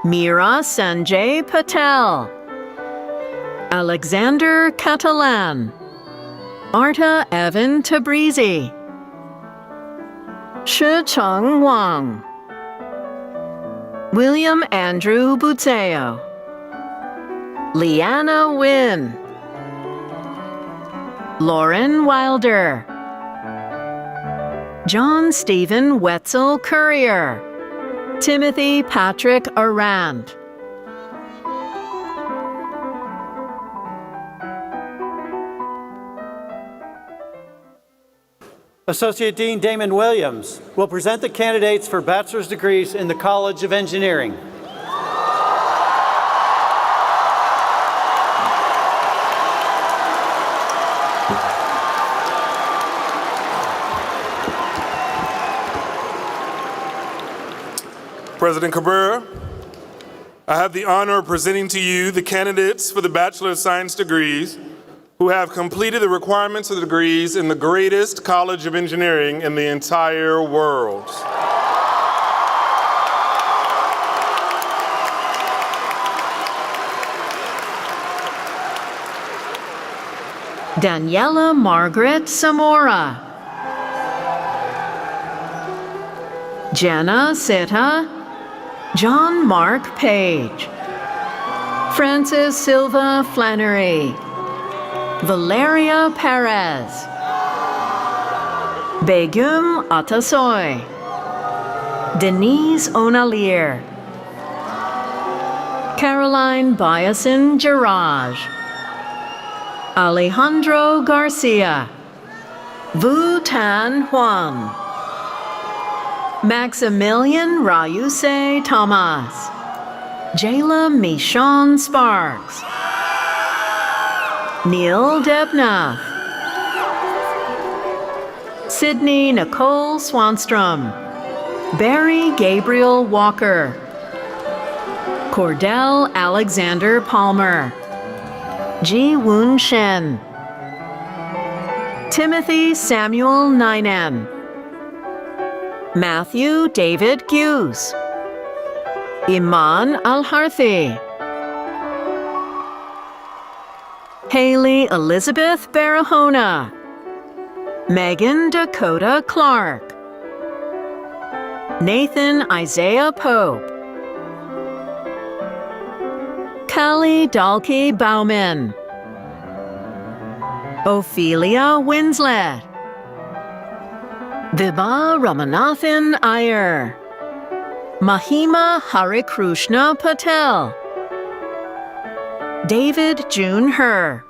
Meera Sanjay Patel, Alexander Catalan, Marta Evan Tabrizi, Shi-Chung Wang, William Andrew Buteo, Leanna Wynn, Lauren Wilder, John Stephen Wetzel Courier, Timothy Patrick Arand,
Associate Dean Damon Williams will present the candidates for bachelor's degrees in the College of Engineering.
President Cabrera, I have the honor of presenting to you the candidates for the Bachelor of Science degrees who have completed the requirements of the degrees in the greatest college of engineering in the entire world.
Daniela Margaret Zamora, Jenna Seta, John Mark Page, Francis Silva Flannery, Valeria Perez, Begum Atasoy, Denise Onalier, Caroline Biasin Jaraj, Alejandro Garcia, Vu Tan Huang, Maximilian Rayuse Thomas, Jayla Michon Sparks, Neil Debnath, Sydney Nicole Swanstrom, Barry Gabriel Walker, Cordell Alexander Palmer, Ji Woon Shen, Timothy Samuel Ninan, Matthew David Hughes, Iman Al-Harthi, Haley Elizabeth Barahona, Megan Dakota Clark, Nathan Isaiah Pope, Kelly Dalkey Bauman, Ophelia Winslet, Vibha Ramanathan Iyer, Mahima Harikrushna Patel, David June Herr,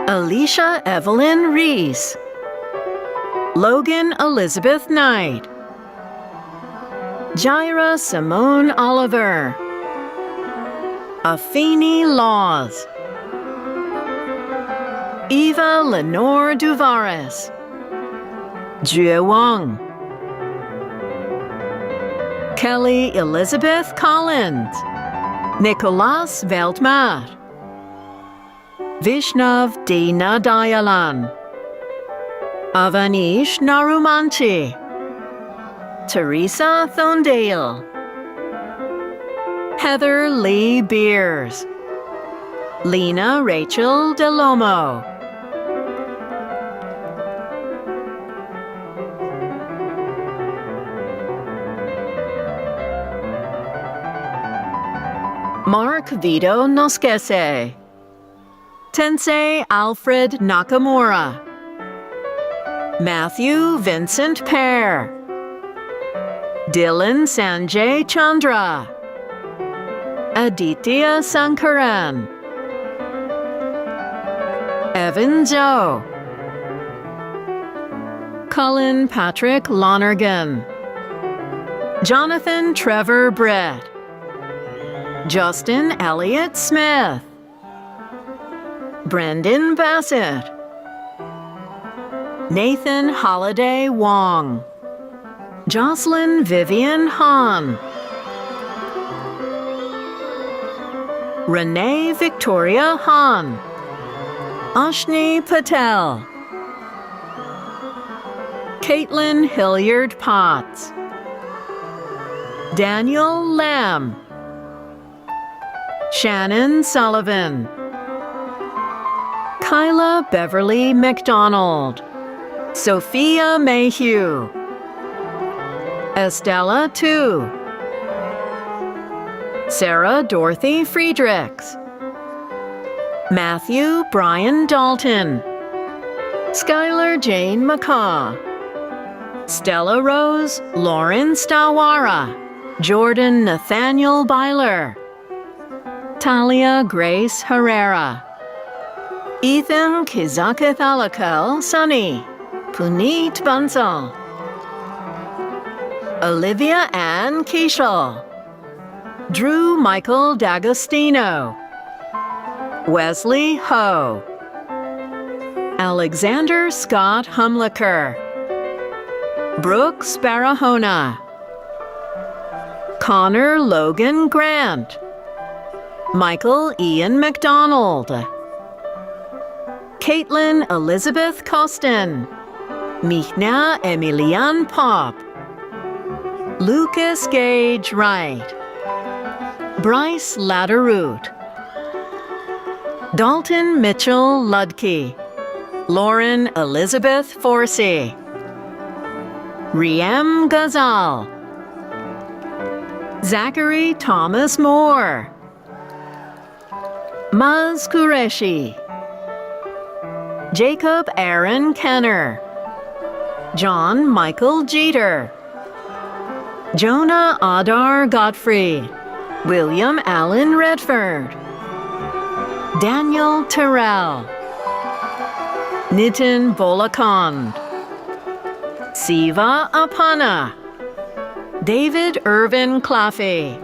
Alicia Evelyn Reese, Logan Elizabeth Knight, Jaira Simone Oliver, Afeni Laws, Eva Lenore Duvaris, Jue Wang, Kelly Elizabeth Collins, Nicholas Veltmat, Vishnav Dina Dayalan, Avanish Narumanchi, Teresa Thondale, Heather Lee Beers, Lena Rachel Delomo, Mark Vito Noskese, Tensei Alfred Nakamura, Matthew Vincent Pear, Dylan Sanjay Chandra, Aditya Sankaran, Evan Zhou, Cullen Patrick Lonergan, Jonathan Trevor Brett, Justin Elliott Smith, Brendan Bassett, Nathan Holiday Wong, Jocelyn Vivian Han, Renee Victoria Han, Ashni Patel, Caitlin Hilliard Potts, Daniel Lamb, Shannon Sullivan, Kyla Beverly McDonald, Sophia Mayhew, Estella Tu, Sarah Dorothy Friedrichs, Matthew Brian Dalton, Skylar Jane McCaw, Stella Rose Lauren Stawara, Jordan Nathaniel Byler, Talia Grace Herrera, Ethan Kizaketh Alakel Sunny, Puneet Bansal, Olivia Ann Keishel, Drew Michael D'Agostino, Wesley Ho, Alexander Scott Humliker, Brooks Barahona, Connor Logan Grant, Michael Ian McDonald, Caitlin Elizabeth Costin, Michna Emilian Pop, Lucas Gage Wright, Bryce Latteroot, Dalton Mitchell Ludke, Lauren Elizabeth Forsey, Riem Ghazal, Zachary Thomas Moore, Maz Qureshi, Jacob Aaron Kenner, John Michael Jeter, Jonah Adar Godfrey, William Allen Redford, Daniel Terrell, Nitin Bolakand, Siva Apana, David Irvin Claffey,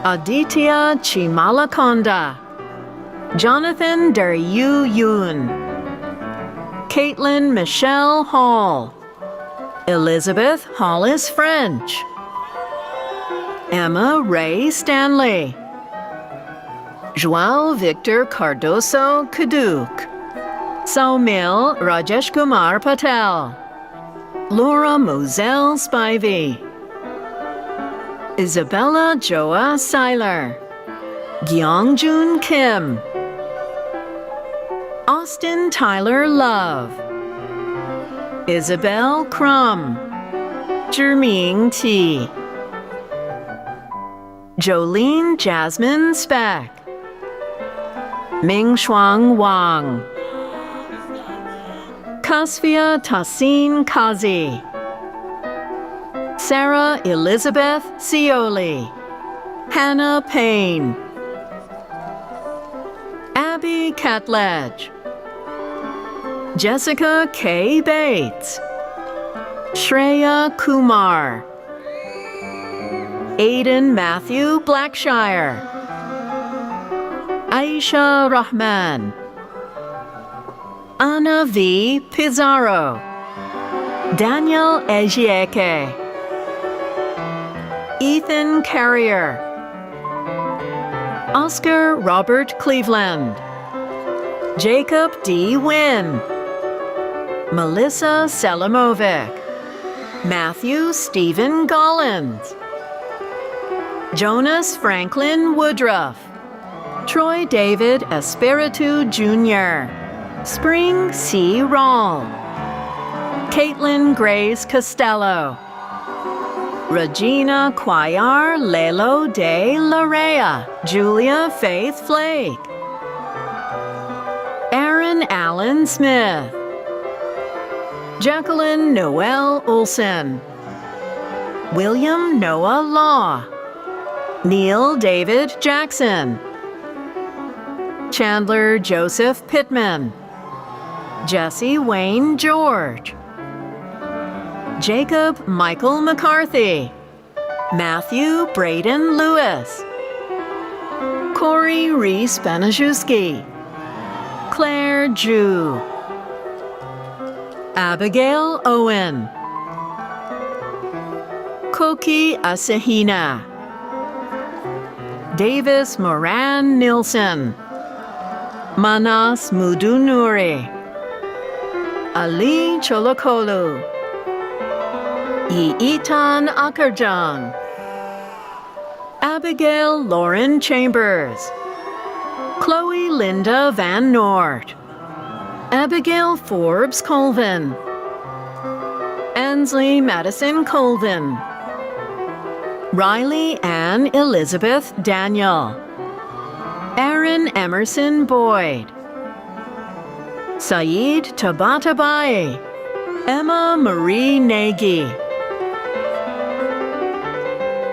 Aditya Chimalakonda, Jonathan Deryu Yoon, Caitlin Michelle Hall, Elizabeth Hollis French, Emma Ray Stanley, João Victor Cardoso Kaduk, Saumil Rajesh Kumar Patel, Laura Moselle Spivey, Isabella Joa Seiler, Gyeongjun Kim, Austin Tyler Love, Isabel Crum, Zhiming Qi. Jolene Jasmine Speck. Mingshuang Wang. Kasvia Tassin Kazi. Sarah Elizabeth Cioli. Hannah Payne. Abby Catledge. Jessica K. Bates. Shreya Kumar. Aiden Matthew Blackshire. Aisha Rahman. Anna V. Pizarro. Daniel Ejieke. Ethan Carrier. Oscar Robert Cleveland. Jacob D. Wynn. Melissa Selimovic. Matthew Stephen Gollins. Jonas Franklin Woodruff. Troy David Espiritu Jr. Spring C. Rawl. Caitlin Grace Costello. Regina Cuellar Lelo de Larea. Julia Faith Flake. Aaron Allen Smith. Jacqueline Noel Olson. William Noah Law. Neil David Jackson. Chandler Joseph Pittman. Jesse Wayne George. Jacob Michael McCarthy. Matthew Braden Lewis. Corey Reese Banaszewski. Claire Ju. Abigail Owen. Koki Asahina. Davis Moran Nilsson. Manas Mudunuri. Ali Cholokolu. Iitan Akarjan. Abigail Lauren Chambers. Chloe Linda Van Noort. Abigail Forbes Colvin. Ansley Madison Colvin. Riley Ann Elizabeth Daniel. Aaron Emerson Boyd. Saeed Tabatabai. Emma Marie Nagy.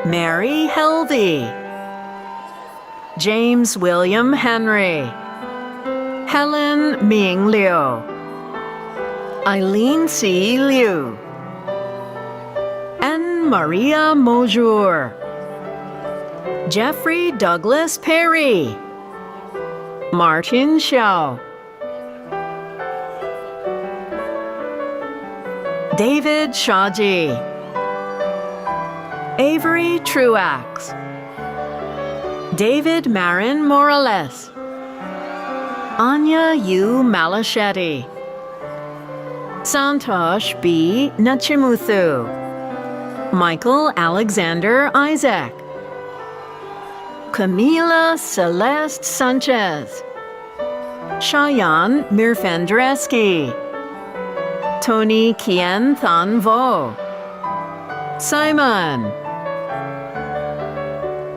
Mary Helvey. James William Henry. Helen Ming Liu. Eileen C. Liu. Anne Maria Mojour. Jeffrey Douglas Perry. Martin Xiao. David Shaji. Avery Truax. David Marin Morales. Anya U. Malachetti. Santosh B. Nachimuthu. Michael Alexander Isaac. Camila Celeste Sanchez. Shayan Mirfendreski. Tony Kien Than Vo. Simon.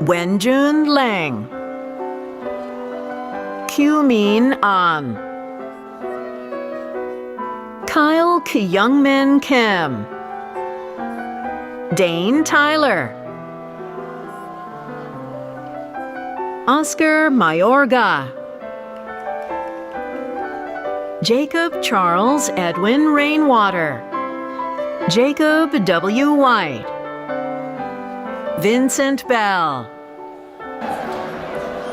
Wenjun Lang. Kyu-min An. Kyle Kyungmin Kim. Dane Tyler. Oscar Mayorga. Jacob Charles Edwin Rainwater. Jacob W. White. Vincent Bell.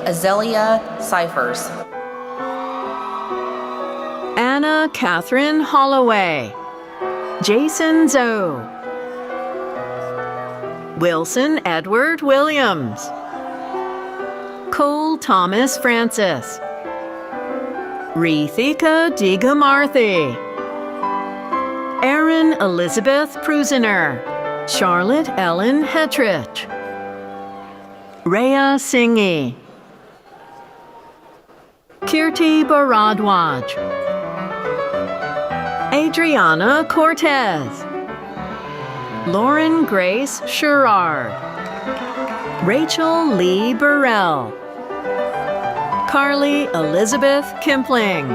Azalea Cyphers.
Anna Catherine Holloway. Jason Zoe. Wilson Edward Williams. Cole Thomas Francis. Rithika Digamarthi. Erin Elizabeth Prusiner. Charlotte Ellen Hetrich. Rhea Singhi. Kirti Bharadwaj. Adriana Cortez. Lauren Grace Sherrard, Rachel Lee Burrell, Carly Elizabeth Kimpling,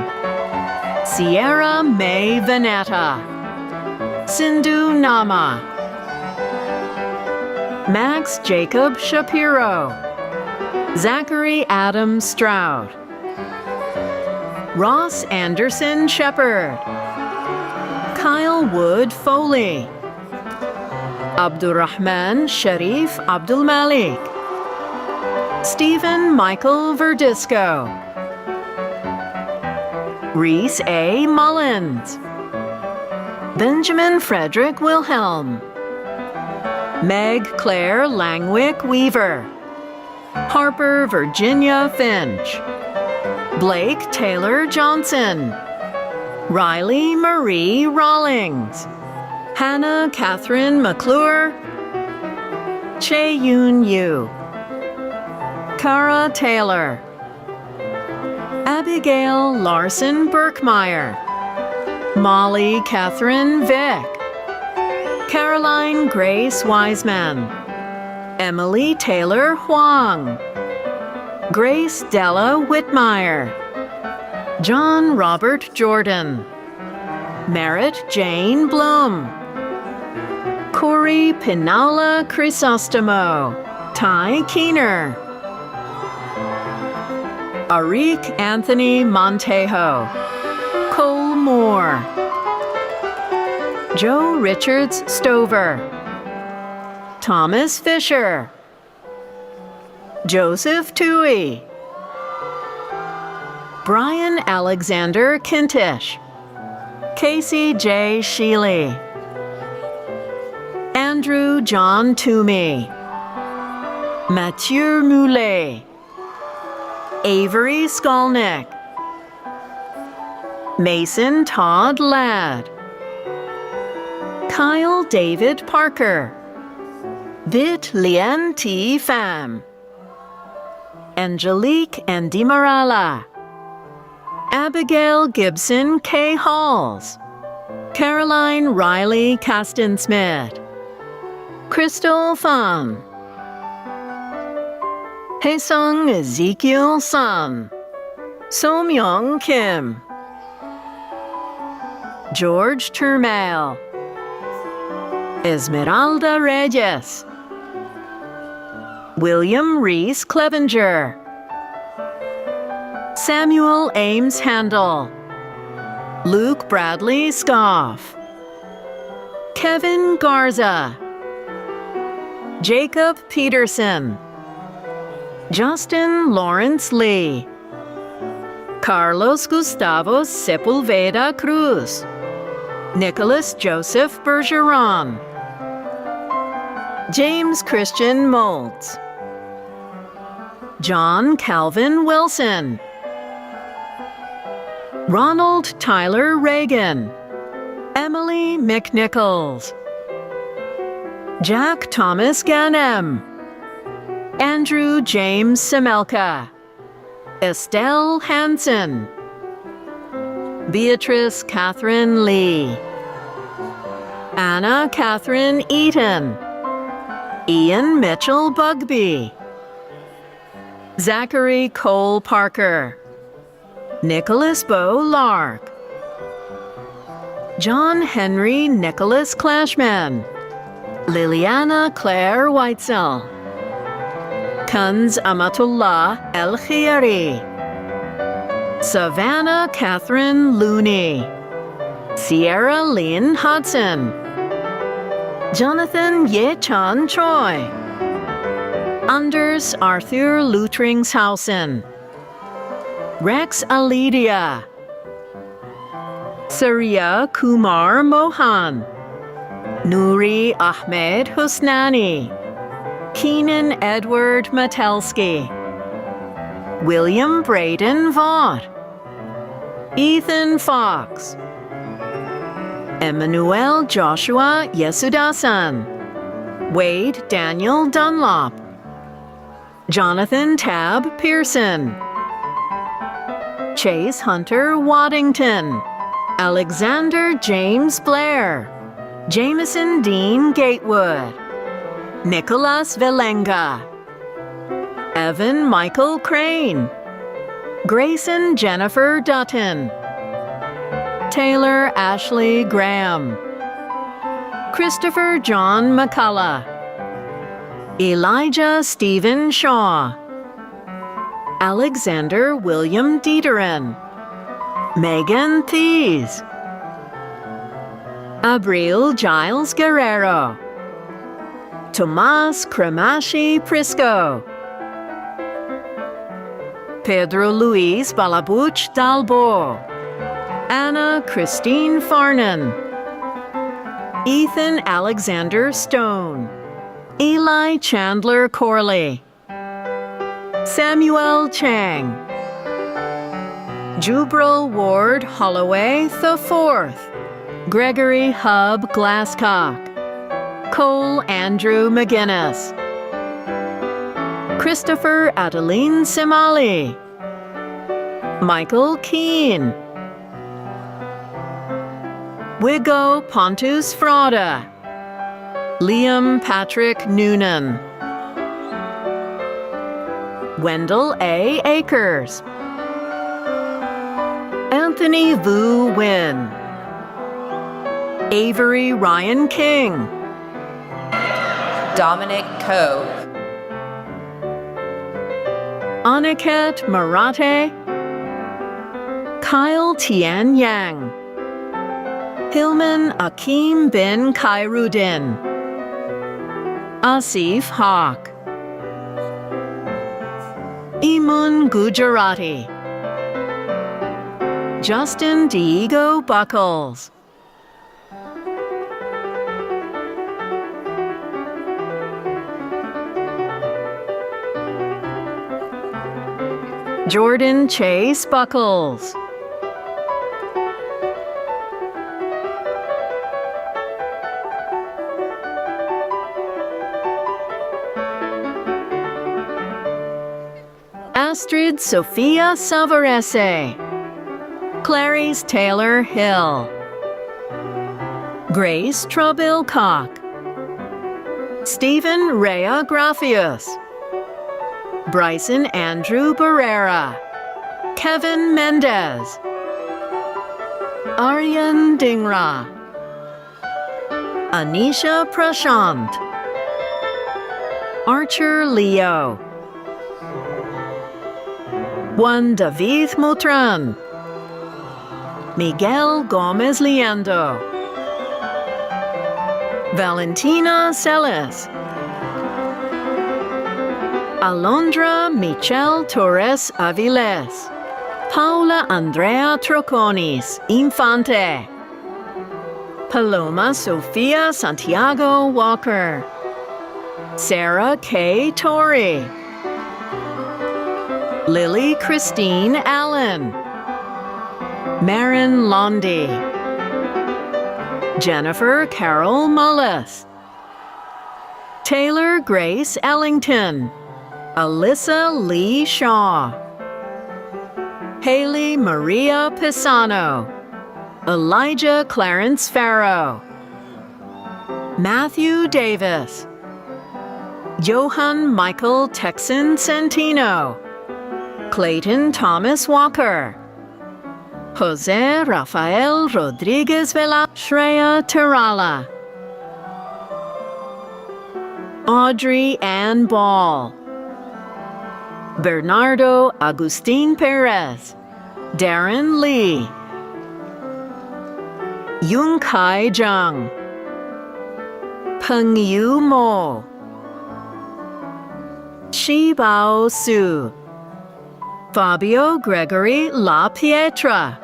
Sierra May Veneta, Sindhu Nama, Max Jacob Shapiro, Zachary Adam Stroud, Ross Anderson Shepard, Kyle Wood Foley, Abdurrahman Sharif Abdul Malik, Stephen Michael Verdisco, Reese A. Mullins, Benjamin Frederick Wilhelm, Meg Claire Langwick Weaver, Harper Virginia Finch, Blake Taylor Johnson, Riley Marie Rawlings, Hannah Catherine McClure, Che Yoon Yu, Cara Taylor, Abigail Larson Burkmeyer, Molly Catherine Vick, Caroline Grace Wiseman, Emily Taylor Huang, Grace Della Whitmire, John Robert Jordan, Merritt Jane Blum, Corey Pinaula Crisostomo, Ty Keener, Arik Anthony Montejo, Cole Moore, Joe Richards Stover, Thomas Fisher, Joseph Toohey, Brian Alexander Kintish, Casey J. Sheely, Andrew John Toomey, Mathieu Moulet, Avery Skolnick, Mason Todd Ladd, Kyle David Parker, Bit Lien T. Pham, Angelique Andimarala, Abigail Gibson K. Halls, Caroline Riley Kasten-Smith, Crystal Pham, Haesung Ezekiel Sun, So-myung Kim, George Turmel, Esmeralda Reyes, William Reese Clevenger, Samuel Ames Handel, Luke Bradley Scoff, Kevin Garza, Jacob Peterson, Justin Lawrence Lee, Carlos Gustavo Sepulveda Cruz, Nicholas Joseph Bergeron, James Christian Moltz, John Calvin Wilson, Ronald Tyler Reagan, Emily McNichols, Jack Thomas Ganem, Andrew James Semelka, Estelle Hansen, Beatrice Catherine Lee, Anna Catherine Eaton, Ian Mitchell Bugby, Zachary Cole Parker, Nicholas Bo Lark, John Henry Nicholas Clashman, Liliana Claire Weitzel, Kunz Amatullah El Khiyari, Savannah Catherine Looney, Sierra Lynn Hudson, Jonathan Ye-chan Choi, Anders Arthur Lutringshausen, Rex Alidia, Surya Kumar Mohan, Nuri Ahmed Husnani, Keenan Edward Matelski, William Braden Vaught, Ethan Fox, Emmanuel Joshua Yesudasan, Wade Daniel Dunlop, Jonathan Tab Pearson, Chase Hunter Waddington, Alexander James Blair, Jameson Dean Gatewood, Nicholas Velenga, Evan Michael Crane, Grayson Jennifer Dutton, Taylor Ashley Graham, Christopher John McCullough, Elijah Stephen Shaw, Alexander William Dieterin, Megan Thies, Abril Giles Guerrero, Tomas Cremashi Prisco, Pedro Luis Balabuch Dalbo, Anna Christine Farnan, Ethan Alexander Stone, Eli Chandler Corley, Samuel Chang, Jubril Ward Holloway IV, Gregory Hub Glasscock, Cole Andrew McGinnis, Christopher Adeline Simali, Michael Keane, Wigo Pontus Frauda, Liam Patrick Noonan, Wendell A. Akers, Anthony Vu Win, Avery Ryan King,
Dominic Coe,
Aniket Marate, Kyle Tian Yang, Hilman Akim bin Khairuddin, Asif Haq, Imun Gujarati, Justin Diego Buckles, Jordan Chase Buckles, Astrid Sophia Savarese, Clarice Taylor Hill, Grace Trubilcock, Stephen Rea Grafius, Bryson Andrew Barrera, Kevin Mendez, Aryan Dingra, Anisha Prashant, Archer Leo, Juan David Mutran, Miguel Gomez Liendo, Valentina Celis, Alondra Michelle Torres Aviles, Paula Andrea Troconis Infante, Paloma Sofia Santiago Walker, Sarah K. Torrey, Lily Christine Allen, Marin Londi, Jennifer Carol Mullis, Taylor Grace Ellington, Alyssa Lee Shaw, Haley Maria Pisano, Elijah Clarence Farrow, Matthew Davis, Johan Michael Texan Santino, Clayton Thomas Walker, Jose Rafael Rodriguez Vela, Shreya Terala, Audrey Ann Ball, Bernardo Agustin Perez, Darren Lee, Yung Kai Zhang, Peng Yu Mo, Shi Bao Su, Fabio Gregory La Pietra,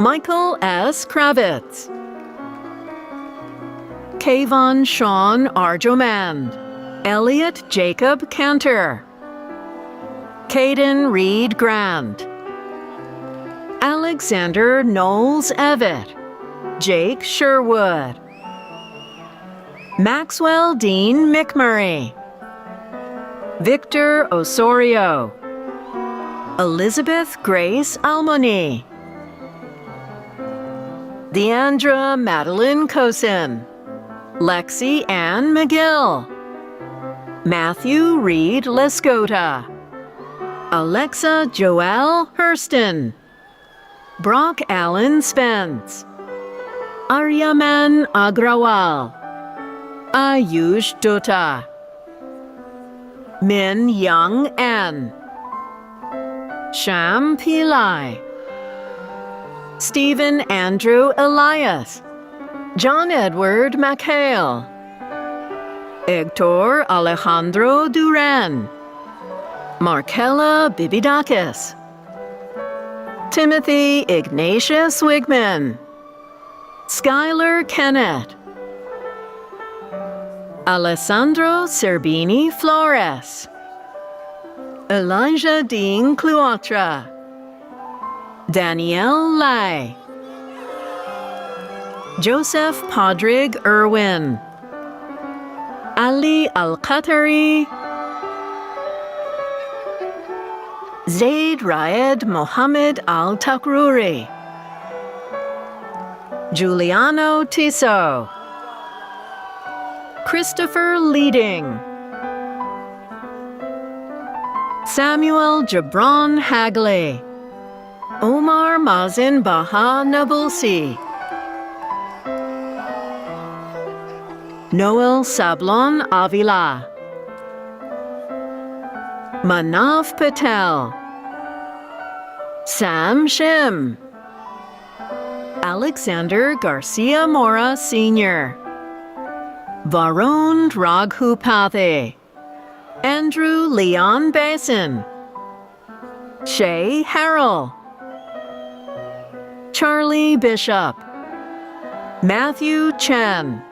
Michael S. Kravitz, Kayvon Sean Arjomand, Elliot Jacob Cantor, Caden Reed Grant, Alexander Knowles Evett, Jake Sherwood, Maxwell Dean McMurray, Victor Osorio, Elizabeth Grace Almoni, Deandra Madeline Cosin, Lexi Ann McGill, Matthew Reed Lescota, Alexa Joelle Hurston, Brock Allen Spence, Aryaman Agrawal, Ayush Dutta, Min Young An, Sham Pillai, Stephen Andrew Elias, John Edward McHale, Hector Alejandro Duran, Markella Bibidakis, Timothy Ignatius Wigman, Skylar Kennett, Alessandro Serbini Flores, Elijah Dean Cluatra, Danielle Lai, Joseph Podrig Irwin, Ali Al-Qatari, Zaid Raed Mohammed Al-Takruri, Giuliano Tiso, Christopher Leading, Samuel Jabron Hagley, Omar Mazin Baha Nabulsi, Noel Sablon Avila, Manav Patel, Sam Shim, Alexander Garcia Mora Sr., Varun Raghupathy, Andrew Leon Basin, Shay Harrell, Charlie Bishop, Matthew Chen,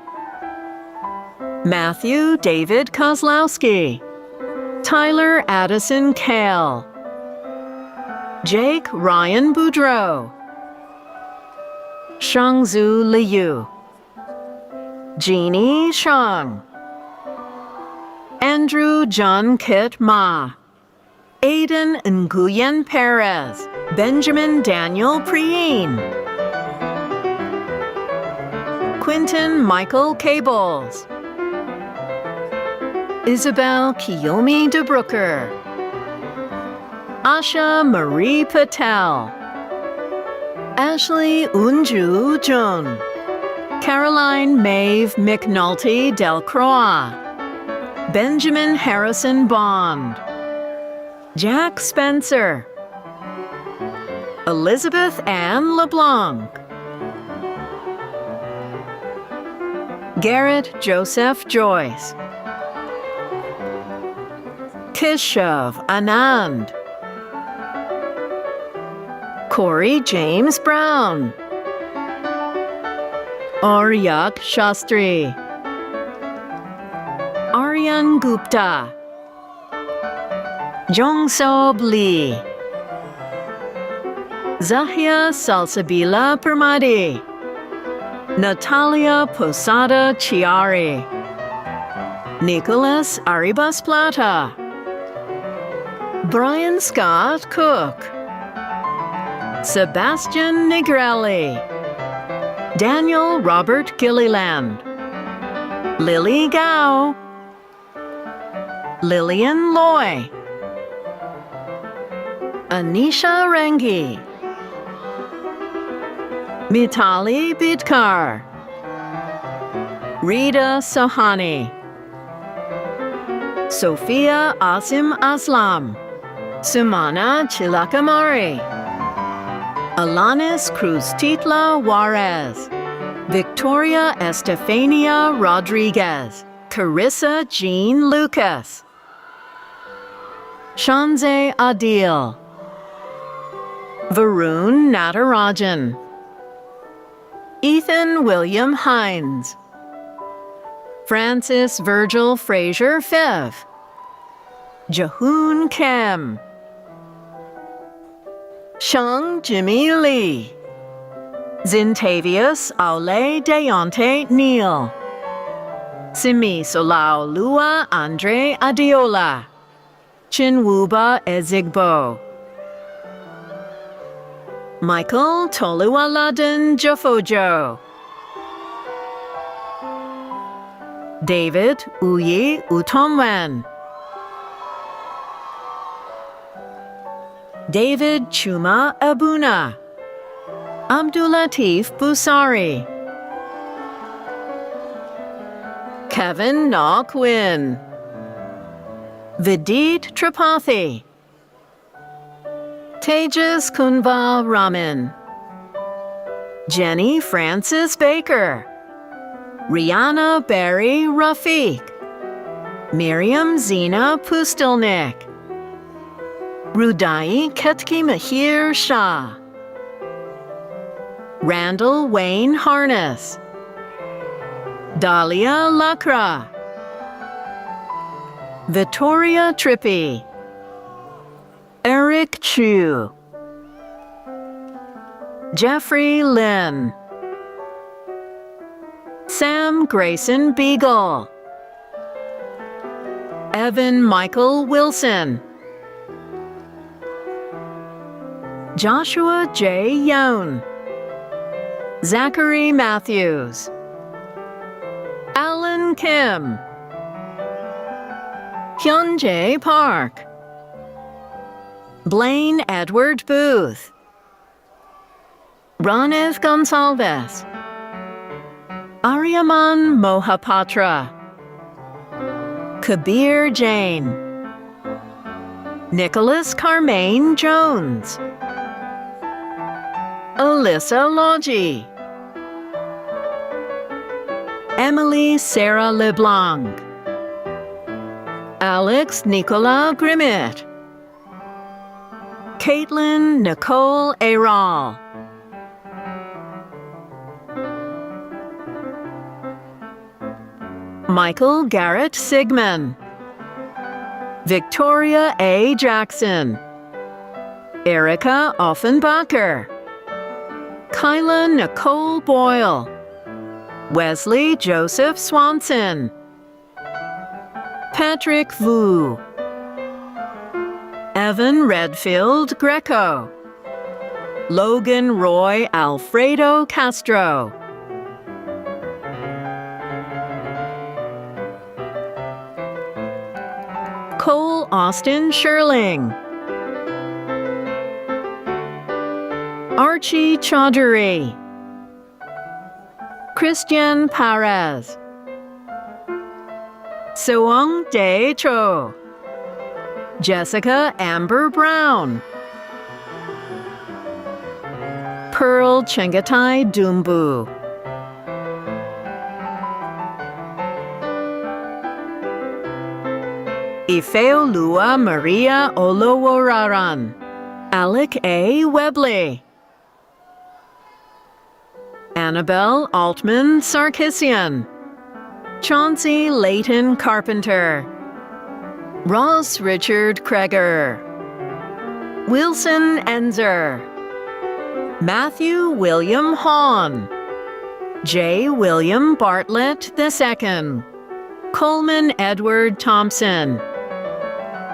Matthew David Kozlowski, Tyler Addison Kale, Jake Ryan Boudreau, Shangzu Liu, Jeannie Shang, Andrew John Kit Ma, Aidan Nguyen Perez, Benjamin Daniel Preen, Quinton Michael Cables, Isabel Kiyomi DeBrooker, Asha Marie Patel, Ashley Unju Jun, Caroline Maeve McNulty Delcroix, Benjamin Harrison Bond, Jack Spencer, Elizabeth Ann LeBlanc, Garrett Joseph Joyce, Keshav Anand, Corey James Brown, Aryak Shastri, Aryan Gupta, Jongsob Lee, Zahia Salsabila Permadi, Natalia Posada Chiari, Nicholas Arribas Plata, Brian Scott Cook, Sebastian Negrelli, Daniel Robert Gilliland, Lily Gao, Lillian Loy, Anisha Rangi, Mitali Bidkar, Rita Sohani, Sophia Asim Aslam, Sumana Chilakamari, Alanis Cruz Titla Juarez, Victoria Estefania Rodriguez, Carissa Jean Lucas, Shanze Adil, Varun Natarajan, Ethan William Hines, Francis Virgil Fraser Fev, Jahoon Kem, Shang Jimmy Lee, Zintavius Aule Deonte Neal, Simi Solau Lua Andre Adiola, Chinwuba Ezigbo, Michael Toluwaladen Jofojo. David Uyi Utomwen. David Chuma Abuna. Abdulatif Busari. Kevin Nokwin. Vidit Tripathi. Tejas Kunva Raman. Jenny Francis Baker. Rihanna Barry Rafiq. Miriam Zina Pustelnik. Rudai Ketki Mahir Shah. Randall Wayne Harness. Dahlia Lakra. Victoria Trippi. Eric Chu. Jeffrey Lynn. Sam Grayson Beagle. Evan Michael Wilson. Joshua J. Young. Zachary Matthews. Alan Kim. Hyunjae Park. Blaine Edward Booth. Ranif Gonsalves. Aryaman Mohapatra. Kabir Jain. Nicholas Carmaine Jones. Alyssa Logie. Emily Sarah LeBlanc. Alex Nicola Grimmett. Caitlin Nicole Aral. Michael Garrett Sigmund. Victoria A. Jackson. Erica Offenbacher. Kyla Nicole Boyle. Wesley Joseph Swanson. Patrick Vu. Evan Redfield Greco. Logan Roy Alfredo Castro. Cole Austin Sherling. Archie Chaudhary. Christian Perez. Suong Dae Cho. Jessica Amber Brown. Pearl Chengetai Dumbu. Ifeolua Maria Oloworaran. Alec A. Webley. Annabelle Altman Sarkisian. Chauncey Leighton Carpenter. Ross Richard Kreger. Wilson Enzer. Matthew William Hahn. J. William Bartlett II. Coleman Edward Thompson.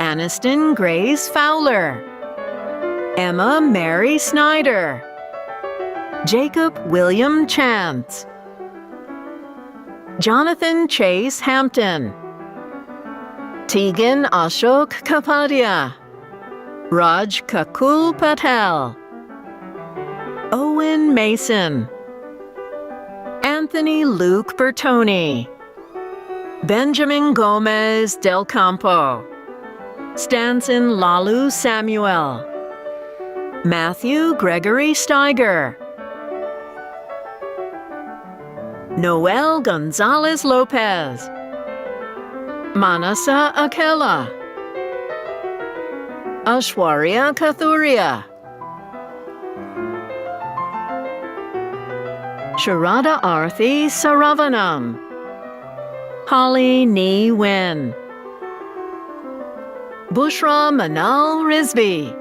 Aniston Grace Fowler. Emma Mary Snyder. Jacob William Chance. Jonathan Chase Hampton. Tegan Ashok Kapadia. Raj Kakul Patel. Owen Mason. Anthony Luke Bertoni. Benjamin Gomez Del Campo. Stanson Lalu Samuel. Matthew Gregory Steiger. Noel Gonzalez Lopez. Manasa Akela. Ashwarya Kathuria. Sharada Arthi Saravanam. Holly Nee Win. Bushra Manal Rizvi.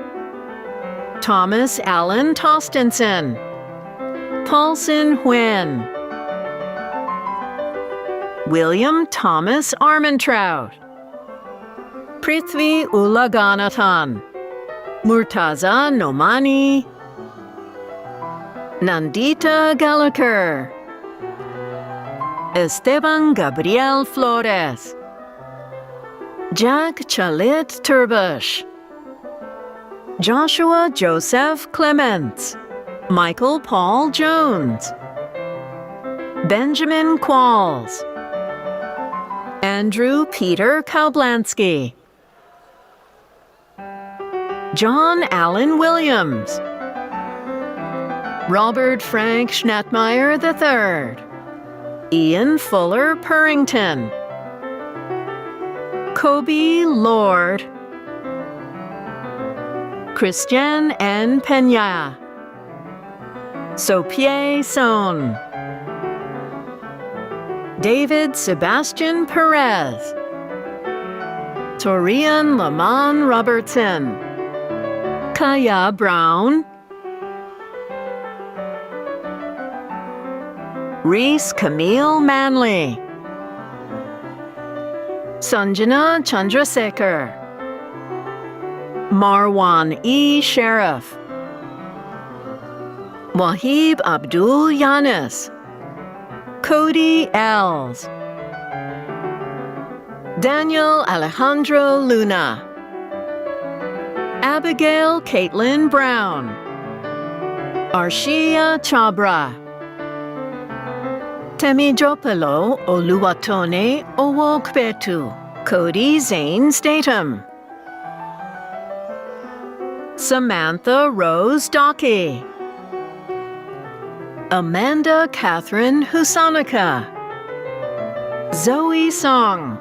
Thomas Allen Tostenson. Paulson Huen. William Thomas Armentrout. Prithvi Ulaganathan. Murtaza Nomani. Nandita Gallagher, Esteban Gabriel Flores, Jack Chalit Turbush, Joshua Joseph Clements, Michael Paul Jones, Benjamin Qualls, Andrew Peter Kaublansky, John Allen Williams, Robert Frank Schnettmeyer III, Ian Fuller Purrington, Kobe Lord, Christian N. Peña, Sopie Son, David Sebastian Perez, Torian Lamont Robertson, Kaya Brown, Reese Camille Manley, Sanjana Chandrasekhar, Marwan E. Sheriff, Wahib Abdul Yanis, Cody Els, Daniel Alejandro Luna, Abigail Caitlin Brown, Arshia Chabra, Temijopolo Oluwatone Owokbetu, Cody Zane Statham, Samantha Rose Dockey, Amanda Catherine Husanika, Zoe Song,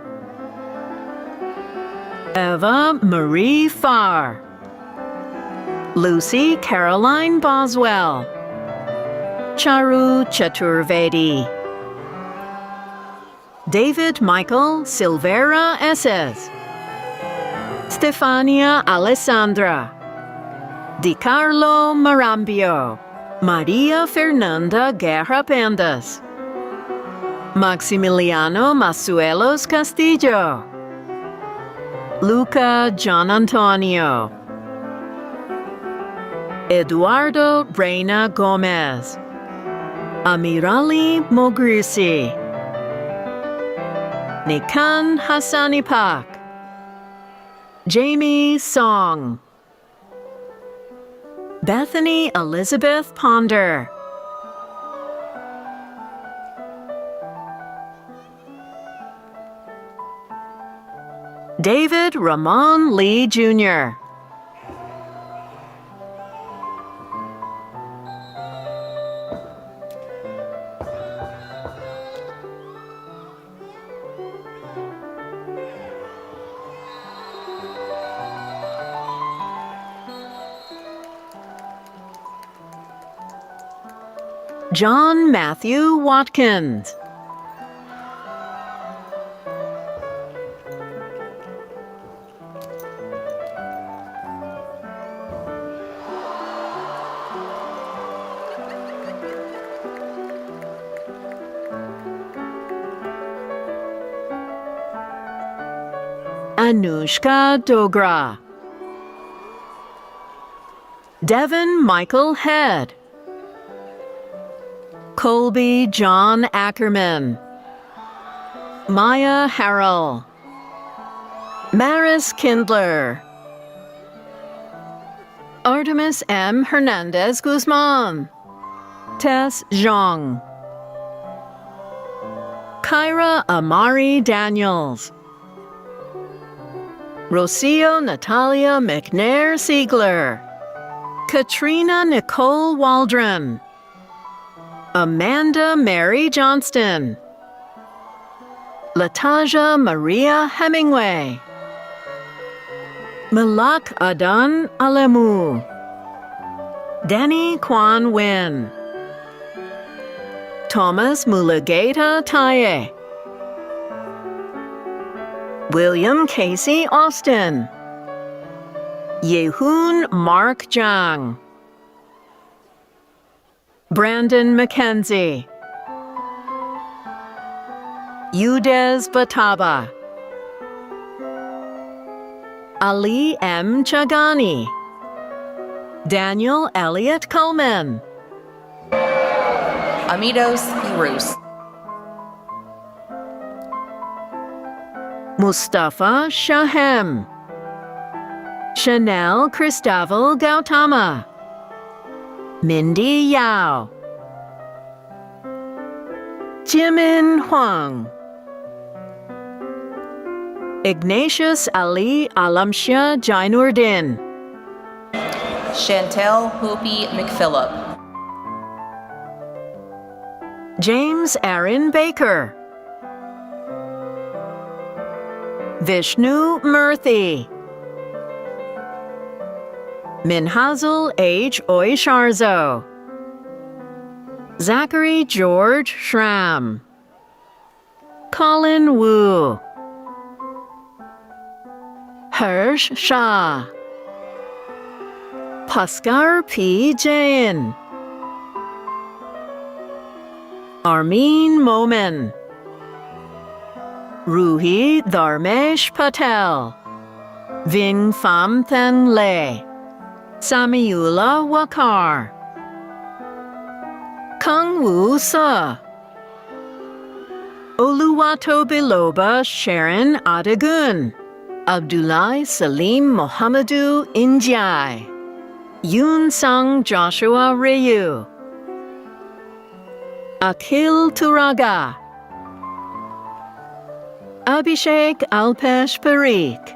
Eva Marie Farr, Lucy Caroline Boswell, Charu Chaturvedi, David Michael Silvera Esses, Stefania Alessandra, Di Carlo Marambio, Maria Fernanda Guerra Pendas, Maximiliano Masuelos Castillo, Luca John Antonio, Eduardo Reina Gomez, Amirali Mogrisi, Nikan Hassanipak, Jamie Song, Bethany Elizabeth Ponder, David Ramon Lee Jr., John Matthew Watkins, Anushka Dogra, Devin Michael Head, Colby John Ackerman, Maya Harrell, Maris Kindler, Artemis M. Hernandez Guzman, Tess Zhang, Kyra Amari Daniels, Rocio Natalia McNair Siegler, Katrina Nicole Waldron, Amanda Mary Johnston, Lataja Maria Hemingway, Malak Adan Alemu, Danny Kwan Nguyen, Thomas Mulugeta Taye, William Casey Austin, Yehun Mark Zhang, Brandon McKenzie, Udez Bataba, Ali M. Chagani, Daniel Elliott Coleman,
Amidos y Rus.
Mustafa Shahem. Chanel Christavel Gautama. Mindy Yao. Jimin Huang. Ignatius Ali Alamshia Jainurdin.
Chantel Hoopy McPhillip.
James Aaron Baker. Vishnu Murthy. Minhazul H. Oisharzo. Zachary George Schramm. Colin Wu. Hirsch Shah. Paskar P. Jain. Armin Momin. Ruhi Dharmesh Patel. Ving Pham Thanh Le. Samiula Wakar. Kung Wu Se. Oluwato Biloba Sharon Adegun. Abdullah Salim Mohammedu Injai. Yun Sung Joshua Ryu. Akhil Turaga. Abhishek Alpesh Parikh.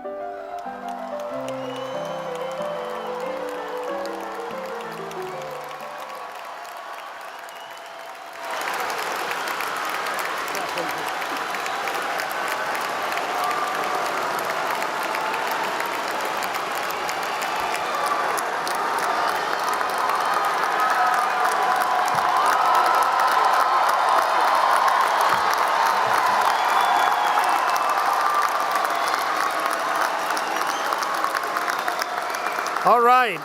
All right.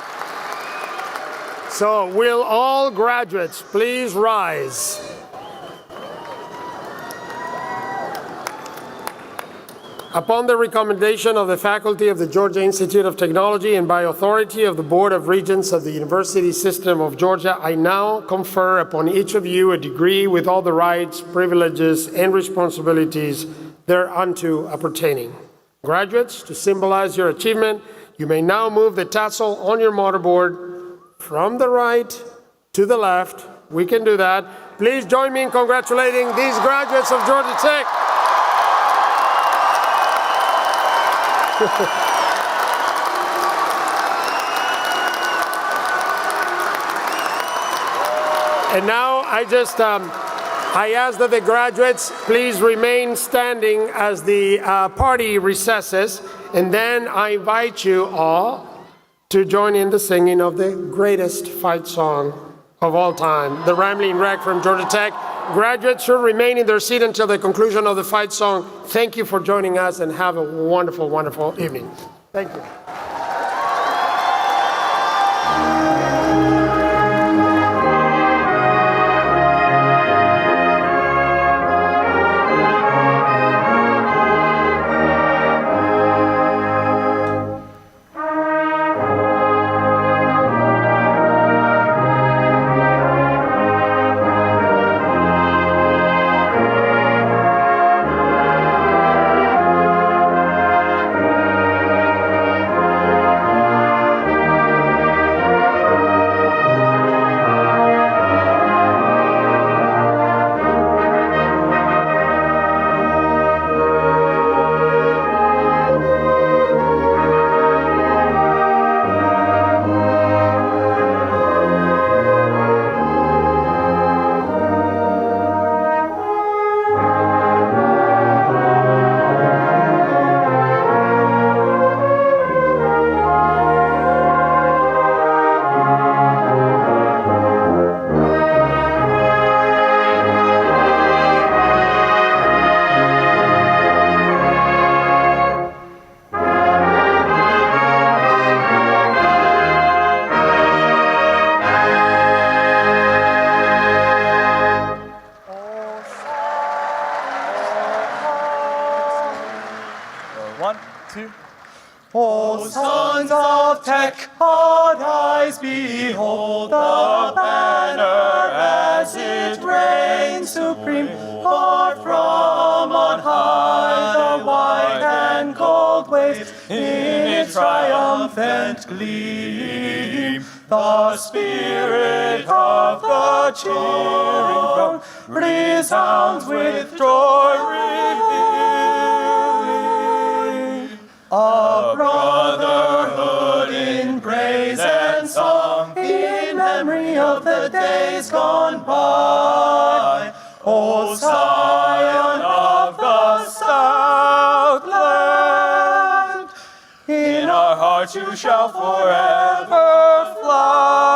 So will all graduates please rise? Upon the recommendation of the faculty of the Georgia Institute of Technology and by authority of the Board of Regents of the University System of Georgia, I now confer upon each of you a degree with all the rights, privileges, and responsibilities thereunto appertaining. Graduates, to symbolize your achievement, you may now move the tassel on your mortarboard from the right to the left. We can do that. Please join me in congratulating these graduates of Georgia Tech. And now I ask that the graduates please remain standing as the party recesses, and then I invite you all to join in the singing of the greatest fight song of all time, the Rambling Wreck from Georgia Tech. Graduates should remain in their seat until the conclusion of the fight song. Thank you for joining us and have a wonderful, wonderful evening. Thank you.
O sons of Tech, odd eyes behold the banner as it reigns supreme. Far from on high the white and gold waves in its triumphant gleam. The spirit of the cheering throng resounds with joy revealing. A brotherhood in praise and song, in memory of the days gone by. O Scion of the Southland, in our hearts you shall forever fly.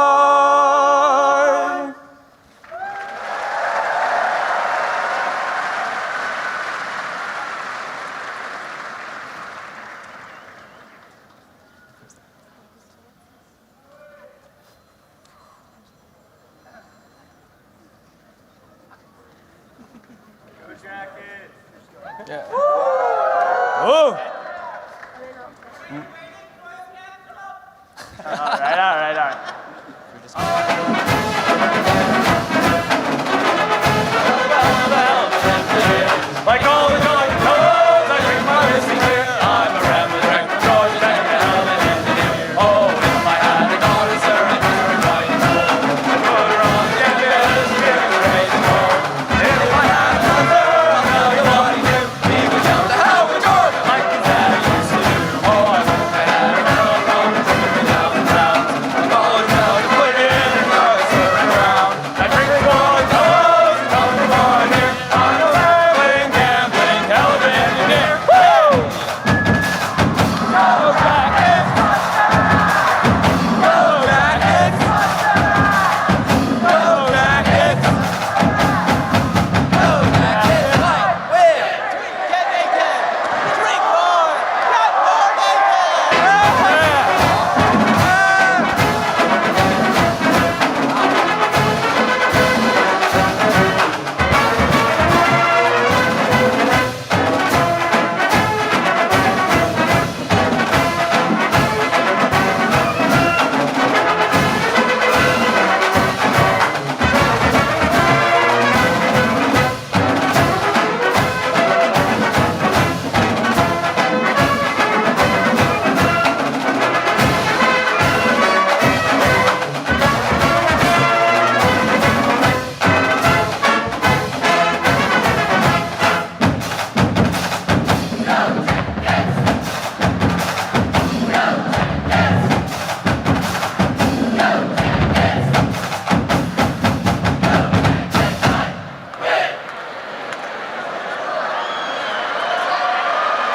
Yeah. Oh! All right. Like all the Georgia toes, I drink my whiskey here. I'm a rambling wreck from Georgia Tech, and I'm an engineer. Oh, if I had a daughter, sir, I'd put her in writing school. I'd put her on the campus, give her a score. If I had a son, sir, I'll tell you what he'd do. He would jump to hell with Georgia like his daddy used to do. Oh, I wish I had a girl come to me down the town. I'd always tell you put it in and cause her around. I drink the Georgia toes, and come to bar here. I'm a rambling, gambling, hell of an engineer. Woo! Go Jackets! Go Jackets! Go Jackets! Go Jackets! Fight, win, get naked, drink more, get more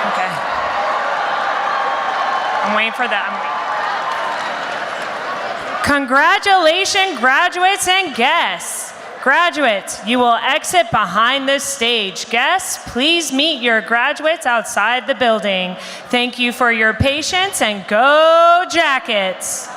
Okay. I'm waiting for that. Congratulations, graduates and guests. Graduates, you will exit behind the stage. Guests, please meet your graduates outside the building. Thank you for your patience and go Jackets.